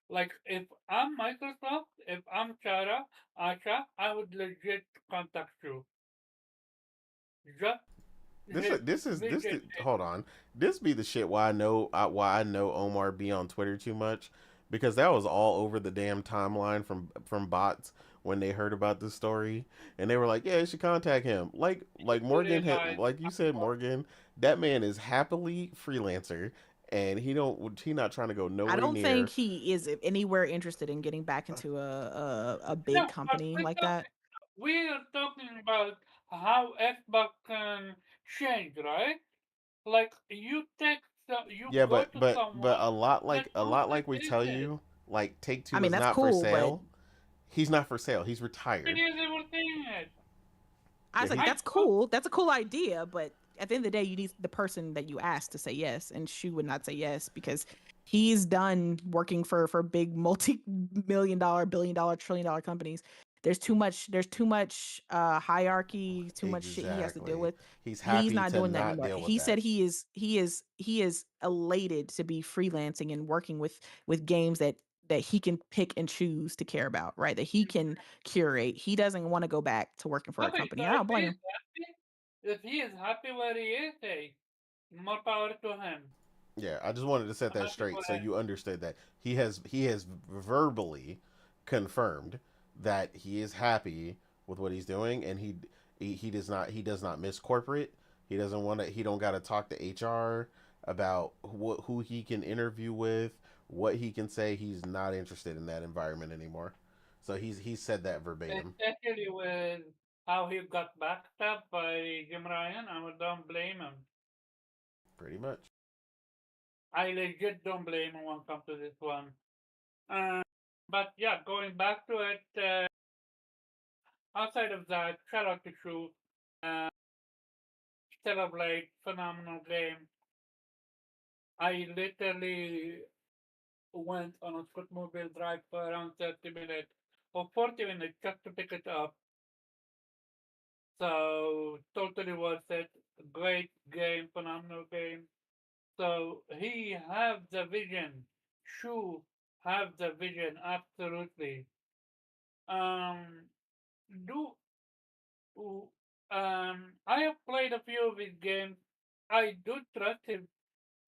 Like, if I'm Microsoft, if I'm Asha, I would legit contact you. Just his vision. Hold on. This be the shit why I know Omar be on Twitter too much because that was all over the damn timeline from bots when they heard about this story and they were like, "Yeah, you should contact him." Like You Morgan had realize like you said Morgan, that man is happily freelancer and he not trying to go I nowhere don't think near. he is anywhere interested in getting back into a big no, but company like that. we are talking about how Xbox can change, right? Like you Yeah, go to but someone that a knows lot the like we tell business. you, like Take I Two mean, is that's not for cool, but sale. He's not for sale. He's It retired. is everything it. I Yeah, was like, he I that's cool. That's a cool idea, but at the end of the day, you need the person that you ask to say yes, and Shu would not say yes because he's done working for big multi-million dollar, billion dollar, trillion dollar companies. There's too much hierarchy, too much shit he has to deal exactly. with. He's He's happy not to doing that not anymore. deal with He that. said he is elated to be freelancing and working with games that he can pick and choose to care about, right? That he can curate. He doesn't want to go back to working for a okay. So company. I don't blame him. if he is happy where he is, hey, more power to him. Yeah, I just wanted to set I'm that happy straight for so him. you understood that he has verbally confirmed that he is happy with what he's doing and he does not miss corporate. He doesn't want to he don't got to talk to HR about who he can interview with, what he can say. He's not interested in that environment anymore. So he said that verbatim, Especially with how he got backstabbed by Jim Ryan, I don't blame him. pretty much. I legit don't blame him when it comes to this one. Uh, but yeah, going back to it, outside of that, shout out to True. Uh, Stellar Blade, phenomenal game. I literally went on a Scootmobile drive for around 30 minutes or 40 minutes just to pick it up. So, totally worth it. Great game, phenomenal game. So, he have the vision. Shu have the vision, absolutely. Um, do I have played a few of his games. I do trust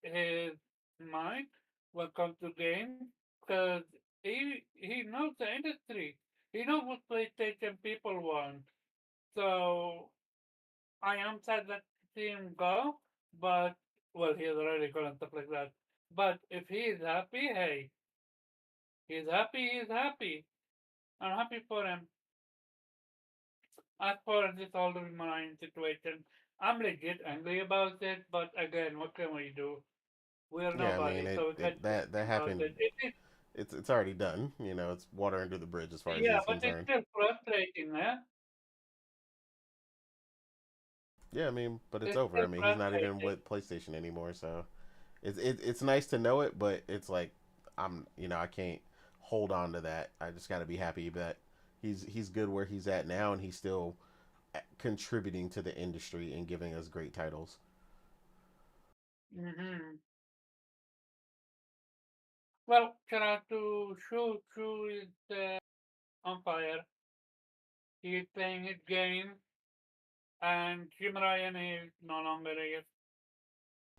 his mind when it comes to games because he knows the industry. He knows what PlayStation people want. So I am sad that to see him go, but well, he has already gone and stuff like that. But if he is happy, hey, he's happy. He's happy. I'm happy for him. As for this whole marine situation, I'm legit angry about it. But again, what can we do? We're Yeah, I mean nobody, so we can't do that anything about happened. it. It is, It's already done. You know, it's water under the bridge as far as yeah, he's but it's concerned. still frustrating, eh? Yeah, I mean, but it's It's over. I still mean, he's not even frustrating. with PlayStation anymore, so it's nice to know it, but it's like I can't hold on to that. I just got to be happy that he's good where he's at now, and he's still contributing to the industry and giving us great titles. Hmm. Well, try to shoot through is on fire. He's playing his game, and Jim Ryan is no longer here.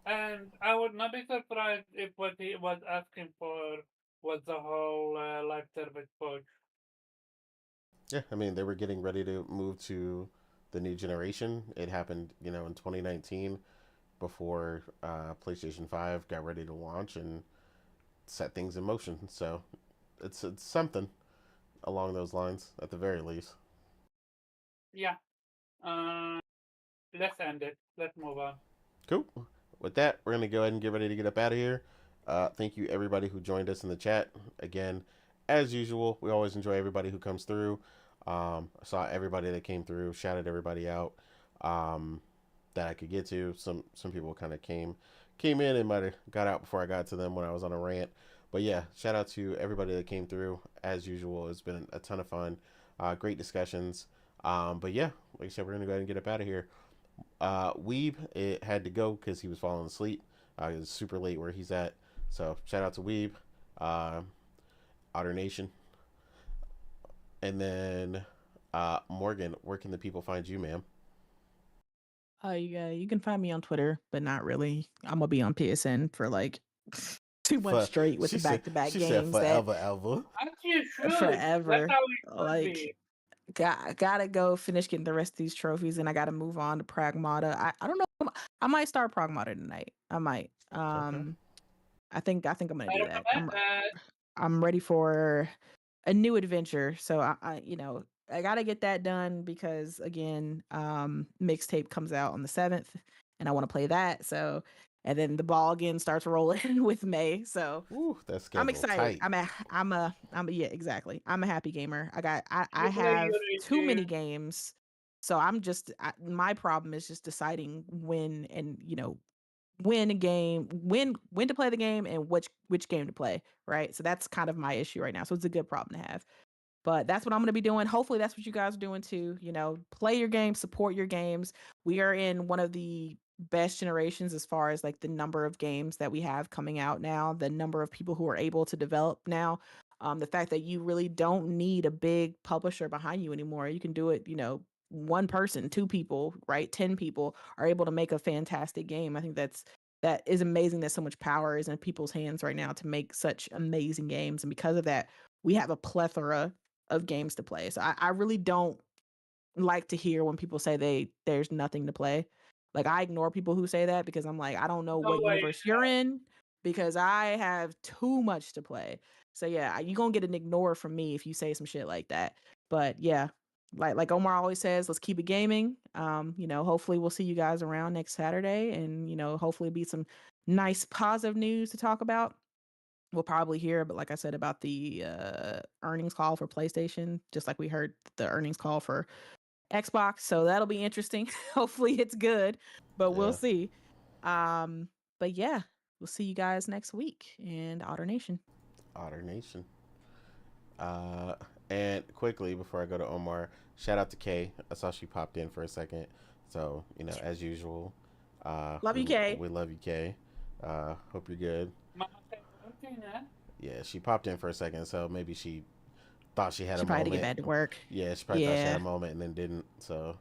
And I would not be surprised if what he was asking for was the whole live service push. Yeah, I mean, they were getting ready to move to the new generation. It happened, in 2019 before PlayStation 5 got ready to launch and set things in motion. So it's something along those lines at the very least. Yeah. Uh, let's end it. Let's move on. Cool. With that, we're gonna go ahead and get ready to get up out of here. Thank you everybody who joined us in the chat. Again, as usual, we always enjoy everybody who comes through. I saw everybody that came through, shouted everybody out that I could get to. Some people kind of came in and might have got out before I got to them when I was on a rant. But yeah, shout out to everybody that came through. As usual, it's been a ton of fun. Great discussions. But yeah, like I said, we're gonna go ahead and get up out of here. Weeb it had to go because he was falling asleep. It was super late where he's at. So shout out to Weeb, uh, Otter Nation, and then Morgan. Where can the people find you, ma'am? Yeah, you can find me on Twitter, but not really. I'm gonna be on PSN for like 2 months For, straight with she the said back-to-back she said games that forever, ever. As you should. That's forever. how it should Like, be. gotta go finish getting the rest of these trophies, and I gotta move on to Pragmata. I don't know. I might start Pragmata tonight. I might. Okay. I think I'm gonna I do that. recommend that. I'm ready for a new adventure. So I gotta get that done because again, mixtape comes out on the 7th, and I want to play that. So, and then the ball again starts rolling with May. So Woo, that I'm schedule excited. tight. Yeah, exactly. I'm a happy gamer. I You play have your too many AG. games. So my problem is just deciding when and when a game when to play the game and which game to play, right? So that's kind of my issue right now. So it's a good problem to have. But that's what I'm going to be doing. Hopefully that's what you guys are doing too. Play your games, support your games. We are in one of the best generations as far as like the number of games that we have coming out now, the number of people who are able to develop now. The fact that you really don't need a big publisher behind you anymore. You can do it, one person, two people, right? 10 people are able to make a fantastic game. I think that is amazing that so much power is in people's hands right now to make such amazing games. And because of that, we have a plethora of games to play. So I really don't like to hear when people say there's nothing to play. Like I ignore people who say that because I'm like, I don't know No what way. universe you're in because I have too much to play. So yeah, you gonna get an ignore from me if you say some shit like that. But yeah, like Omar always says, let's keep it gaming. Hopefully we'll see you guys around next Saturday, and hopefully be some nice positive news to talk about. We'll probably hear, but like I said, about the earnings call for PlayStation, just like we heard the earnings call for Xbox. So that'll be interesting. Hopefully it's good, but we'll Yeah, see. Um, but yeah, we'll see you guys next week in Otter Nation. Otter Nation. Uh, and quickly before I go to Omar, shout out to Kay. I saw she popped in for a second. So as usual, Love we you, Kay. we love you, Kay. Hope you're good. Mama said, okay, nah. Yeah, she popped in for a second, so maybe she thought she had a She probably had to get moment. back to work. Yeah, she probably thought she had a Yeah. moment and then didn't. So,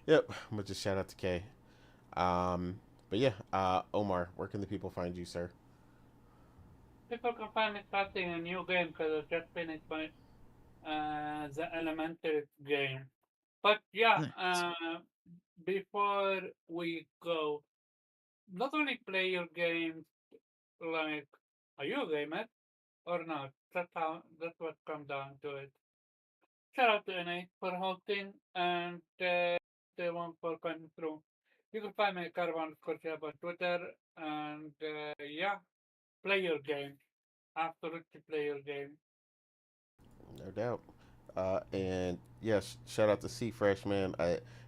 yep. But just shout out to Kay. Um, but yeah, Omar, where can the people find you, sir? People can find me starting a new game because I just finished my the elementary game. But yeah, Nice. before we go, not only play your games like, are you a gamer or not? That's what comes down to it. Shout out to NA for hosting and the one for coming through. You can find me at Caravan Scorchab on Twitter and yeah, play your game. Absolutely play your game. No doubt. And Shout out to C Fresh, man.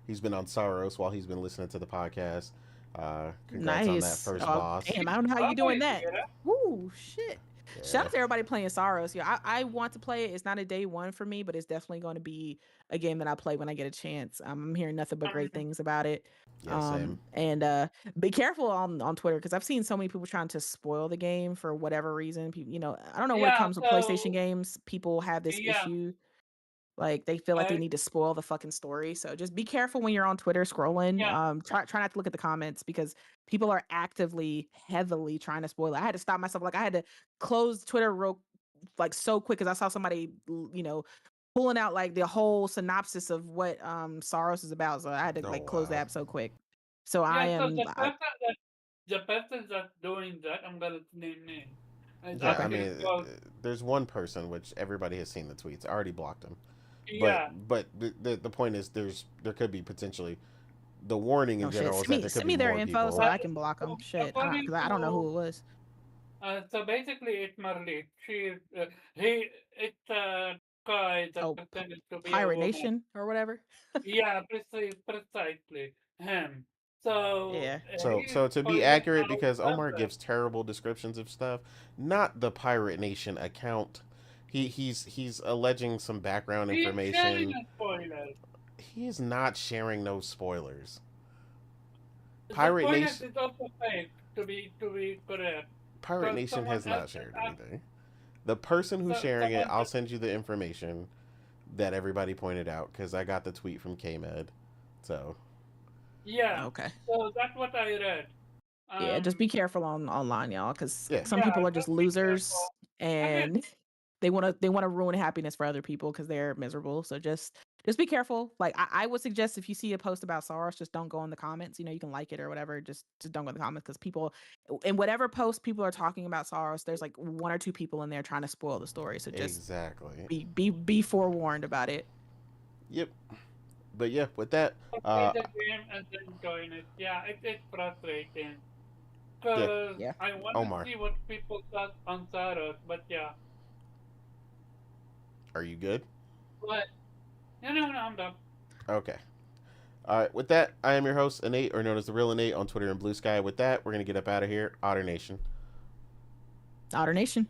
He's been on Saros while he's been listening to the podcast. Congrats on that Nice. first Oh, boss. damn, I don't know how Oh, you doing that. yeah. Woo, shit. Shout Yeah. out to everybody playing Saros. Yeah, I want to play it. It's not a day one for me, but it's definitely going to be a game that I play when I get a chance. I'm hearing nothing but great things about it. Yeah, same. And be careful on Twitter because I've seen so many people trying to spoil the game for whatever reason. People, I don't know what Yeah, comes with PlayStation so games. People have this yeah, issue. Like they feel like they I need to spoil the fucking story. So just be careful when you're on Twitter scrolling. yeah, Try not to look at the comments because people are actively heavily trying to spoil it. I had to stop myself. Like I had to close Twitter so quick because I saw somebody pulling out like the whole synopsis of what Saros is about. So I had to Oh like close the wow. app so quick. So I yeah. So am the person that's doing that, I'm gonna name names. It's Yeah, I okay. actually mean, called there's one person which everybody has seen the tweets. I already blocked him. But yeah, the point is there could be potentially the warning in Oh shit. general is that there could Send be me their more info so people. I can block them. Shit. according Because I don't know to who it was. so basically it's Marley. It's a guy that Oh, pretended to be a Pirate woman. Nation or whatever. Yeah, precisely him. So Yeah. So he's to be pointing accurate, out because Omar something. gives terrible descriptions of stuff, not the Pirate Nation account. He's alleging some background He's sharing information. a spoiler. He's not sharing no spoilers. The Pirate spoiler Nation is also fake to be correct. Pirate Because Nation someone has else not has shared asked, anything. The person who's sharing it, someone I'll else, send you the information that everybody pointed out because I got the tweet from KMed. So yeah. Okay. So that's what I read. Yeah, just be careful online, y'all, because yeah, some Yeah, people are just just be losers careful. Again, and they wanna ruin happiness for other people because they're miserable. So just be careful. Like I would suggest if you see a post about Soros, just don't go in the comments. You can like it or whatever. Just don't go in the comments because people in whatever post people are talking about Soros, there's like one or two people in there trying to spoil the story. So just exactly. be forewarned about it. Yep. But yeah, with that, play the game and then join it. Yeah, it's frustrating. yeah, Because Yeah. I want to Omar, see what people thought on Saros, but yeah. are you good? But, no, I'm done. Okay. All right. With that, I am your host, Innate, or known as the Real Innate on Twitter and Blue Sky. With that, we're gonna get up out of here. Otter Nation. Otter Nation.